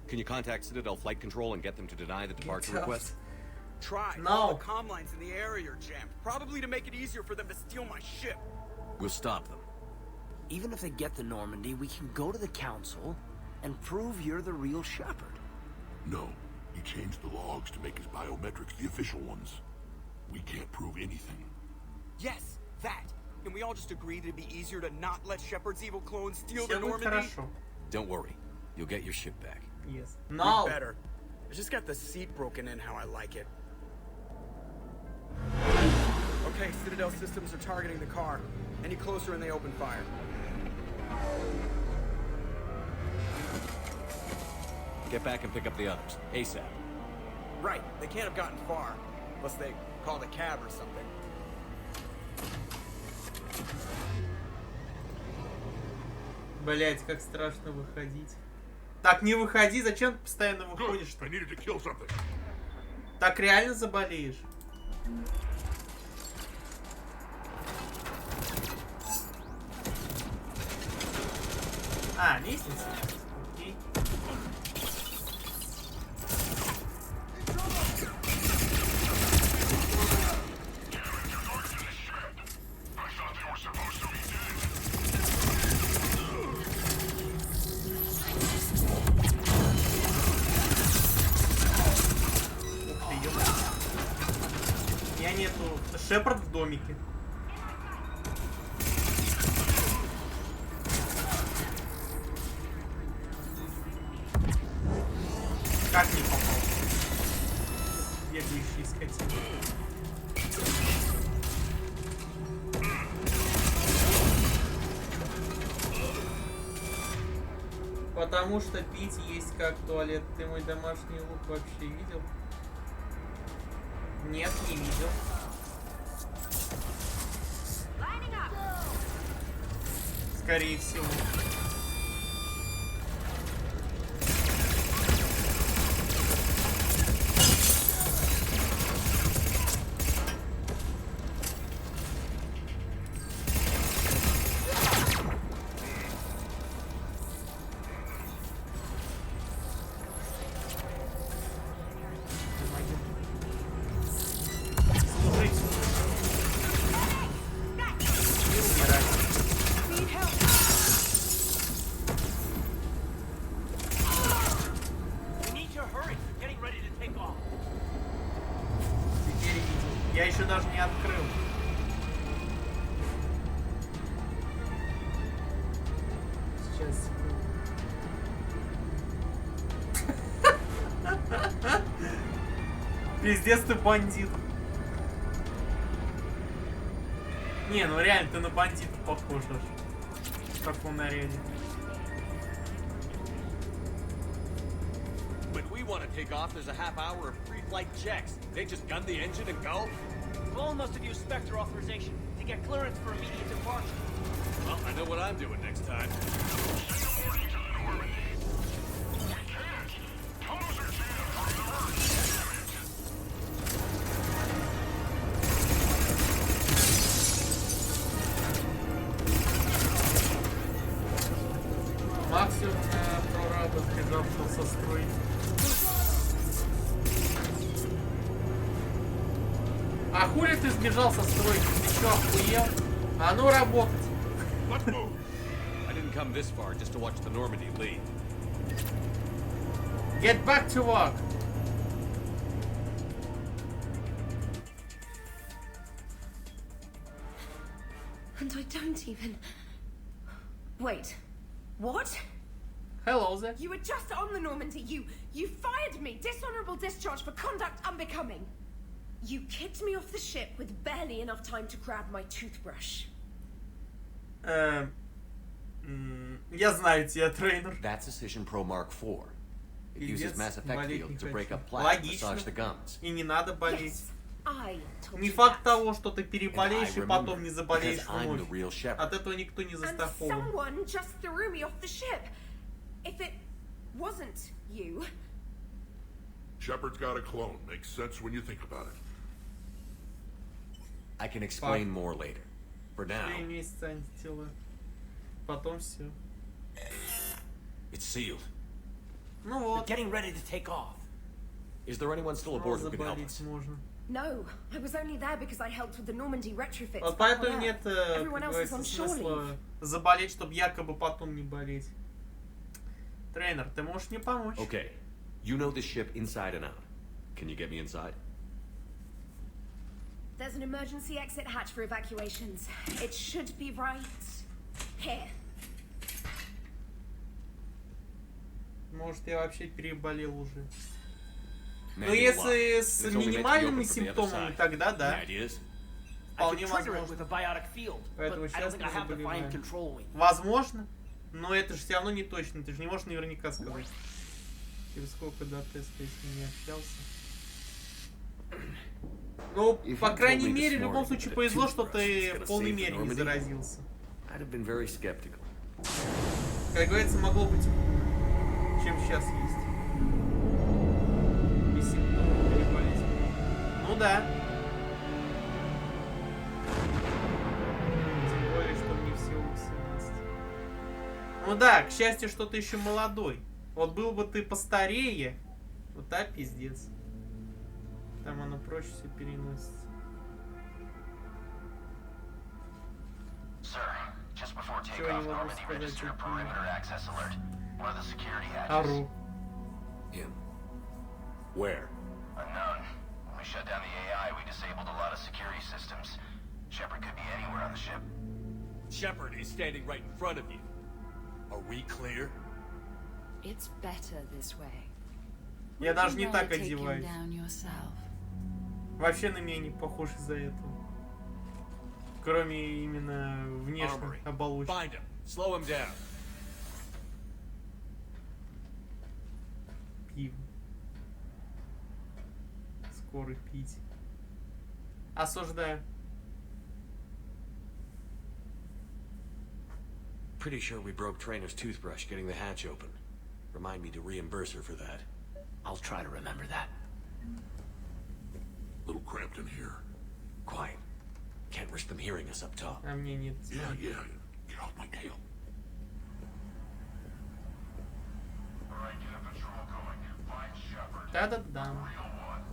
Can you contact Citadel Flight Control and get them to deny the departure request? Try. No. All the comm lines in the area are jammed. Probably to make it easier for them to steal my ship. We'll stop them. Even if they get the Normandy, we can go to the council and prove you're the real Shepard. No. He changed the logs to make his biometrics the official ones. We can't prove anything. Yes, that. Can we all just agree that it'd be easier to not let Shepard's evil clone steal the Все будет Normandy? хорошо. Don't worry. You'll get your ship back. Yes. We No. better. I just got the seat broken in how I like it. Okay, Citadel systems are targeting the car. Any closer and they open fire. Get back and pick up the others. ASAP. Right, they can't have gotten far. Unless they called a cab or something. Блять, как страшно выходить. Так, не выходи, зачем ты постоянно выходишь-то? Так реально заболеешь? А, лестница? Окей. Я нету. Шепард в домике. Как не попал? Бегающий скотина. Потому что пить есть как туалет. Ты мой домашний лук вообще видел? Нет, не видел. Скорее всего. Я еще даже не открыл. Сейчас. Пиздец, ты бандит. Не, ну реально, ты на бандита похож аж. В таком наряде. When we want to take off, there's a half hour of pre-flight checks. They just gun the engine and go? Clone must have used Spectre authorization to get clearance for immediate departure. Well, I know what I'm doing next time. Максимум прораба, сбежавшего со стройки. А хули ты сбежал со стройки? Ты чё, охуел? А ну работать! I didn't come this far just to watch the Normandy leave. Get back to work! And I don't even... Wait. What? Hello there. You were just on the Normandy. You fired me. Dishonorable discharge for conduct unbecoming. You kicked me off the ship with barely enough time to grab my toothbrush. Я знаю тебя, тренер. That's Decision Pro Mark IV. It uses Mass Effect болеть field не to хочу. break up plaque, Логично. massage the gums. И не надо болеть. I told Не you факт that. того, что ты переболеешь And I и потом remember, не заболеешь because I'm the вновь. real shepherd. От этого никто не And застрахован. someone just threw me off the ship. If it wasn't you, Shepard's got a clone. Makes sense when you think about it. I can explain more later. For now, 4 месяца антитела. Потом все. it's sealed. Ну вот. Getting ready to take off. Is there anyone still aboard who can help us? Заболеть можно. no. I was only there because I helped with the Normandy retrofits. Вот back поэтому on нет, Earth. как Everyone else is говорится, on shore leave. смысла заболеть, чтобы якобы потом не болеть. Тренер, ты можешь мне помочь? Okay, you know this ship inside and out. Can you get me inside? There's an emergency exit hatch for evacuations. It should be right here. Может, я вообще переболел уже. Ну, Manual если lock. с It's only meant to be минимальными opened from the other симптомами, side. тогда да. Any ideas? I Вполне can trigger it возможно. with a biotic field, Поэтому but I don't сейчас think мы I have the fine заболеваем. control. Возможно, но это же все равно не точно. Ты же не можешь наверняка сказать. Через сколько до теста, если не общался. Ну, по крайней мере, в любом случае повезло, что ты в полной мере не заразился. I'd have been very skeptical. Как говорится, могло быть, чем сейчас есть. Без симптомов переболеть. Ну да. Тем более, что мне всего 18. Ну да, к счастью, что ты еще молодой. Вот был бы ты постарее, вот так пиздец. Там оно проще все переносится. Sir, just before Чего не takeoff, могу Normandy сказать, registered a это perimeter access alert. One of the security hatches. Ору. Him. Where? Unknown. When we shut down the AI, we disabled a lot of security systems. Shepard could be anywhere on the ship. Shepard is standing right in front of you. Are we clear? It's better this way. Я даже не так Take him одеваюсь. down yourself. Вообще на меня не похож из-за этого. Кроме именно внешней оболочки. Find him. Slow him down. Пиво. Скоро пить. Осуждаю. Pretty sure we broke Trainer's toothbrush getting the hatch open. Remind me to reimburse her for that. I'll try to remember that. Little cramped in here. Quiet. Can't risk them hearing us up top. А мне нет. Yeah. Get off my tail. Alright, get a patrol going. Find Shepard. Да-да-да. Real one.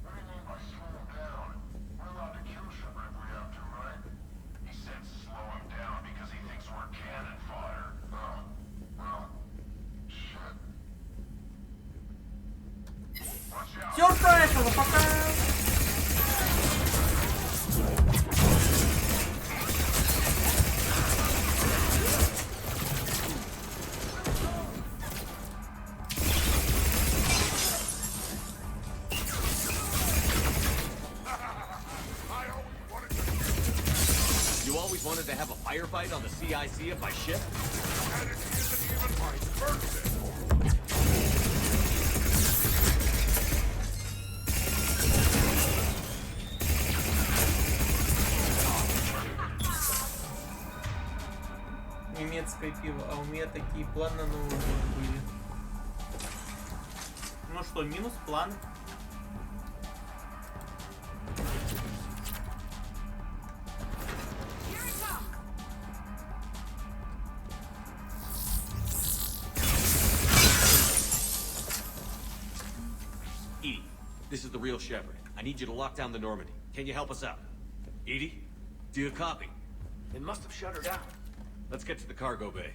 What do you mean by slow him down? We're allowed to kill Shepard if we have to, right? He said slow him down because he thinks we're cannon fodder. Oh, well, shit. Watch out. Все, поехало, пока! You always wanted to have a firefight on the CIC of my ship? And it isn't even my birthday. Немецкое пиво, а у меня такие планы на Новый год были. Ну что, минус план. Edie, this is the real Shepard. I need you to lock down the Normandy. Can you help us out? Edie, do you copy? It must have shut her down. Let's get to the cargo bay.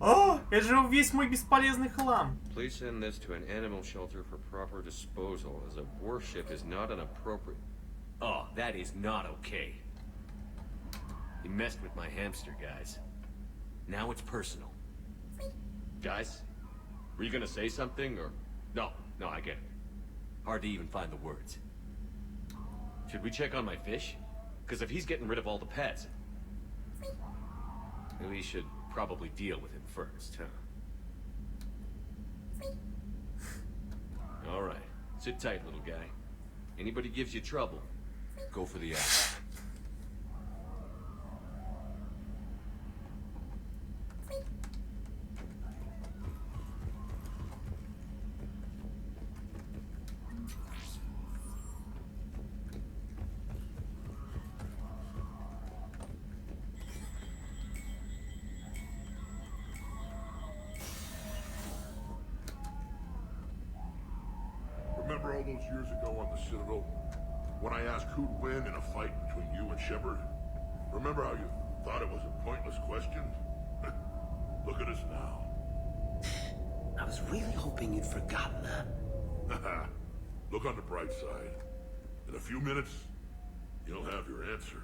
О, это же весь мой бесполезный хлам. Please send this to an animal shelter for proper disposal, as a warship is not an appropriate... Oh, that is not okay. He messed with my hamster, guys. Now it's personal. Guys, were you gonna say something, or... No, I get it. Hard to even find the words. Should we check on my fish? Because if he's getting rid of all the pets... We should probably deal with him first, huh? All right. Sit tight, little guy. Anybody gives you trouble, go for the axe. Remember all those years ago on the Citadel? When I asked who'd win in a fight between you and Shepard? Remember how you thought it was a pointless question? Look at us now. I was really hoping you'd forgotten that. Look on the bright side. In a few minutes, you'll have your answer.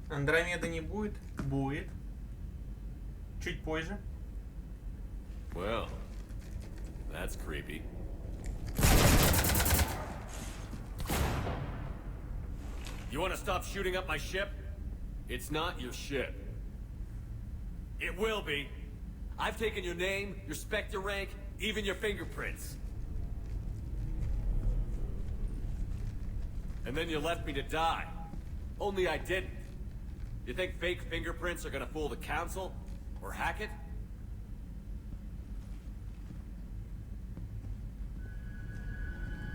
Андромеда не будет? Будет. Чуть позже. Well, that's creepy. You want to stop shooting up my ship? It's not your ship. It will be. I've taken your name, your Spectre rank, even your fingerprints. And then you left me to die. Only I didn't. You think fake fingerprints are gonna fool the Council? Or hack it?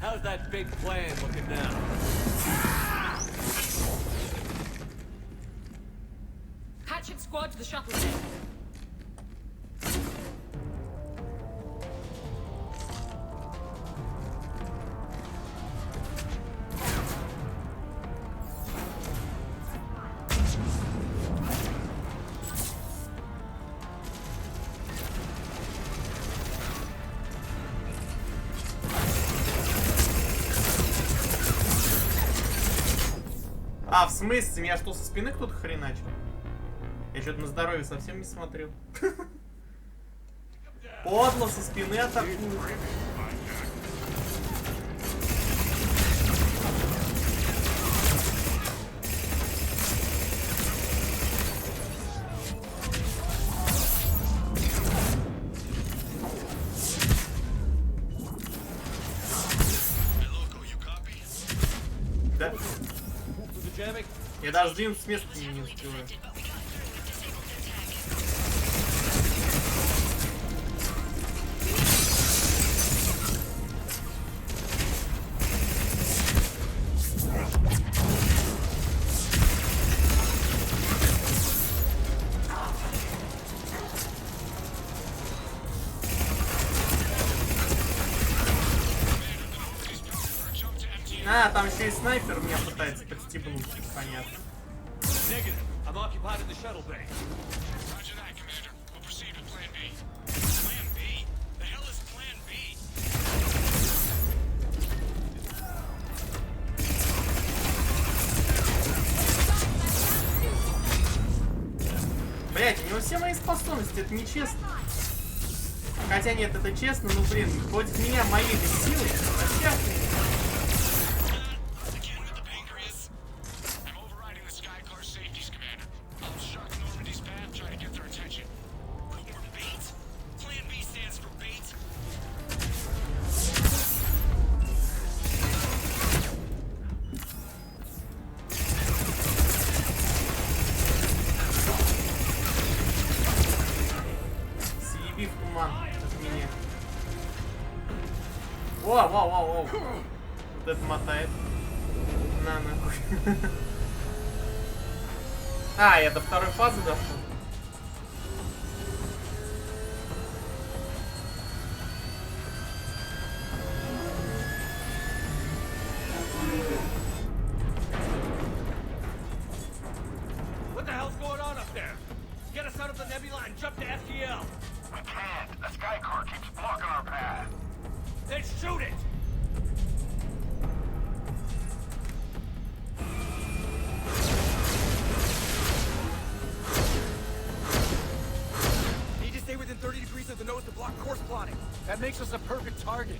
How's that big plan looking now? Hatchet squad to the shuttle deck. А, в смысле? Меня что, со спины кто-то хреначил? Я что-то на здоровье совсем не смотрел. Подло, со спины атакуют. Да. Я даже сдвинуться с места не успеваю. А, там еще и снайпер меня пытается подстебнуть, понятно. Negative. I'm occupied in the shuttle bay. Roger that, Commander. We'll proceed with Plan B. Plan B? The hell is Plan B? Блять, у него все мои способности, это нечестно. Хотя нет, это честно, но блин, против меня мои силы. Зачем? Воу. Вот это мотает. На нахуй. А, я до второй фазы дошел. What the hell's going on up there? Get us out of the nebula and jump to FTL. We can't. A Then shoot it! Need to stay within 30 degrees of the nose to block course plotting. That makes us a perfect target.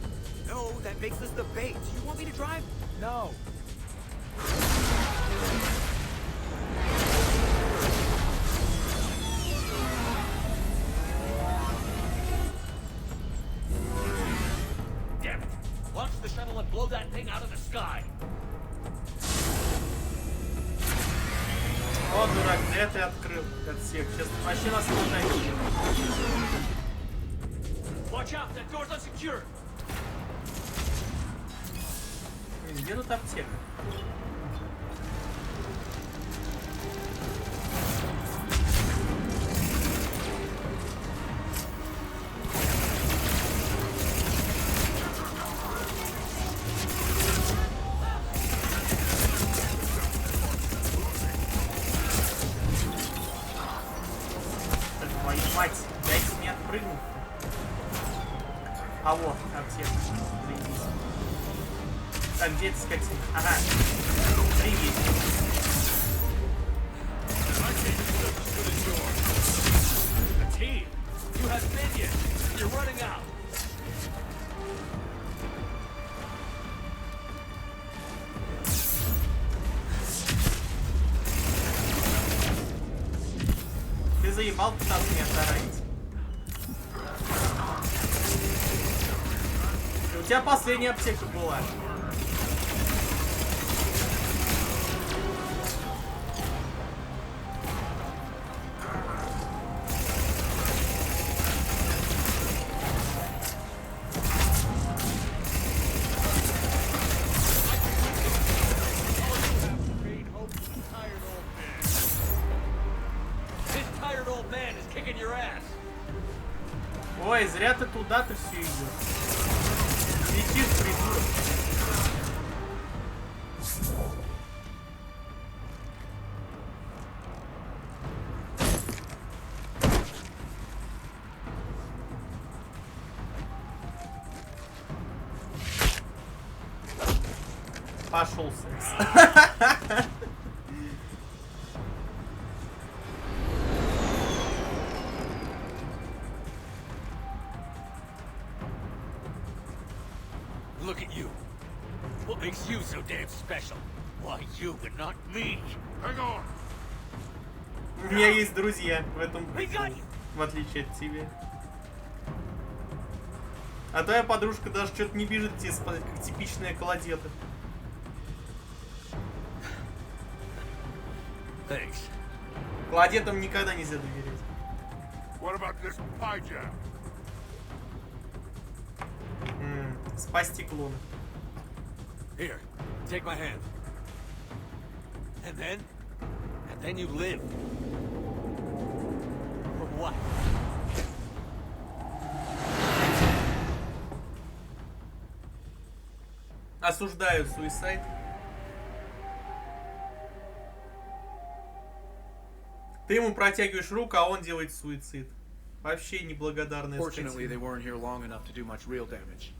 No, that makes us the bait. Do you want me to drive? No. Damn it! Launch the shuttle and blow that thing out of the sky. О, дурак, зря ты открыл отсек. Сейчас вообще нас хватает. Watch out, that door's unsecured. Где тут аптека? Твою мать, дайте мне отпрыгнуть. А вот, аптека. Заебись. Так, где эта скотина? Ага. Привет. Team, you have minions. You're running out. Ты заебал пытаться меня таранить. У тебя последняя аптека была. Ой, зря ты туда-то все идешь. Летишь, придурок. Пошел секс. Look at you. What makes you so damn special? Why you but not me? Hang on. У меня есть друзья в этом приколе, в отличие от тебя. А твоя подружка даже что-то не бежит тебе спать, как типичная кладета. Thanks. Кладетам никогда нельзя доверять. What about this pie jam? Спасти клона. Here, take my hand. And then you live. For what? Осуждаю суицид. Ты ему протягиваешь руку, а он делает суицид. Вообще неблагодарная Fortunately, they скотина. weren't here long enough to do much real damage.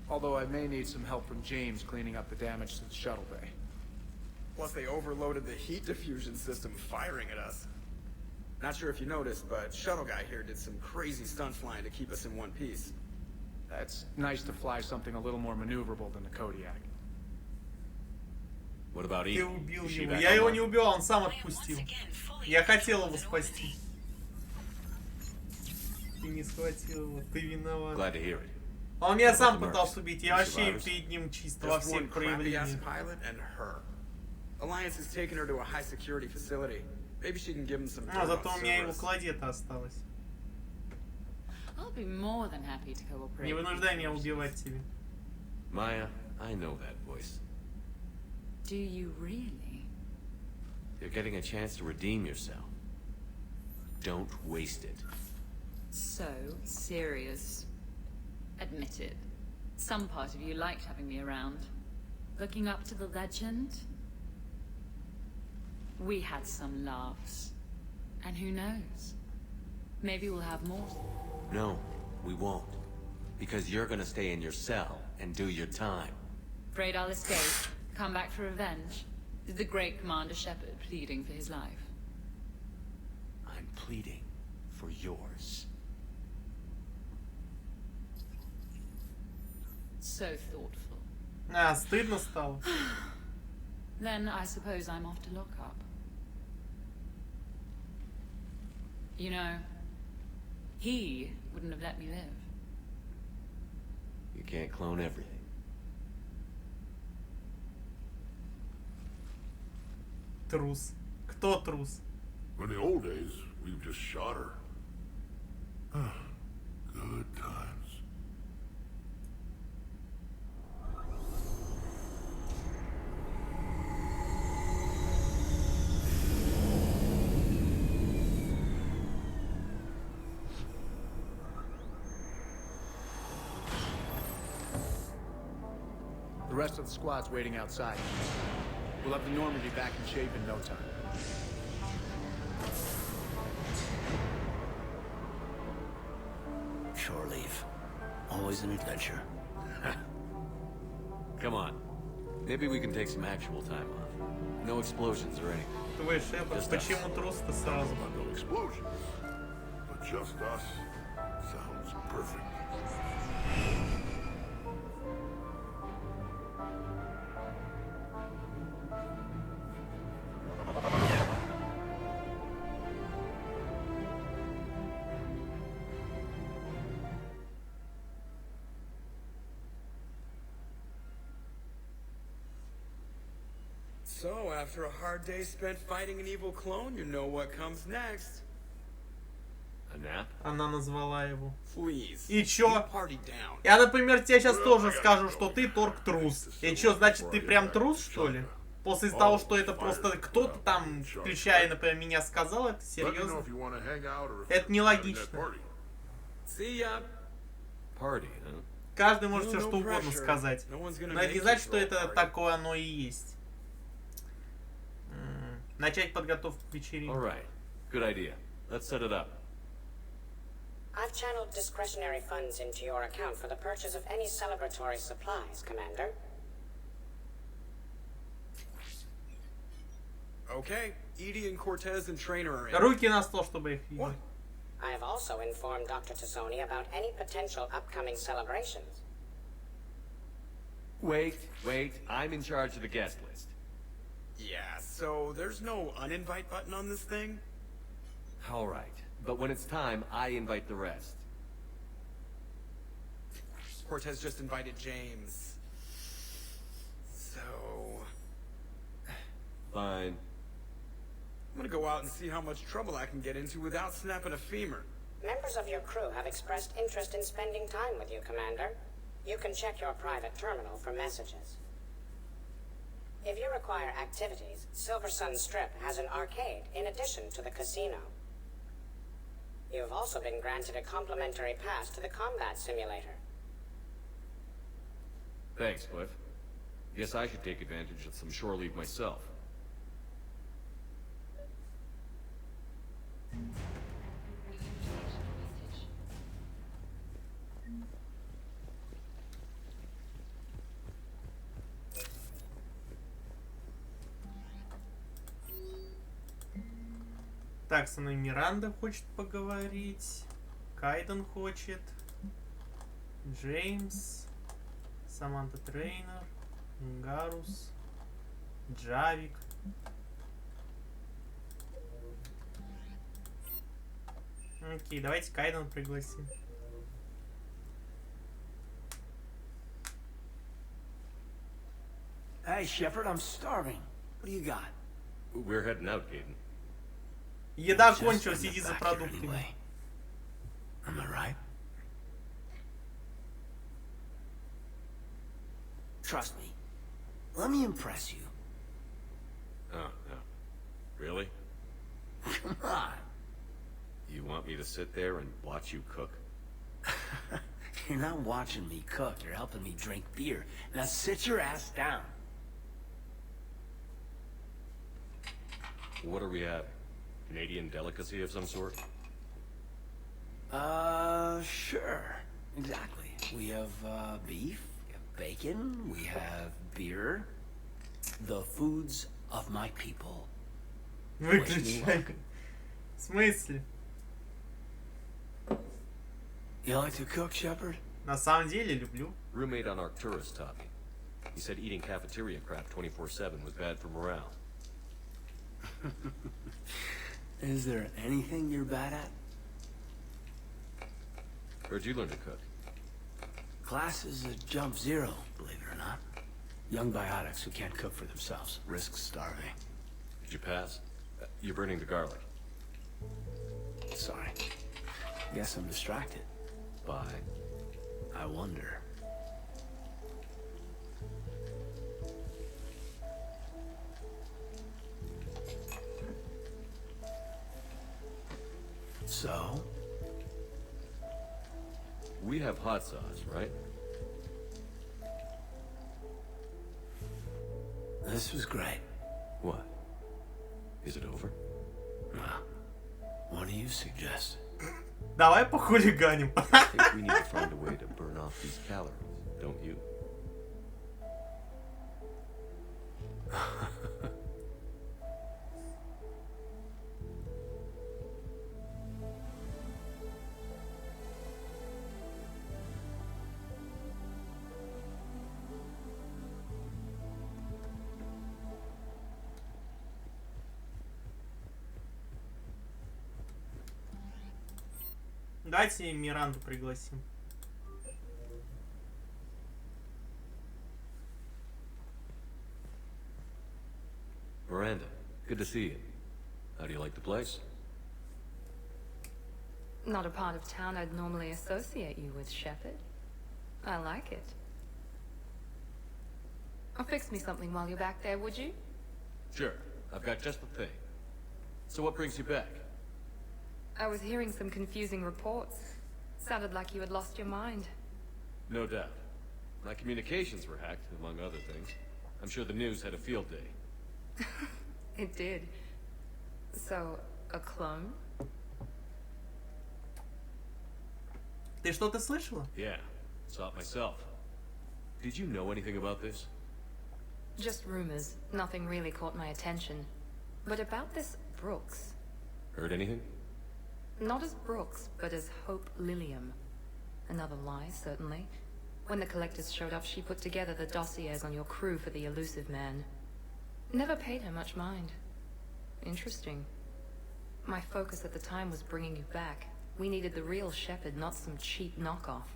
Although I may need some help from James cleaning up the damage to the shuttle bay. Plus they overloaded the heat diffusion system firing at us. Not sure if you noticed, but Shuttle Guy here did some crazy stunt flying to keep us in one piece. It's nice to fly something a little more maneuverable than the Kodiak. What about Ты Ethan? убил Is she его. back Я его online? не убил, он сам отпустил. Я хотел его спасти. Ты не схватил его, ты виноват. Glad to hear it. Он меня сам About the пытался mercs. убить, я You вообще survivors? перед ним чисто во Just всех one crappy-ass проявлениях. pilot and her. Alliance is taking her to a high-security facility. Maybe she can give him some А, dirt зато on у меня его Cerberus. кладета осталось. I'll be more than happy to cooperate. Не вынуждай меня убивать тебя. Maya, I know that voice. Do you really? You're getting a chance to redeem yourself. Don't waste it. So serious. Admit it. Some part of you liked having me around. Looking up to the legend. We had some laughs. And who knows? Maybe we'll have more. No, we won't. Because you're gonna stay in your cell and do your time. Afraid I'll escape, come back for revenge. Is the great Commander Shepard pleading for his life? I'm pleading for yours. So thoughtful. А, стыдно стало. Then I suppose I'm off to lock up. You know, he wouldn't have let me live. You can't clone everything. Трус. Кто трус? In the old days, we've just shot her. Good times. The rest of the squad's waiting outside. We'll have the Normandy back in shape in no time. Shore leave. Always an adventure. Come on. Maybe we can take some actual time off. No explosions or anything. Твой Шепард, почему трус-то сразу? No explosions. But just us sounds perfect. So, after a hard day spent fighting an evil clone, you know what comes next. A nap? Она назвала его. Please. И чё? Party down. Я, например, тебе сейчас тоже скажу, что ты торг трус. И чё, значит, ты прям трус, что ли? После того, что это просто кто-то там, включая, например, меня сказал, это серьезно? Это нелогично. See ya. Party, huh? Каждый может все что угодно сказать. Но это не значит, что это такое оно и есть. Начать подготовку к вечеринке. All right. Good idea. Let's set it up. I've channeled discretionary funds into your account for the purchase of any celebratory supplies, Commander. Okay, Edie and Cortez and Trainer are in. Руки на стол, чтобы их видеть. I have also informed Dr. Tassoni about any potential upcoming celebrations. Wait. I'm in charge of the guest list. Yeah, so there's no uninvite button on this thing? All right. But when it's time, I invite the rest. Cortez just invited James. So... Fine. I'm gonna go out and see how much trouble I can get into without snapping a femur. Members of your crew have expressed interest in spending time with you, Commander. You can check your private terminal for messages. If you require activities, Silver Sun Strip has an arcade in addition to the casino. You have also been granted a complimentary pass to the combat simulator. Thanks, Cliff. Guess I should take advantage of some shore leave myself. Так, со мной Миранда хочет поговорить. Кайден хочет. Джеймс. Саманта Трейнер. Гарус. Джавик. Окей, давайте Кайден пригласим. Hey, Shepard, I'm starving. What do you got? We're heading out, Gaten. Еда кончилась, иди за продуктами. Am I right? Trust me. Let me impress you. Oh, no. Really? Come on. You want me to sit there and watch you cook? You're not watching me cook. You're helping me drink beer. Now sit your ass down. What are we having? Canadian delicacy of some sort? Sure. Exactly. We have beef, we have bacon, we have beer. The foods of my people. Выключай. В смысле? You like to cook, Shepard? На самом деле люблю. Roommate on Arcturus taught me. He said eating cafeteria crap 24/7 was bad for morale. Is there anything you're bad at? Where'd you learn to cook? Class is a jump zero, believe it or not. Young biotics who can't cook for themselves risk starving. Did you pass? You're burning the garlic. Sorry. Guess I'm distracted. By? I wonder. So? We have hot sauce, right? This was great. What? Is it over? What do you suggest? Давай похулиганим. I think we need to find a way to burn off these calories, don't you? Давайте Миранду пригласим. Miranda, good to see you. How do you like the place? Not a part of town I'd normally associate you with, Shepard. I like it. Fix me something while you're back there, would you? Sure, I've got just the thing. So what brings you back? I was hearing some confusing reports. Sounded like you had lost your mind. No doubt. My communications were hacked, among other things. I'm sure the news had a field day. It did. So, a clone? Ты что-то слышала? Yeah, saw it myself. Did you know anything about this? Just rumors. Nothing really caught my attention. But about this Brooks. Heard anything? Not as Brooks, but as Hope Lilium. Another lie, certainly. When the collectors showed up, she put together the dossiers on your crew for the elusive man. Never paid her much mind. Interesting. My focus at the time was bringing you back. We needed the real Shepard, not some cheap knockoff.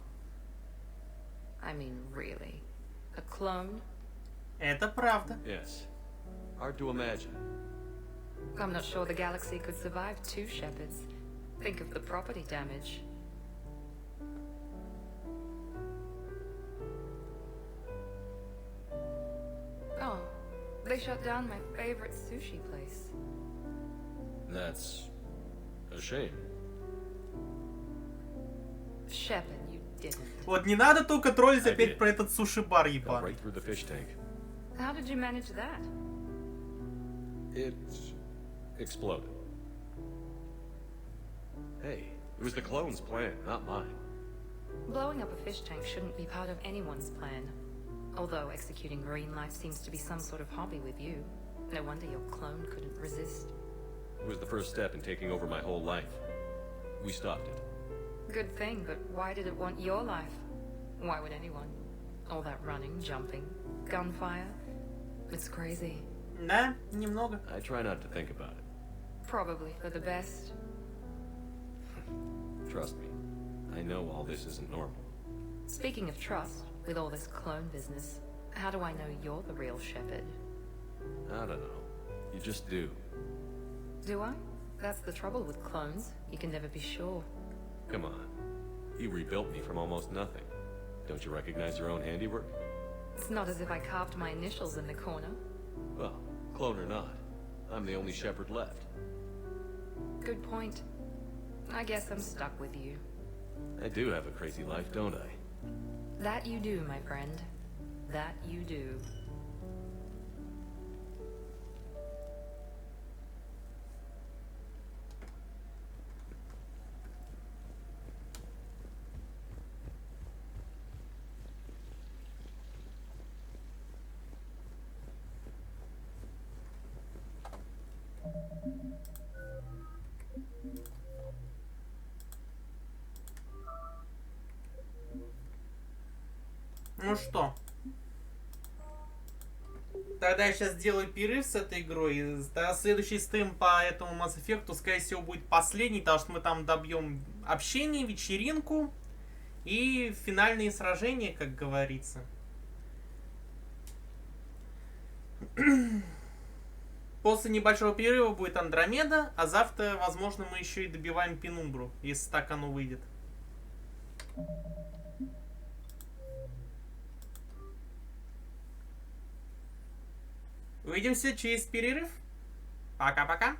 I mean, really. A clone? Это правда. Yes. Hard to imagine. I'm not sure the galaxy could survive two Shepards. Think of the property damage. Oh, they shut down my favorite sushi place. That's a shame. Shepard, you didn't. Вот не надо только троллить опять про этот суши-бар ебаный. Right through the fish tank. How did you manage that? It exploded. Hey, it was the clone's plan, not mine. Blowing up a fish tank shouldn't be part of anyone's plan. Although executing marine life seems to be some sort of hobby with you. No wonder your clone couldn't resist. It was the first step in taking over my whole life. We stopped it. Good thing, but why did it want your life? Why would anyone? All that running, jumping, gunfire. It's crazy. Да, немного. I try not to think about it. Probably for the best. Trust me, I know all this isn't normal. Speaking of trust, with all this clone business, how do I know you're the real Shepard? I don't know. You just do. Do I? That's the trouble with clones. You can never be sure. Come on. You rebuilt me from almost nothing. Don't you recognize your own handiwork? It's not as if I carved my initials in the corner. Well, clone or not, I'm the only Shepard left. Good point. I guess I'm stuck with you. I do have a crazy life, don't I? That you do, my friend. That you do. Ну что? Тогда я сейчас сделаю перерыв с этой игрой. Тогда следующий стрим по этому Mass Effect, скорее всего, будет последний, потому что мы там добьем общение, вечеринку и финальные сражения, как говорится. После небольшого перерыва будет Андромеда, а завтра, возможно, мы еще и добиваем Пенумбру, если так оно выйдет. Увидимся через перерыв. Пока-пока.